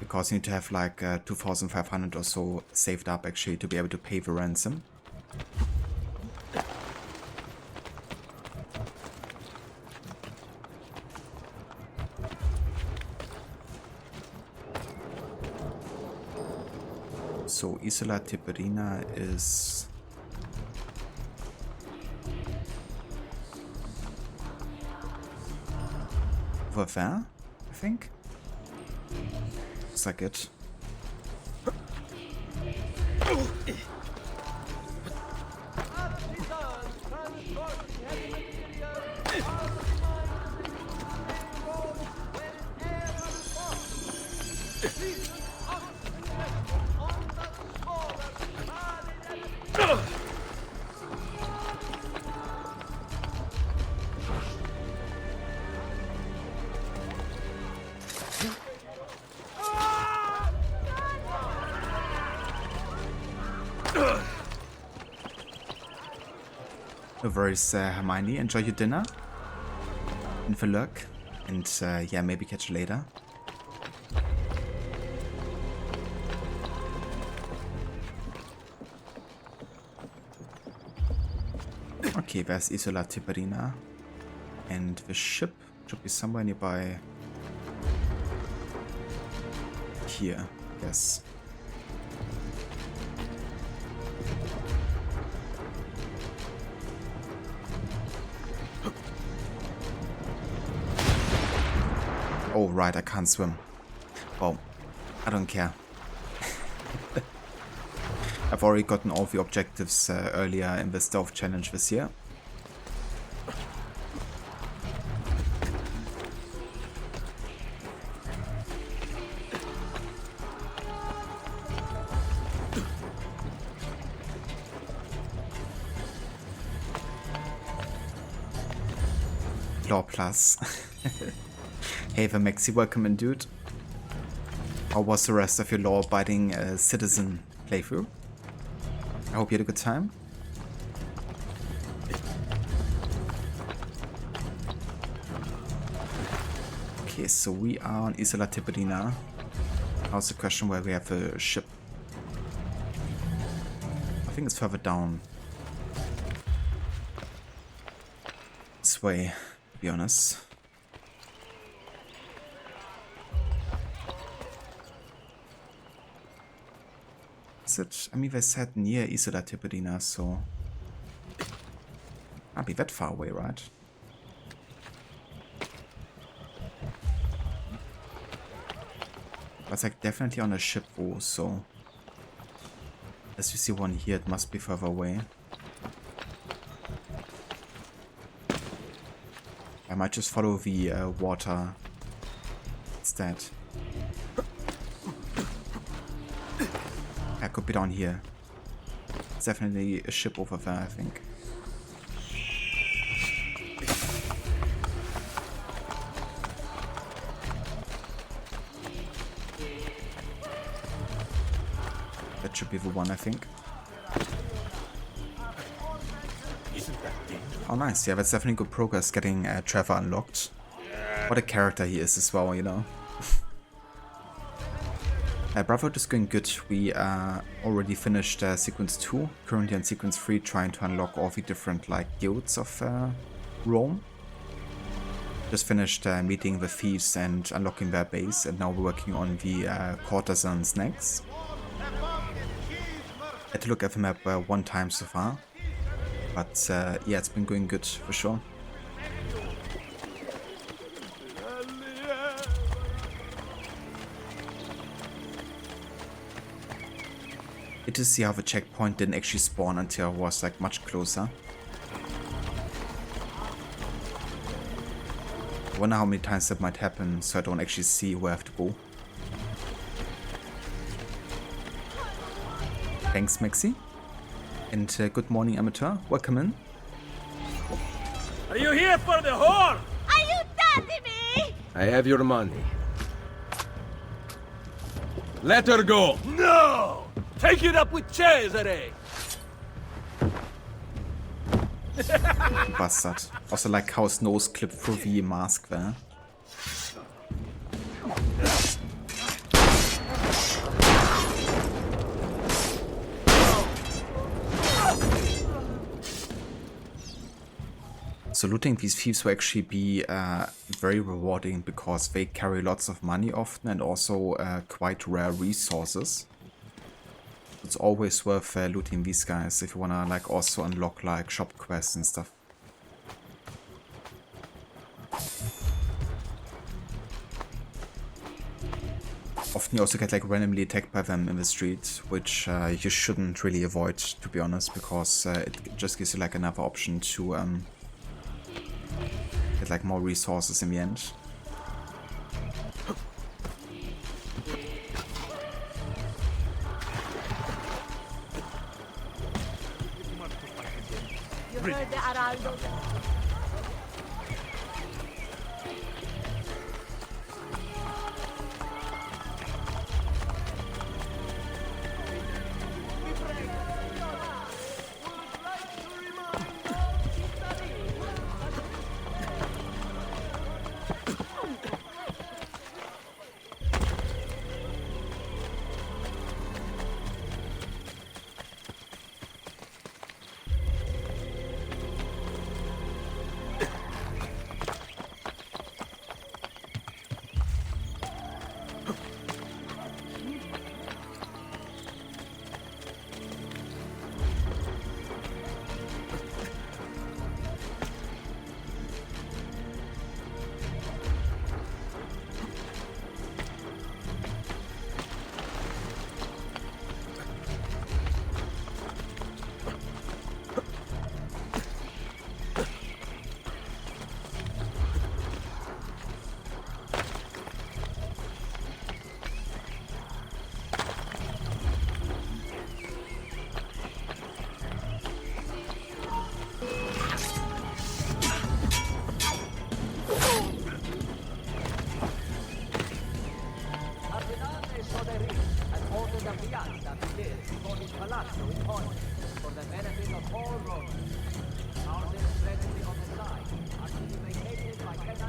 Because you need to have like 2,500 or so saved up, actually, to be able to pay the ransom. So Isola Tiberina is over there, I think. Looks like it. No worries, Hermione. Enjoy your dinner. And for luck. And yeah, maybe catch you later. Okay, there's Isola Tiberina. And the ship should be somewhere nearby. Here, I guess. Oh, right, I can't swim. Well, I don't care. I've already gotten all the objectives earlier in the stealth challenge this year. Law Plus. Hey there, Maxi, welcome in, dude. How was the rest of your law-abiding citizen playthrough? I hope you had a good time. Okay, so we are on Isola Tiberina. How's the question where we have a ship? I think it's further down. This way, to be honest. Is it? I mean, they said near Isola Tiberina, so... Can't be that far away, right? But it's like definitely on a ship also. As you see one here, it must be further away. I might just follow the water instead. I could be down here. It's definitely a ship over there, I think. That should be the one, I think. Oh, nice. Yeah, that's definitely good progress getting Trevor unlocked. What a character he is as well, you know. Brotherhood is going good. We already finished Sequence 2, currently on Sequence 3, trying to unlock all the different like guilds of Rome. Just finished meeting the thieves and unlocking their base, and now we're working on the courtesans next. Had to look at the map one time so far, but yeah, it's been going good for sure. Good to see how the checkpoint didn't actually spawn until I was like much closer. I wonder how many times that might happen so I don't actually see where I have to go. Thanks, Maxi. And good morning, Amateur. Welcome in. Are you here for the whore? Are you daddy me? I have your money. Let her go! No! Take it up with Cesare! Bastard. Also like how his nose clipped through the mask there. So looting these thieves will actually be very rewarding because they carry lots of money often and also quite rare resources. It's always worth looting these guys if you wanna like also unlock like shop quests and stuff. Often you also get like randomly attacked by them in the street, which you shouldn't really avoid, to be honest, because it just gives you like another option to get like more resources in the end. You heard the Araldo.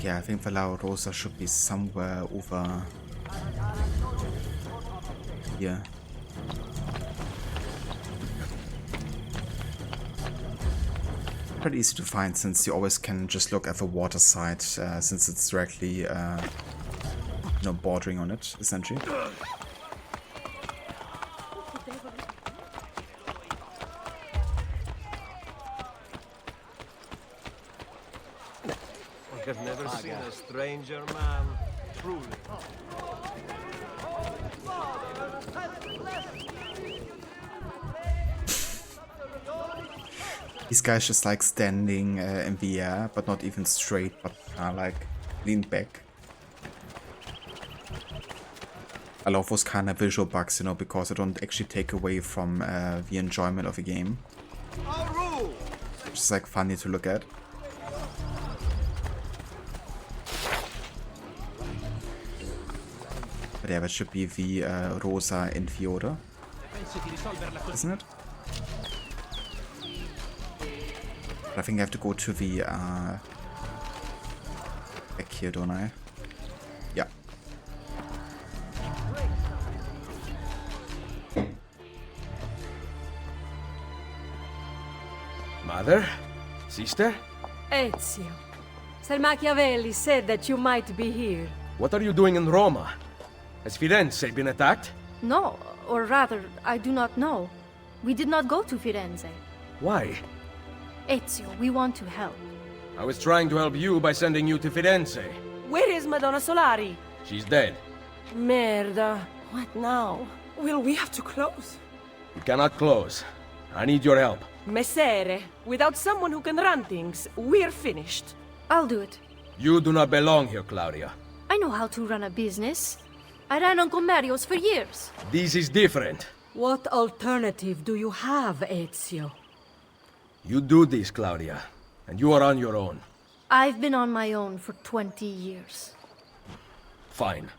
Yeah, I think the La Rosa should be somewhere over here. Pretty easy to find since you always can just look at the water side since it's directly you know, bordering on it essentially. have never seen a stranger man. Truly. These guys just like standing in the air, but not even straight, but like leaned back. I love those kind of visual bugs, you know, because they don't actually take away from the enjoyment of the game. Which is like funny to look at. But yeah, that should be the Rosa in Fiore, isn't it? But I think I have to go to the back here, don't I? Yeah. Mother? Sister? Ezio. Sir Machiavelli said that you might be here. What are you doing in Roma? Has Firenze been attacked? No, or rather, I do not know. We did not go to Firenze. Why? Ezio, we want to help. I was trying to help you by sending you to Firenze. Where is Madonna Solari? She's dead. Merda. What now? Will we have to close? We cannot close. I need your help. Messere, without someone who can run things, we're finished. I'll do it. You do not belong here, Claudia. I know how to run a business. I ran on Commerios for years. This is different. What alternative do you have, Ezio? You do this, Claudia, and you are on your own. I've been on my own for 20 years. Fine.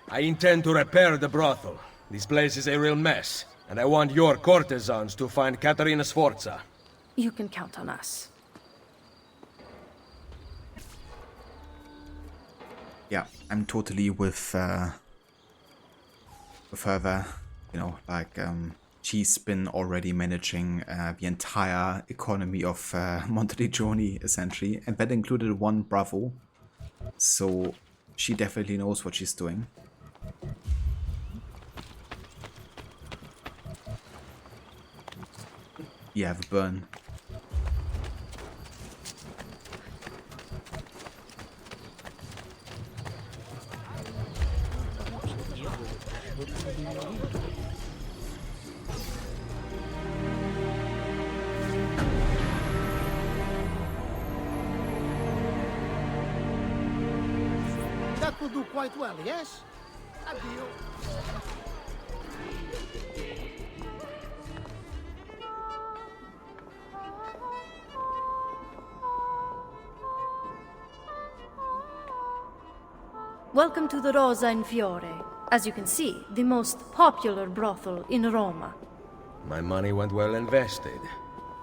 I intend to repair the brothel. This place is a real mess, and I want your courtesans to find Caterina Sforza. You can count on us. Yeah, I'm totally with her there. You know, like, she's been already managing the entire economy of Monteriggioni, essentially, and that included one bravo. So she definitely knows what she's doing. Yeah, the burn. That will do quite well, yes? Addio. Welcome to the Rosa in Fiore. As you can see, the most popular brothel in Roma. My money went well invested.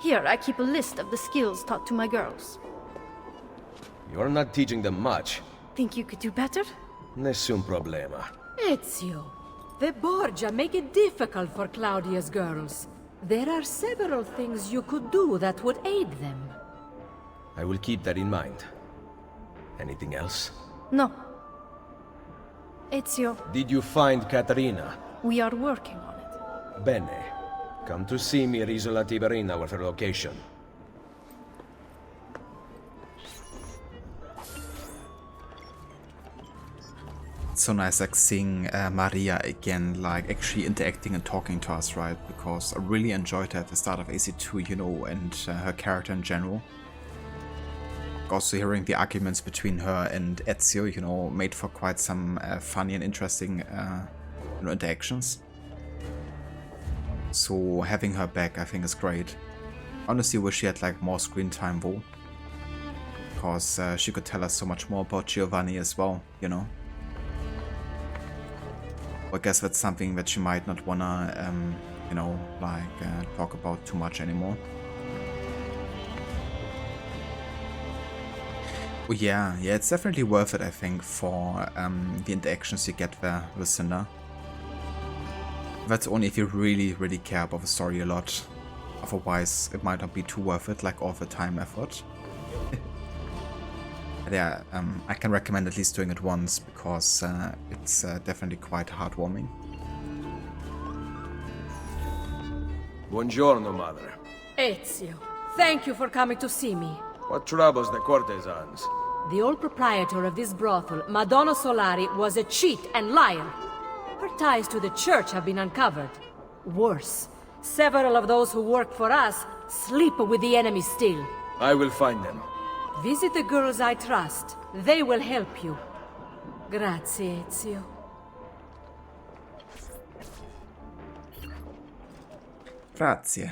Here, I keep a list of the skills taught to my girls. You're not teaching them much. Think you could do better? Nessun problema. Ezio, the Borgia make it difficult for Claudia's girls. There are several things you could do that would aid them. I will keep that in mind. Anything else? No. Ezio, Did you find Caterina? we are working on it. Bene. Come to see me at Isola Tiberina with her location. It's so nice, like, seeing Maria again, like, actually interacting and talking to us, right? Because I really enjoyed her at the start of AC2, you know, and her character in general. Also hearing the arguments between her and Ezio, you know, made for quite some funny and interesting you know, interactions. So having her back, I think, is great. Honestly, wish she had like more screen time though, because she could tell us so much more about Giovanni as well, you know. I guess that's something that she might not wanna, you know, like talk about too much anymore. Oh yeah, it's definitely worth it, I think, for the interactions you get there with Cinder. That's only if you really, really care about the story a lot. Otherwise, it might not be too worth it, like all the time effort. But yeah, I can recommend at least doing it once, because it's definitely quite heartwarming. Buongiorno, Mother. Ezio, thank you for coming to see me. What troubles the courtesans? The old proprietor of this brothel, Madonna Solari, was a cheat and liar. Her ties to the church have been uncovered. Worse, several of those who work for us sleep with the enemy still. I will find them. Visit the girls I trust. They will help you. Grazie, Ezio. Grazie.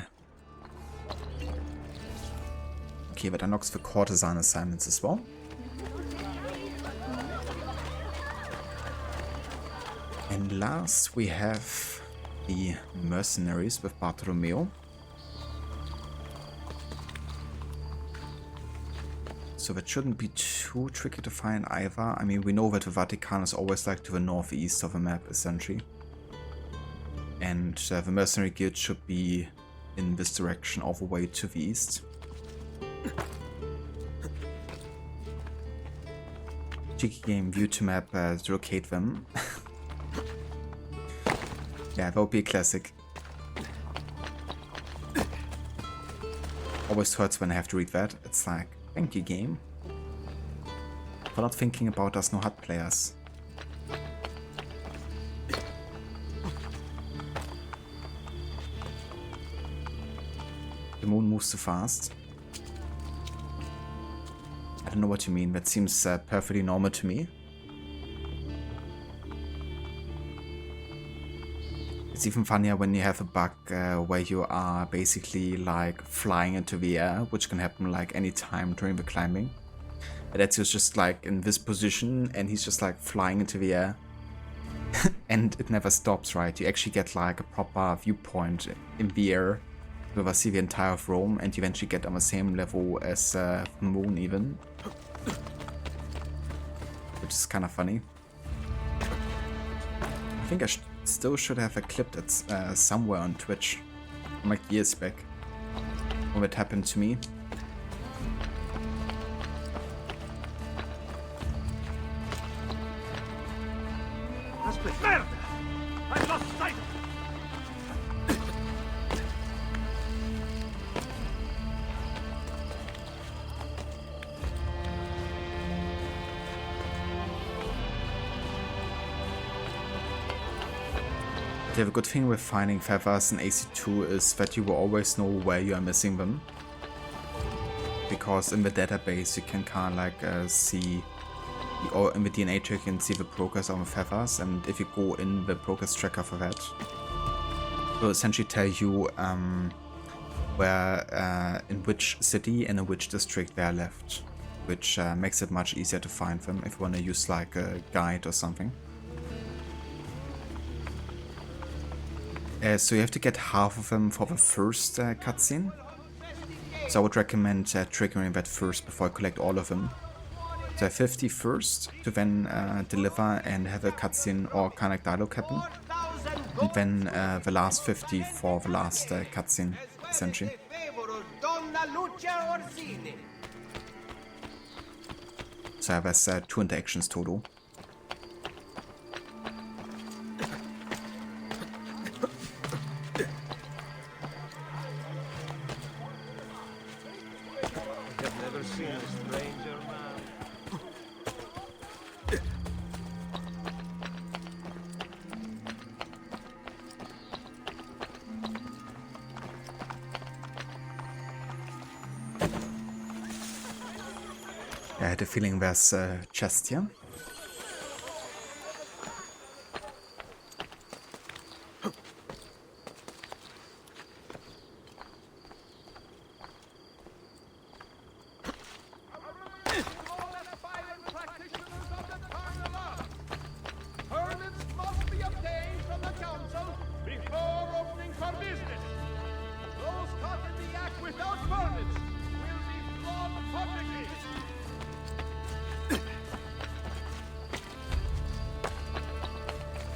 Okay, but unlocks for courtesan assignments as well. And last we have the mercenaries with Bartolomeo. So that shouldn't be too tricky to find either. I mean, we know that the Vatican is always like to the northeast of the map, essentially. And the mercenary guild should be in this direction all the way to the east. Cheeky game, view to map to locate them. Yeah, that would be a classic. Always hurts when I have to read that. It's like, thank you, game, for not thinking about us no HUD players. The moon moves too fast. I don't know what you mean, that seems perfectly normal to me. It's even funnier when you have a bug where you are basically like flying into the air, which can happen like any time during the climbing. And Ezio's just like in this position and he's just like flying into the air. And it never stops, right? You actually get like a proper viewpoint in the air. You ever see the entire of Rome and you eventually get on the same level as the moon even. Which is kind of funny. I think I still should have a clip that's somewhere on Twitch from like years back when it happened to me. Merda! I've lost sight of it! The good thing with finding feathers in AC2 is that you will always know where you are missing them. Because in the database you can kind of like see, or in the DNA track you can see the progress on the feathers, and if you go in the progress tracker for that, it will essentially tell you where, in which city and in which district they are left. Which makes it much easier to find them if you want to use like a guide or something. So you have to get half of them for the first cutscene. So I would recommend triggering that first before I collect all of them. So 50 first to then deliver and have a cutscene or kind of dialogue happen. And then the last 50 for the last cutscene, essentially. So there's 2 interactions total. I had a feeling there's a chest here.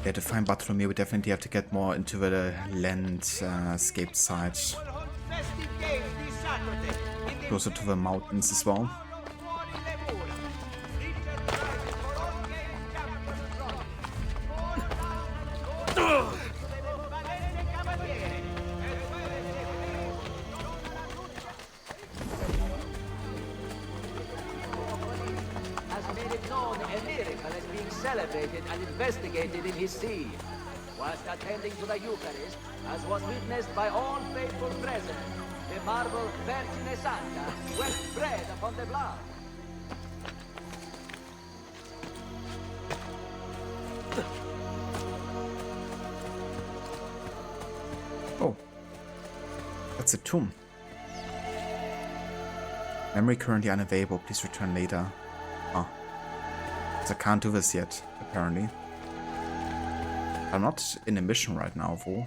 Yeah, to find Bartolomeo, we definitely have to get more into the landscape side. Closer to the mountains as well. celebrated and investigated in his see. Whilst attending to the Eucharist, as was witnessed by all faithful present, the marble Vergine Santa wept bread upon the blood. Oh. That's a tomb. Memory currently unavailable. Please return later. Oh. So I can't do this yet, apparently. I'm not in a mission right now, though.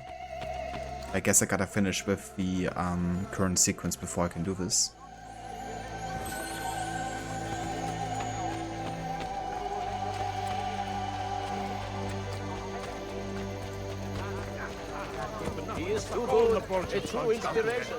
I guess I gotta finish with the current sequence before I can do this. He is too good, a true inspiration.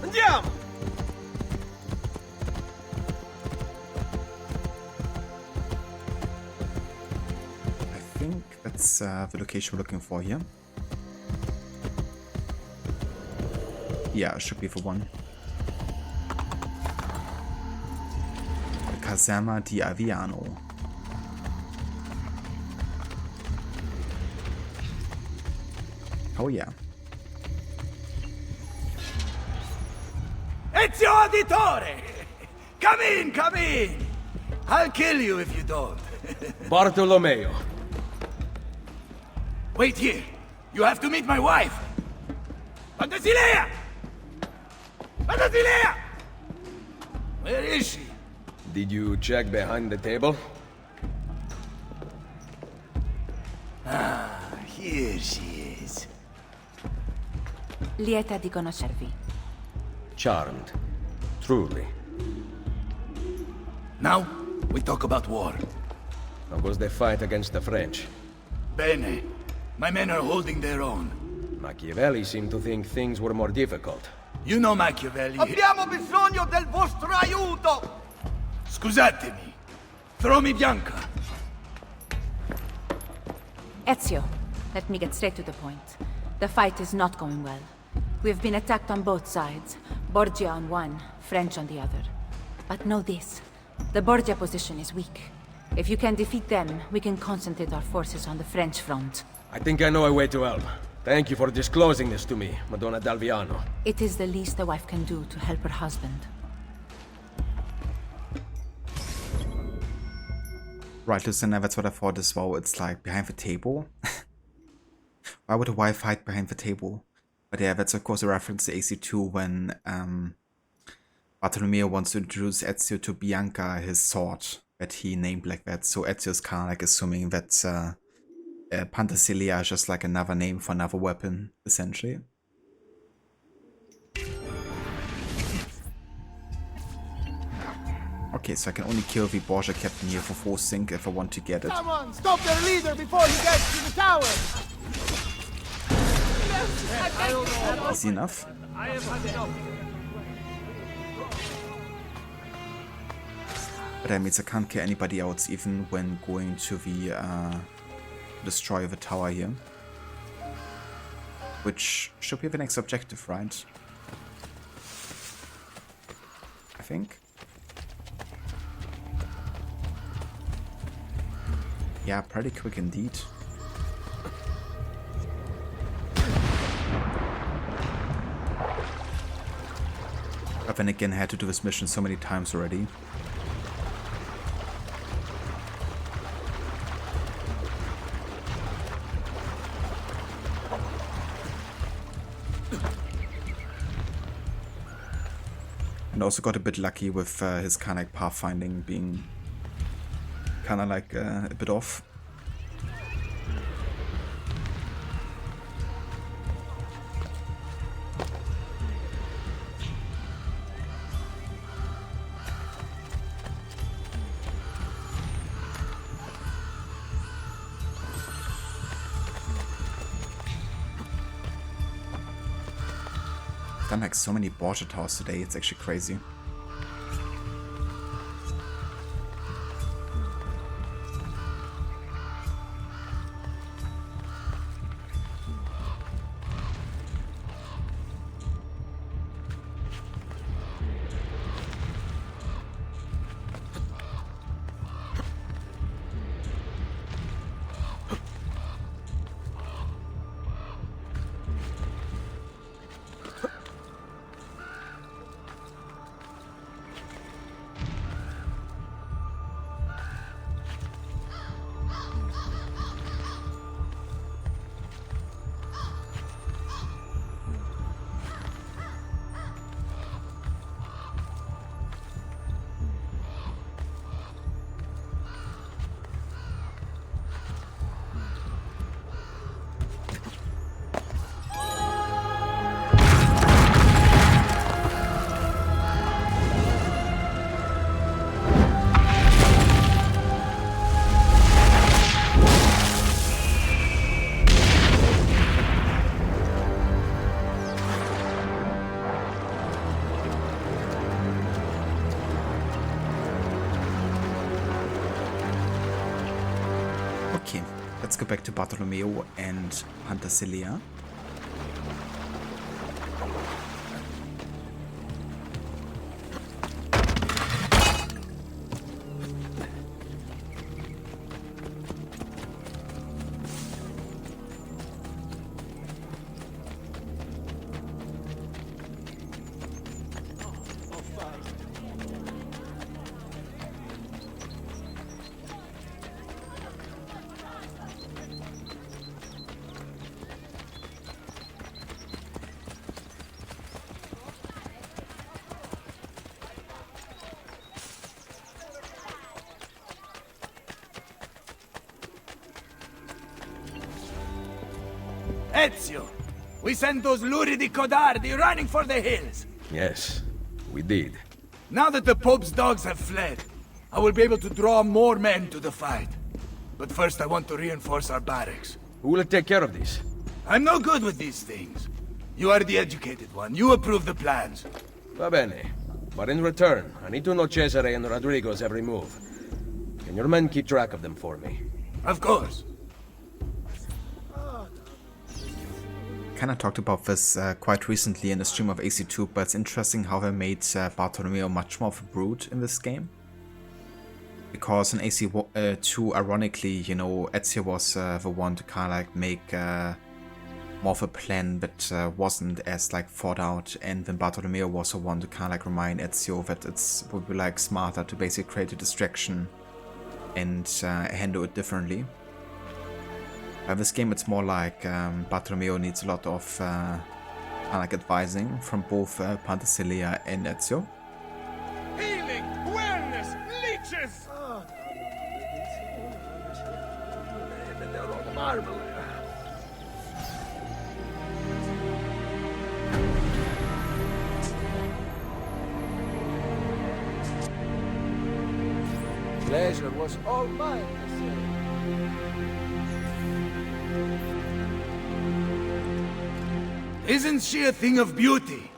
Andiamo! I think that's the location we're looking for here. Yeah, it should be the one. The Caserma di Aviano. Oh yeah. Ezio Auditore! Come in, come in! I'll kill you if you don't. Bartolomeo. Wait here. You have to meet my wife. Pantasilea! Pantasilea! Where is she? Did you check behind the table? Ah, here she is. Lieta di conoscervi. Charmed. Truly. Now, we talk about war. How was the fight against the French? Bene. My men are holding their own. Machiavelli seemed to think things were more difficult. You know Machiavelli. Abbiamo bisogno del vostro aiuto! Scusatemi. Throw me Bianca. Ezio, let me get straight to the point. The fight is not going well. We have been attacked on both sides. Borgia on one, French on the other. But know this. The Borgia position is weak. If you can defeat them, we can concentrate our forces on the French front. I think I know a way to help. Thank you for disclosing this to me, Madonna d'Alviano. It is the least a wife can do to help her husband. Right, Lucinda, that's what I thought as well. It's like behind the table. Why would a wife hide behind the table? But yeah, that's of course a reference to AC2 when Bartolomeo wants to introduce Ezio to Bianca, his sword, that he named like that. So Ezio's kind of like assuming that Pantasilea is just like another name for another weapon, essentially. Okay, so I can only kill the Borgia captain here for full sync if I want to get it. Come on, stop their leader before he gets to the tower! Easy enough. I have had enough. But that means I can't kill anybody else even when going to the destroy the tower here. Which should be the next objective, right? I think. Yeah, pretty quick indeed. But then again, I had to do this mission so many times already. And also got a bit lucky with his kind of like pathfinding being kind of like a bit off. I've done like so many border towers today, it's actually crazy. Okay, let's go back to Bartolomeo and Penthesilea. Ezio! We sent those luridi codardi running for the hills! Yes, we did. Now that the Pope's dogs have fled, I will be able to draw more men to the fight. But first I want to reinforce our barracks. Who will take care of this? I'm no good with these things. You are the educated one. You approve the plans. Va bene. But in return, I need to know Cesare and Rodrigo's every move. Can your men keep track of them for me? Of course. Kind of talked about this quite recently in the stream of AC2, but it's interesting how they made Bartolomeo much more of a brute in this game. Because in AC2, ironically, you know, Ezio was the one to kind of like make more of a plan that wasn't as like thought out, and then Bartolomeo was the one to kind of like remind Ezio that it would be like smarter to basically create a distraction and handle it differently. This game, it's more like Bartolomeo needs a lot of like advising from both Penthesilea and Ezio. Healing! Wellness! Leeches! Pleasure was all mine, Messere. Isn't she a thing of beauty?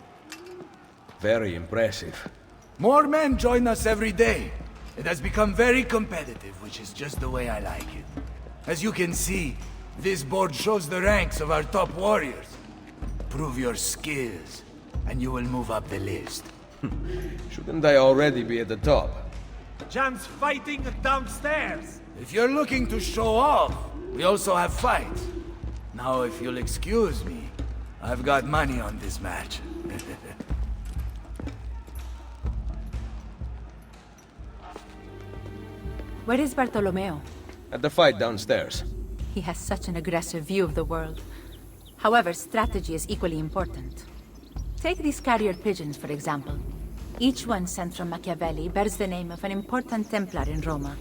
Very impressive. More men join us every day. It has become very competitive, which is just the way I like it. As you can see, this board shows the ranks of our top warriors. Prove your skills, and you will move up the list. Shouldn't I already be at the top? Jan's fighting downstairs! If you're looking to show off, we also have fights. Now, if you'll excuse me, I've got money on this match. Where is Bartolomeo? At the fight downstairs. He has such an aggressive view of the world. However, strategy is equally important. Take these carrier pigeons, for example. Each one sent from Machiavelli bears the name of an important Templar in Roma.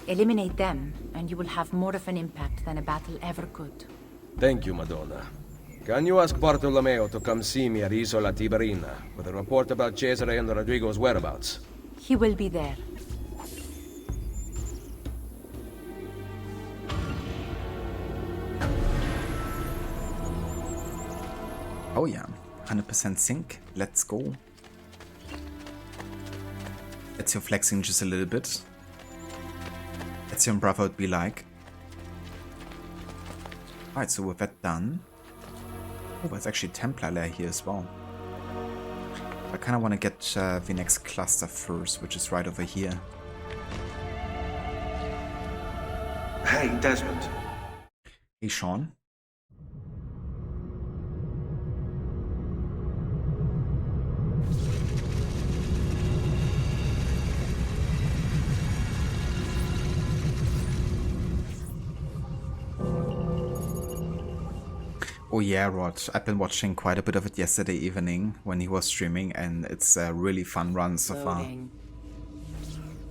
Eliminate them, and you will have more of an impact than a battle ever could. Thank you, Madonna. Can you ask Bartolomeo to come see me at Isola Tiberina with a report about Cesare and Rodrigo's whereabouts? He will be there. Oh yeah, 100% sync. Let's go. Let's your flexing just a little bit. Let's your Brotherhood be like. Alright, so with that done. Oh, there's actually Templar lair here as well. I kind of want to get the next cluster first, which is right over here. Hey, Desmond. Hey, Sean. Oh yeah, Rod. I've been watching quite a bit of it yesterday evening when he was streaming, and it's a really fun run so far.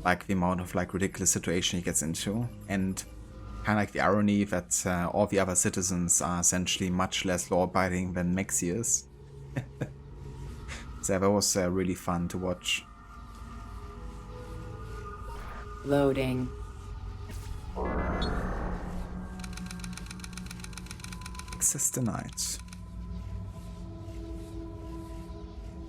Like the amount of like ridiculous situation he gets into, and kind of like the irony that all the other citizens are essentially much less law-abiding than Maxi is. So that was really fun to watch. Loading. Access denied.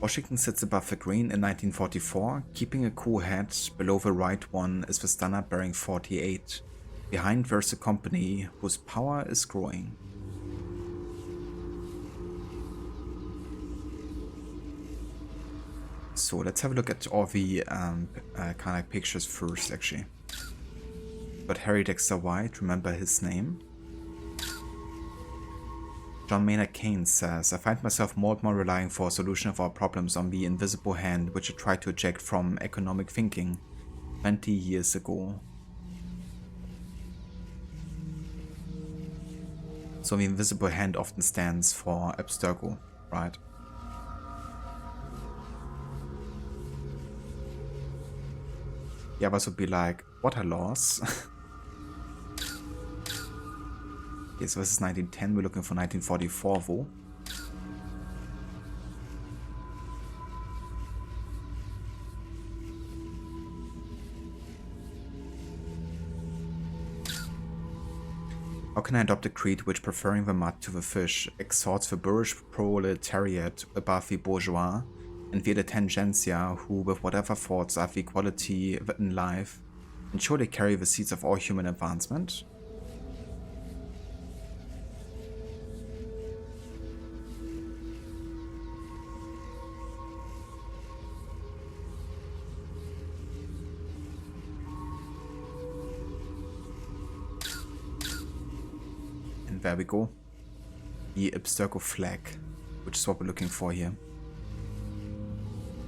Washington sits above the green in 1944, keeping a cool head. Below the right one is the stunner bearing 48. Behind there's a company whose power is growing. So let's have a look at all the kind of like pictures first, actually. But Harry Dexter White, remember his name? John Maynard Keynes says, I find myself more and more relying for a solution of our problems on the invisible hand which I tried to eject from economic thinking 20 years ago. So the invisible hand often stands for abstergo, right? The others would be like, water laws. Okay, so this is 1910, we're looking for 1944 though. How can I adopt a creed which, preferring the mud to the fish, exhorts the boorish proletariat above the bourgeois, and the intelligentsia who, with whatever thoughts of equality in life, ensure they carry the seeds of all human advancement? There we go. The Abstergo flag, which is what we're looking for here.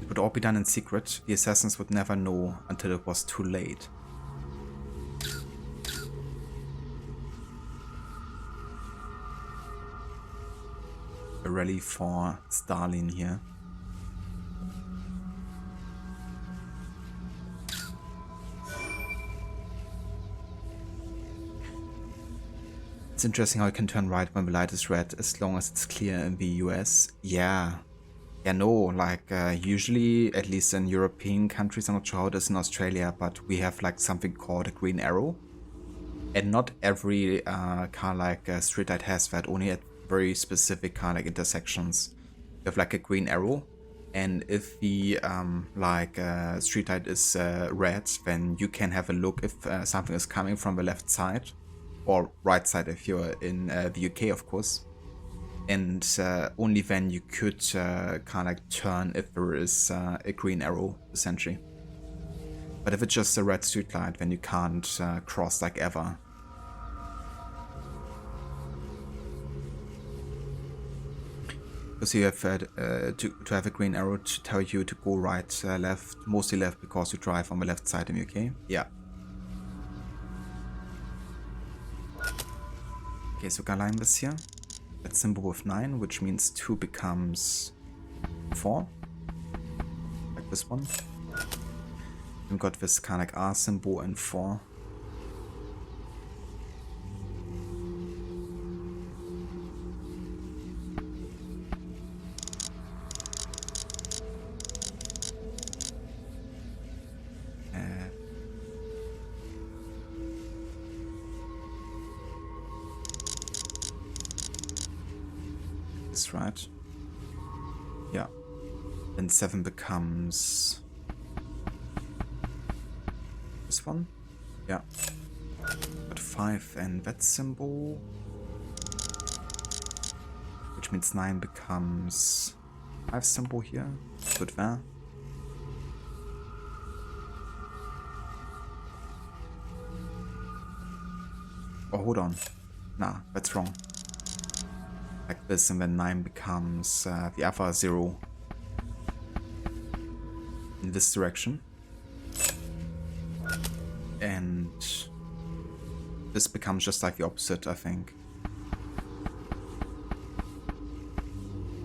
It would all be done in secret. The assassins would never know until it was too late. A rally for Stalin here. It's interesting how it can turn right when the light is red as long as it's clear in the US. Yeah, no, like usually, at least in European countries, I'm not sure how it is in Australia, but we have like something called a green arrow. And not every kind of like street light has that, only at very specific kind of like intersections. You have like a green arrow, and if the street light is red, then you can have a look if something is coming from the left side. Or right side if you're in the UK, of course. And only then you could kind of like turn if there is a green arrow, essentially. But if it's just a red street light, then you can't cross like ever. Because you have to have a green arrow to tell you to go right, left, mostly left because you drive on the left side in the UK. Yeah. Okay, so gonna line this here. That symbol with 9, which means 2 becomes 4. Like this one. We've got this kind of like R symbol and 4. Right. Yeah. Then 7 becomes... this one? Yeah. But 5 and that symbol. Which means 9 becomes 5 symbol here. Good there. Oh, hold on. Nah, that's wrong. Like this, and then 9 becomes the other 0 in this direction. And this becomes just like the opposite, I think.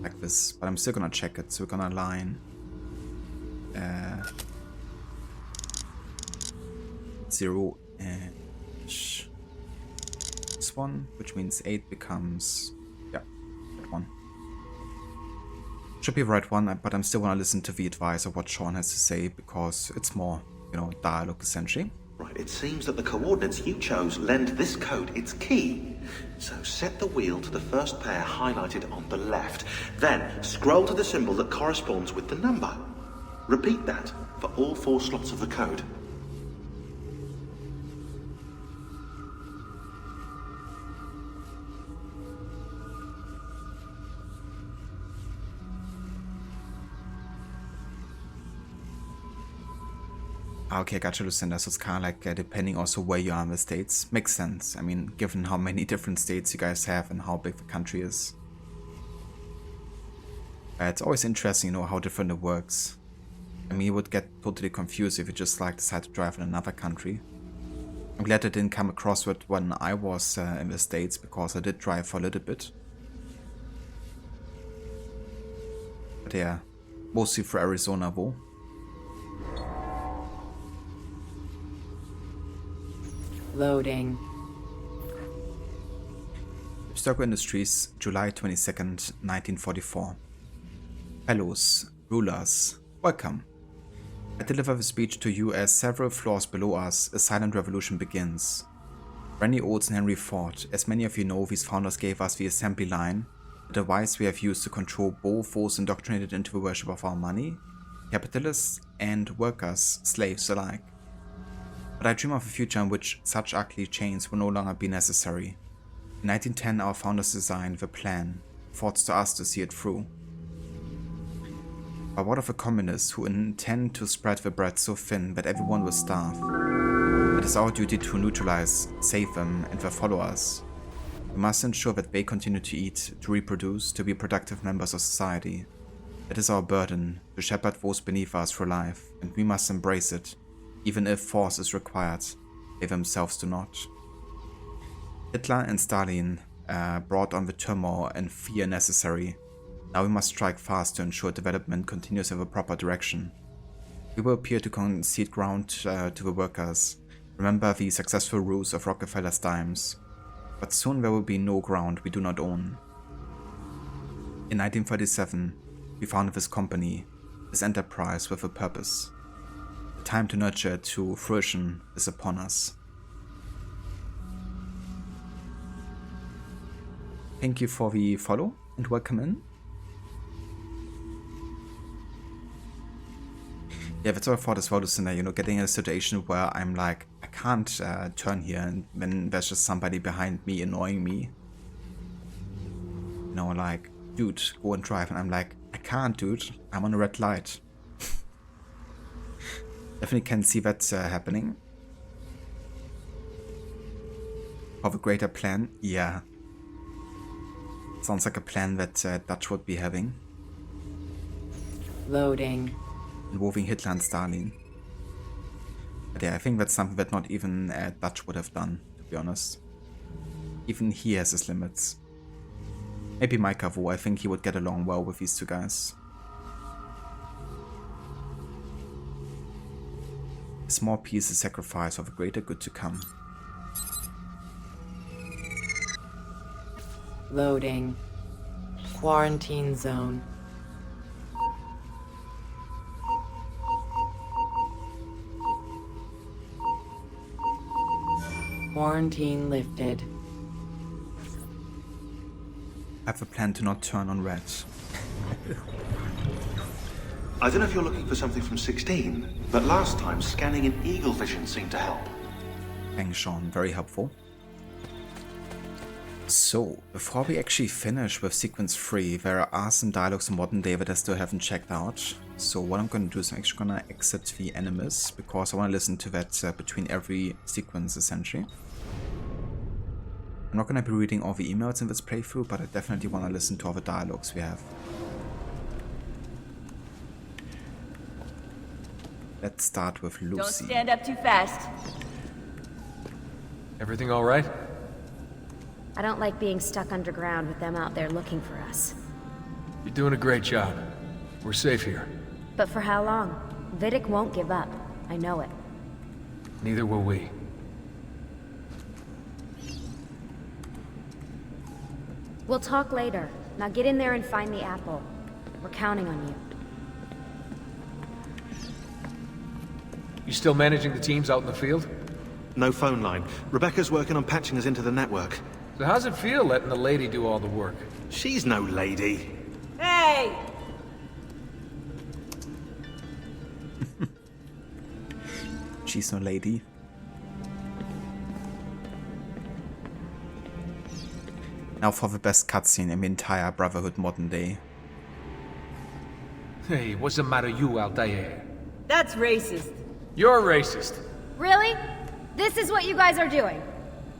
Like this, but I'm still gonna check it, so we're gonna align 0 and this one, which means 8 becomes, yeah, that one. Should be the right one, but I'm still gonna listen to the advice of what Sean has to say, because it's more, you know, dialogue essentially. Right, it seems that the coordinates you chose lend this code its key. So set the wheel to the first pair highlighted on the left. Then scroll to the symbol that corresponds with the number. Repeat that for all 4 slots of the code. Okay, gotcha, Lucinda. So it's kind of like depending also where you are in the states. Makes sense. I mean, given how many different states you guys have and how big the country is. It's always interesting, you know, how different it works. I mean, you would get totally confused if you just like decide to drive in another country. I'm glad I didn't come across it when I was in the states, because I did drive for a little bit. But yeah, mostly for Arizona though. Loading. Starco Industries, July 22nd, 1944. Fellows, rulers, welcome. I deliver the speech to you as several floors below us, a silent revolution begins. Randy Oates and Henry Ford, as many of you know, these founders gave us the assembly line, a device we have used to control both those indoctrinated into the worship of our money, capitalists and workers, slaves alike. But I dream of a future in which such ugly chains will no longer be necessary. In 1910, our founders designed the plan, forced to us to see it through. But what of the communists who intend to spread the bread so thin that everyone will starve? It is our duty to neutralize, save them, and their followers. We must ensure that they continue to eat, to reproduce, to be productive members of society. It is our burden to shepherd those beneath us through life, and we must embrace it. Even if force is required, they themselves do not. Hitler and Stalin brought on the turmoil and fear necessary. Now we must strike fast to ensure development continues in the proper direction. We will appear to concede ground to the workers. Remember the successful ruse of Rockefeller's dimes. But soon there will be no ground we do not own. In 1937, we founded this company, this enterprise with a purpose. The time to nurture it to fruition is upon us. Thank you for the follow and welcome in. Yeah, that's what I thought as well, Lucinda, you know, getting in a situation where I'm like, I can't turn here, and then there's just somebody behind me annoying me. You know, like, dude, go and drive, and I'm like, I can't, dude, I'm on a red light. Definitely can see that happening. Of a greater plan? Yeah. Sounds like a plan that Dutch would be having. Loading. Involving Hitler and Stalin. But yeah, I think that's something that not even Dutch would have done, to be honest. Even he has his limits. Maybe Micah, though, I think he would get along well with these two guys. A small piece is sacrifice of a greater good to come. Loading. Quarantine zone. Quarantine lifted. I have a plan to not turn on red. I don't know if you're looking for something from 16, but last time scanning in eagle vision seemed to help. Thanks, Sean. Very helpful. So, before we actually finish with sequence 3, there are some dialogues in modern day that I still haven't checked out. So what I'm going to do is I'm actually going to exit the Animus, because I want to listen to that between every sequence, essentially. I'm not going to be reading all the emails in this playthrough, but I definitely want to listen to all the dialogues we have. Let's start with Lucy. Don't stand up too fast. Everything all right? I don't like being stuck underground with them out there looking for us. You're doing a great job. We're safe here. But for how long? Vidic won't give up. I know it. Neither will we. We'll talk later. Now get in there and find the apple. We're counting on you. You still managing the teams out in the field? No phone line. Rebecca's working on patching us into the network. So how's it feel letting the lady do all the work? She's no lady. Hey! She's no lady. Now for the best cutscene in the entire Brotherhood modern day. Hey, what's the matter you out there? That's racist. You're racist. Really? This is what you guys are doing?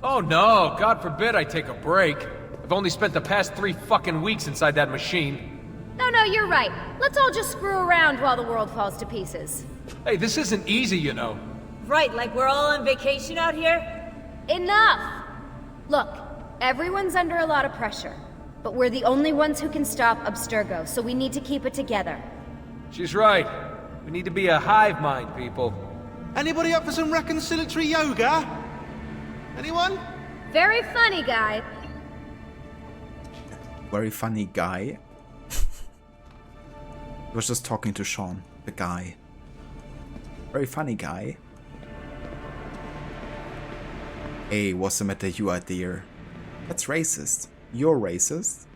Oh no, God forbid I take a break. I've only spent the past 3 fucking weeks inside that machine. No, you're right. Let's all just screw around while the world falls to pieces. Hey, this isn't easy, you know. Right, like we're all on vacation out here? Enough! Look, everyone's under a lot of pressure. But we're the only ones who can stop Abstergo, so we need to keep it together. She's right. We need to be a hive mind, people. Anybody up for some reconciliatory yoga? Anyone? Very funny, guy. Very funny guy. He was just talking to Sean, the guy. Very funny guy. Hey, what's the matter, you are dear? That's racist. You're racist.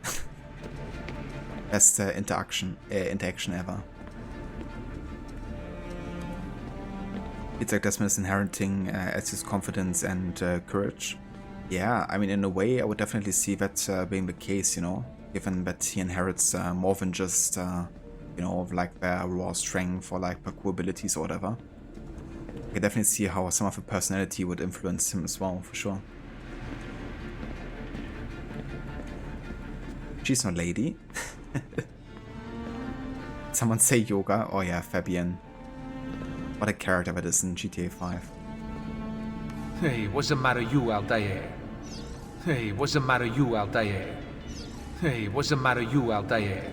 Best interaction ever. It's like Desmond is inheriting Ezio's confidence and courage. Yeah, I mean, in a way, I would definitely see that being the case, you know, given that he inherits more than just, you know, like their raw strength or like parkour abilities or whatever. I can definitely see how some of the personality would influence him as well, for sure. She's no lady. Someone say yoga? Oh yeah, Fabian. What a character that is in GTA 5. Hey, what's the matter you out there? Hey, what's the matter you out there? Hey, what's the matter you out there?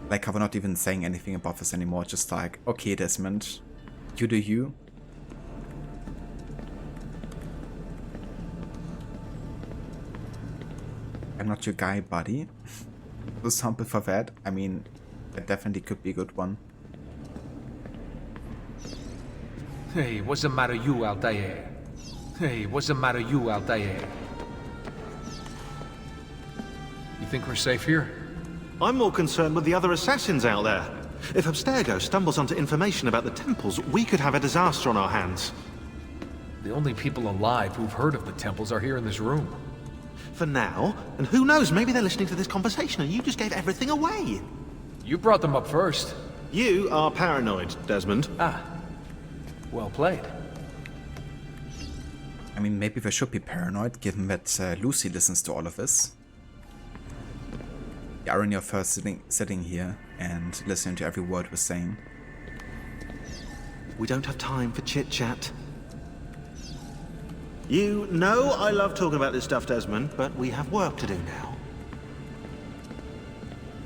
Like how we're not even saying anything about this anymore, just like, okay Desmond, you do you. I'm not your guy, buddy. The sample for that, I mean, that definitely could be a good one. Hey, what's the matter you out there? Hey, what's the matter you out there? You think we're safe here? I'm more concerned with the other assassins out there. If Abstergo stumbles onto information about the temples, we could have a disaster on our hands. The only people alive who've heard of the temples are here in this room. For now, and who knows, maybe they're listening to this conversation and you just gave everything away. You brought them up first. You are paranoid, Desmond. Ah, well played. I mean, maybe they should be paranoid, given that Lucy listens to all of this. The irony of her sitting here and listening to every word we're saying. We don't have time for chit-chat. You know I love talking about this stuff, Desmond, but we have work to do now.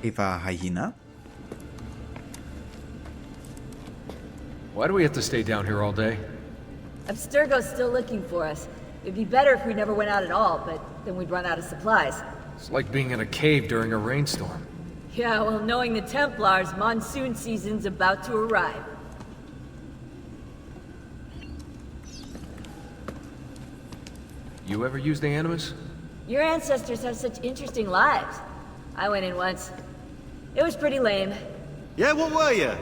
Eva Hyena? Why do we have to stay down here all day? Abstergo's still looking for us. It'd be better if we never went out at all, but then we'd run out of supplies. It's like being in a cave during a rainstorm. Yeah, well, knowing the Templars, monsoon season's about to arrive. You ever use the Animus? Your ancestors have such interesting lives. I went in once. It was pretty lame. Yeah, what were you?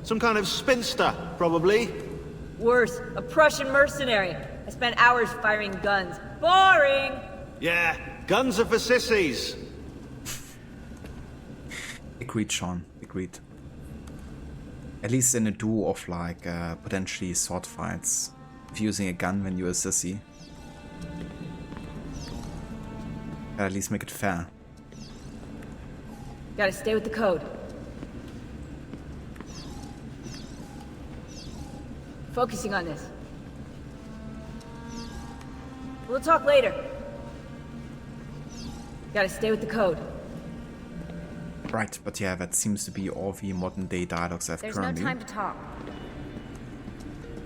Some kind of spinster, probably. Worse, a Prussian mercenary. I spent hours firing guns. Boring! Yeah, guns are for sissies. Agreed, Sean. Agreed. At least in a duo of like potentially sword fights, if you're using a gun when you're a sissy, at least make it fair. Gotta stay with the code. Focusing on this. We'll talk later. Gotta stay with the code. Right, but yeah, that seems to be all the modern day dialogues I've There's currently. no time to talk.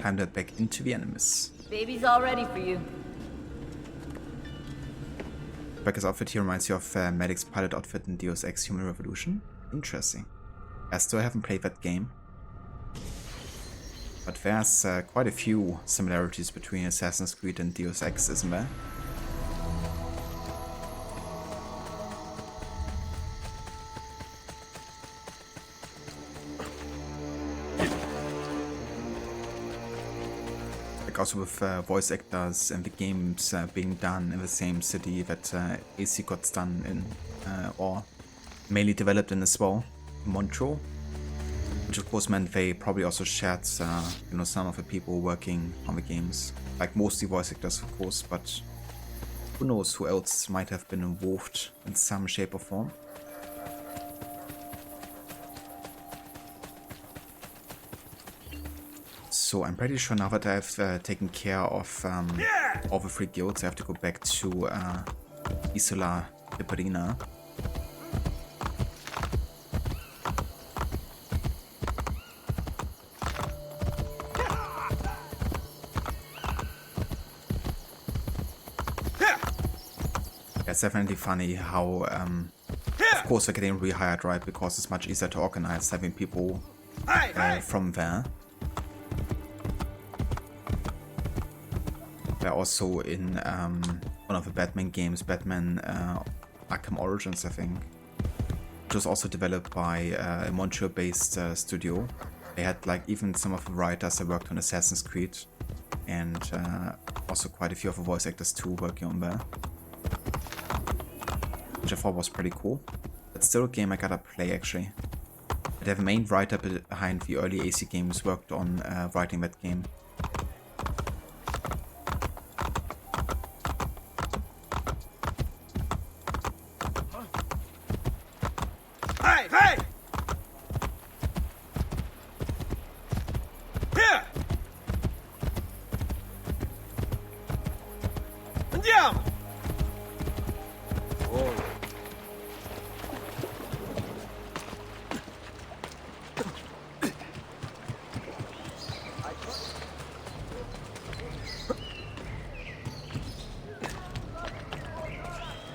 Time to head back into the enemies. Baby's all ready for you. Becca's outfit here reminds you of Medic's pilot outfit in Deus Ex Human Revolution. Interesting. I still haven't played that game. But there's quite a few similarities between Assassin's Creed and Deus Ex, isn't there? Like also with voice actors and the games being done in the same city that AC got done in, or mainly developed in as well, Montreal. Which of course meant they probably also shared, you know, some of the people working on the games. Like mostly voice actors, of course, but who knows who else might have been involved in some shape or form. So I'm pretty sure now that I've taken care of all the 3 guilds, I have to go back to Isola de Perina. It's definitely funny how, of course, they're getting rehired, right? Because it's much easier to organize having people from there. They're also in one of the Batman games, Batman Arkham Origins, I think, which was also developed by a Montreal-based studio. They had like even some of the writers that worked on Assassin's Creed, and also quite a few of the voice actors too working on there, which I thought was pretty cool. It's still a game I gotta play actually. But the main writer behind the early AC games worked on writing that game.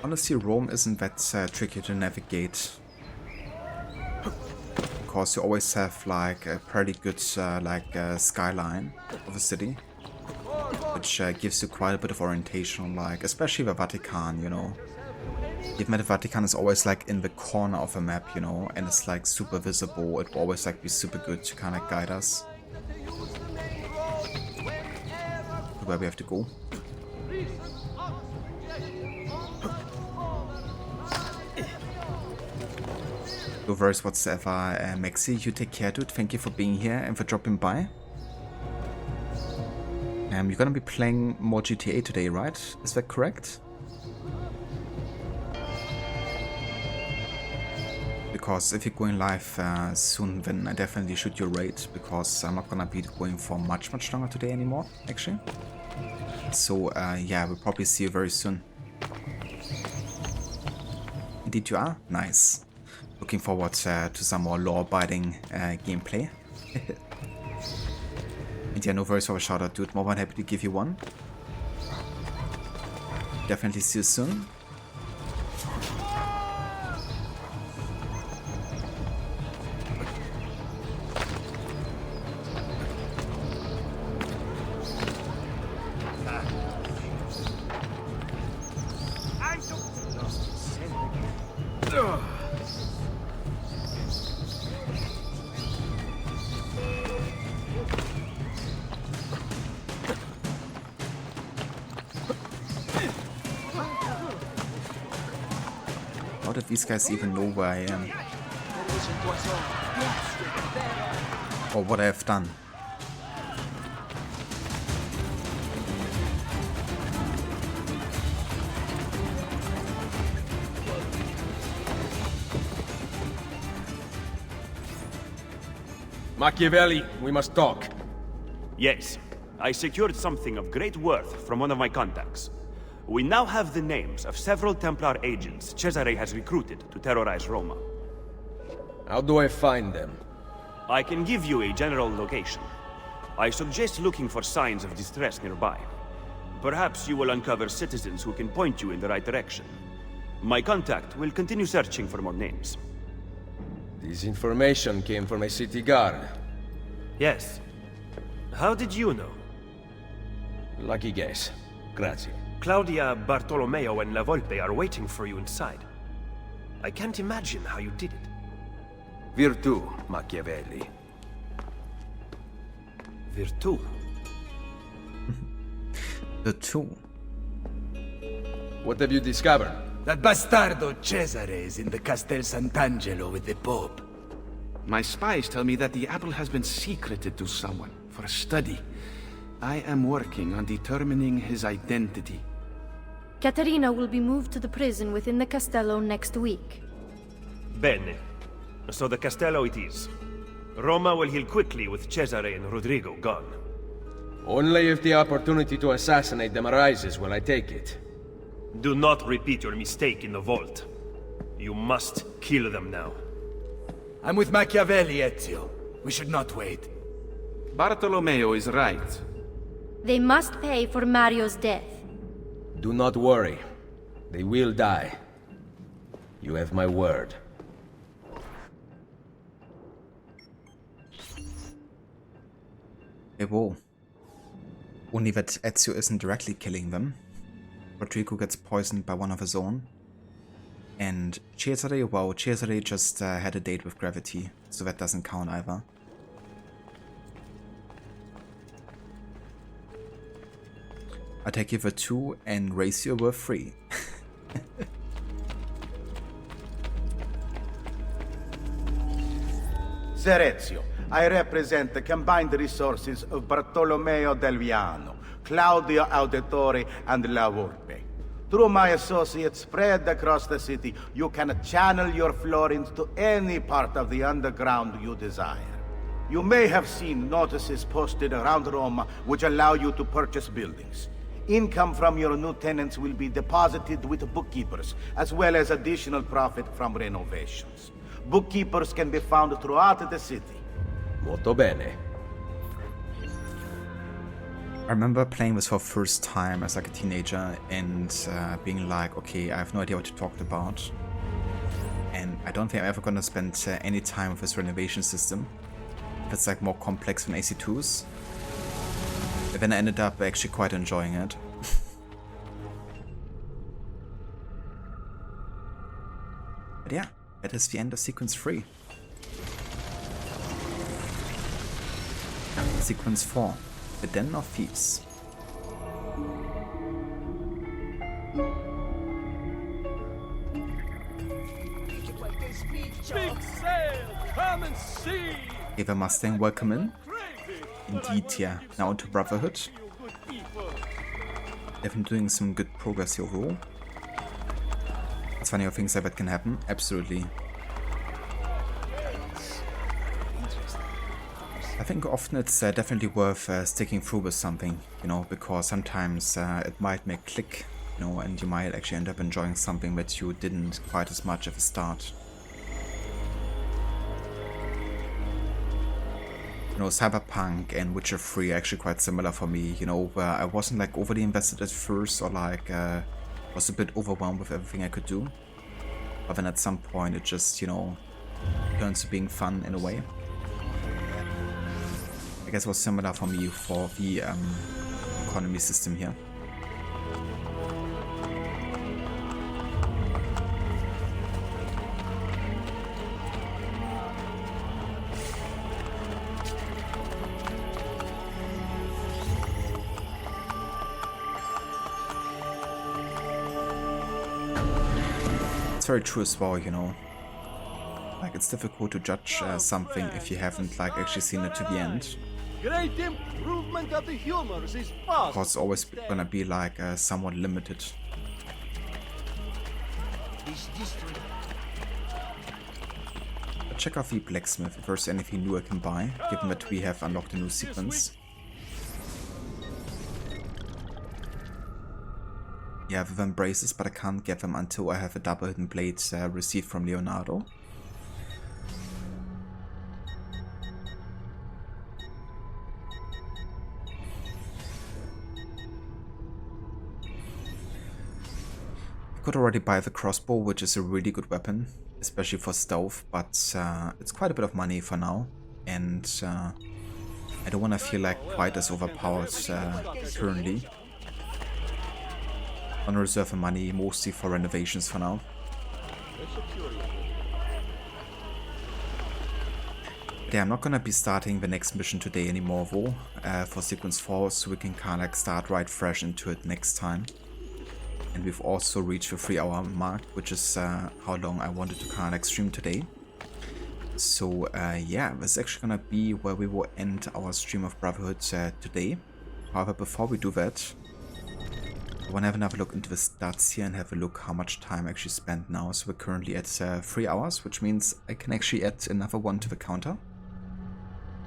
Honestly, Rome isn't that tricky to navigate, because you always have like a pretty good skyline of the city, which gives you quite a bit of orientation, like especially the Vatican, you know. Even the Vatican is always like in the corner of a map, you know, and it's like super visible. It will always like be super good to kind of guide us to where we have to go. No worries whatsoever, Maxi. You take care, dude. Thank you for being here and for dropping by. You're gonna be playing more GTA today, right? Is that correct? Because if you're going live soon, then I definitely should your raid, because I'm not gonna be going for much longer today anymore, actually. So yeah, we'll probably see you very soon. Indeed you are? Nice. Looking forward to some more law-abiding gameplay. And yeah, no worries for a shout-out, dude. More than happy to give you one. Definitely see you soon. doubt if these guys even know where I am. Or what I have done. Machiavelli, we must talk. Yes. I secured something of great worth from one of my contacts. We now have the names of several Templar agents Cesare has recruited to terrorize Roma. How do I find them? I can give you a general location. I suggest looking for signs of distress nearby. Perhaps you will uncover citizens who can point you in the right direction. My contact will continue searching for more names. This information came from a city guard. Yes. How did you know? Lucky guess. Grazie. Claudia, Bartolomeo, and La Volpe are waiting for you inside. I can't imagine how you did it. Virtù, Machiavelli. Virtù? Virtù. What have you discovered? That bastardo Cesare is in the Castel Sant'Angelo with the Pope. My spies tell me that the apple has been secreted to someone for a study. I am working on determining his identity. Caterina will be moved to the prison within the Castello next week. Bene. So the Castello it is. Roma will heal quickly with Cesare and Rodrigo gone. Only if the opportunity to assassinate them arises will I take it. Do not repeat your mistake in the vault. You must kill them now. I'm with Machiavelli, Ezio. We should not wait. Bartolomeo is right. They must pay for Mario's death. Do not worry. They will die. You have my word. Hey, whoa. Only that Ezio isn't directly killing them. Rodrigo gets poisoned by one of his own. And Cesare, wow, Cesare just had a date with Gravity, so that doesn't count either. I take you for 2 and Ratio were 3. Ser Ezio, I represent the combined resources of Bartolomeo del Viano, Claudio Auditore, and La Volpe. Through my associates spread across the city, you can channel your florins to any part of the underground you desire. You may have seen notices posted around Roma which allow you to purchase buildings. Income from your new tenants will be deposited with bookkeepers, as well as additional profit from renovations. Bookkeepers can be found throughout the city. Molto bene. I remember playing this for the first time as like a teenager and being like, okay, I have no idea what you talked about. And I don't think I'm ever gonna spend any time with this renovation system. It's like more complex than AC2's. But then I ended up actually quite enjoying it. But yeah, that is the end of sequence 3. Sequence 4. The Den of Thieves. Big sail! Come and see! Eva Mustang, welcome in. Indeed, yeah. Now into Brotherhood. Definitely doing some good progress here overall. It's funny how things like that can happen. Absolutely. I think often it's definitely worth sticking through with something, you know, because sometimes it might make click, you know, and you might actually end up enjoying something that you didn't quite as much at the start. You know, Cyberpunk and Witcher 3 are actually quite similar for me, you know, where I wasn't like overly invested at first or like was a bit overwhelmed with everything I could do. But then at some point it just, you know, turns to being fun in a way. I guess it was similar for me for the economy system here. that's very true as well, you know. Like, it's difficult to judge something if you haven't, like, actually seen it to the end. Great improvement of the humors is possible. Because it's always gonna be, like, somewhat limited. But check out the blacksmith if there's anything new I can buy, given that we have unlocked a new sequence. Yeah, I have them braces, but I can't get them until I have a double hidden blade received from Leonardo. I could already buy the crossbow, which is a really good weapon, especially for stealth, but it's quite a bit of money for now, and I don't want to feel like quite as overpowered currently. I want to reserve the money mostly for renovations for now. Yeah, I'm not gonna be starting the next mission today anymore though, for sequence 4, so we can kinda like start right fresh into it next time. And we've also reached the 3-hour mark, which is how long I wanted to kinda like stream today. So yeah, this is actually gonna be where we will end our stream of Brotherhood today. However, before we do that, I want to have another look into the stats here and have a look how much time I actually spent now. So we're currently at 3 hours, which means I can actually add another one to the counter.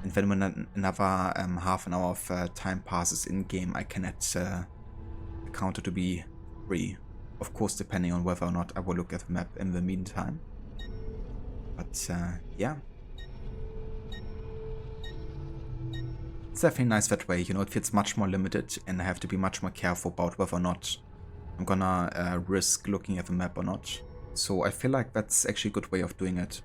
And then when another half an hour of time passes in-game, I can add the counter to be 3. Of course, depending on whether or not I will look at the map in the meantime. But yeah. It's definitely nice that way, you know, it feels much more limited and I have to be much more careful about whether or not I'm gonna risk looking at the map or not. So I feel like that's actually a good way of doing it.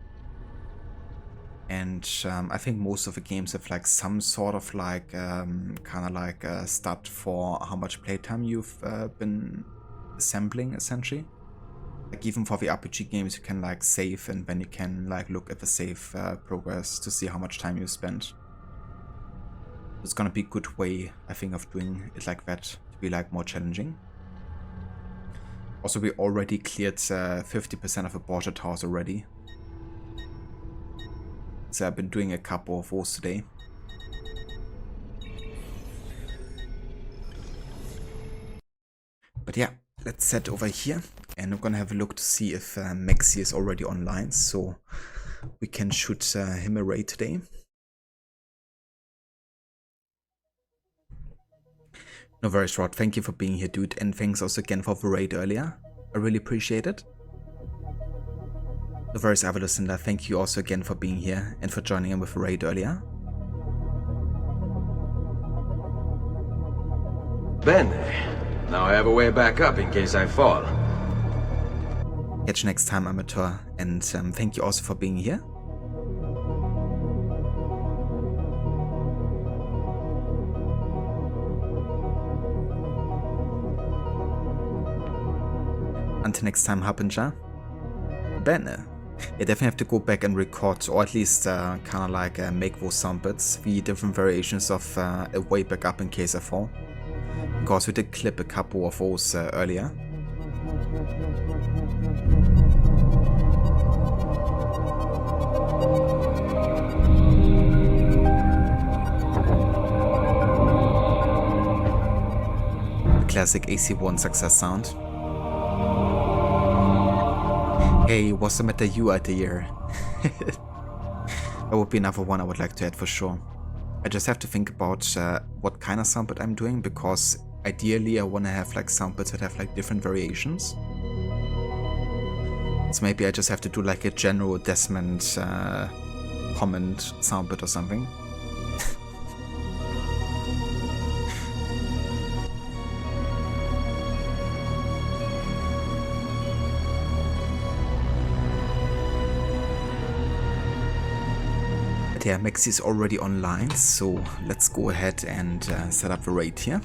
And I think most of the games have like some sort of like kind of like a stat for how much playtime you've been assembling essentially. Like even for the RPG games you can like save and then you can like look at the save progress to see how much time you spent. It's gonna be a good way, I think, of doing it like that to be like more challenging. Also, we already cleared 50% of the Borgia Towers already. So I've been doing a couple of those today. But yeah, let's head over here and we're gonna have a look to see if Maxi is already online, so we can shoot him a raid today. No worries, Rod. Thank you for being here, dude. And thanks also again for the raid earlier. I really appreciate it. No worries, Avalucinda. Thank you also again for being here and for joining in with the raid earlier. Bene. Now I have a way back up in case I fall. Catch you next time, Amateur. And thank you also for being here. Until next time, Harbinger. Bene. I definitely have to go back and record, or at least kind of like make those sound bits, the different variations of a way back up in case I fall. Because we did clip a couple of those earlier. The classic AC1 success sound. Hey, what's the matter you out here? That would be another one I would like to add for sure. I just have to think about what kind of soundbit I'm doing, because ideally I want to have like soundbits that have like different variations. So maybe I just have to do like a general Desmond comment soundbit or something. Yeah, Maxi is already online, so let's go ahead and set up the raid here.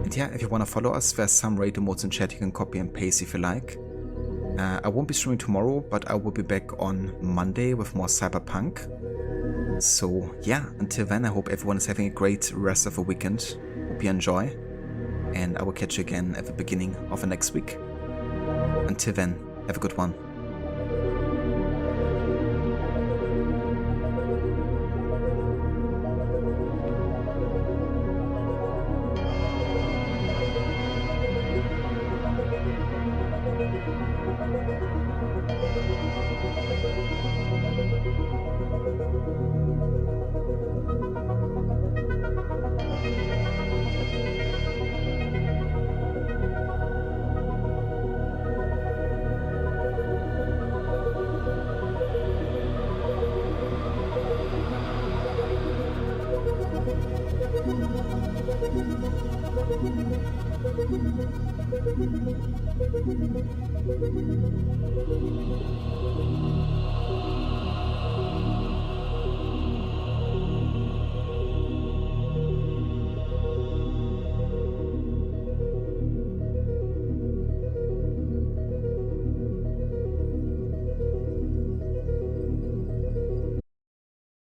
And yeah, if you want to follow us, there's some raid emotes in chat you can copy and paste if you like. I won't be streaming tomorrow, but I will be back on Monday with more Cyberpunk. So yeah, until then, I hope everyone is having a great rest of the weekend. Hope you enjoy, and I will catch you again at the beginning of the next week. Until then, have a good one.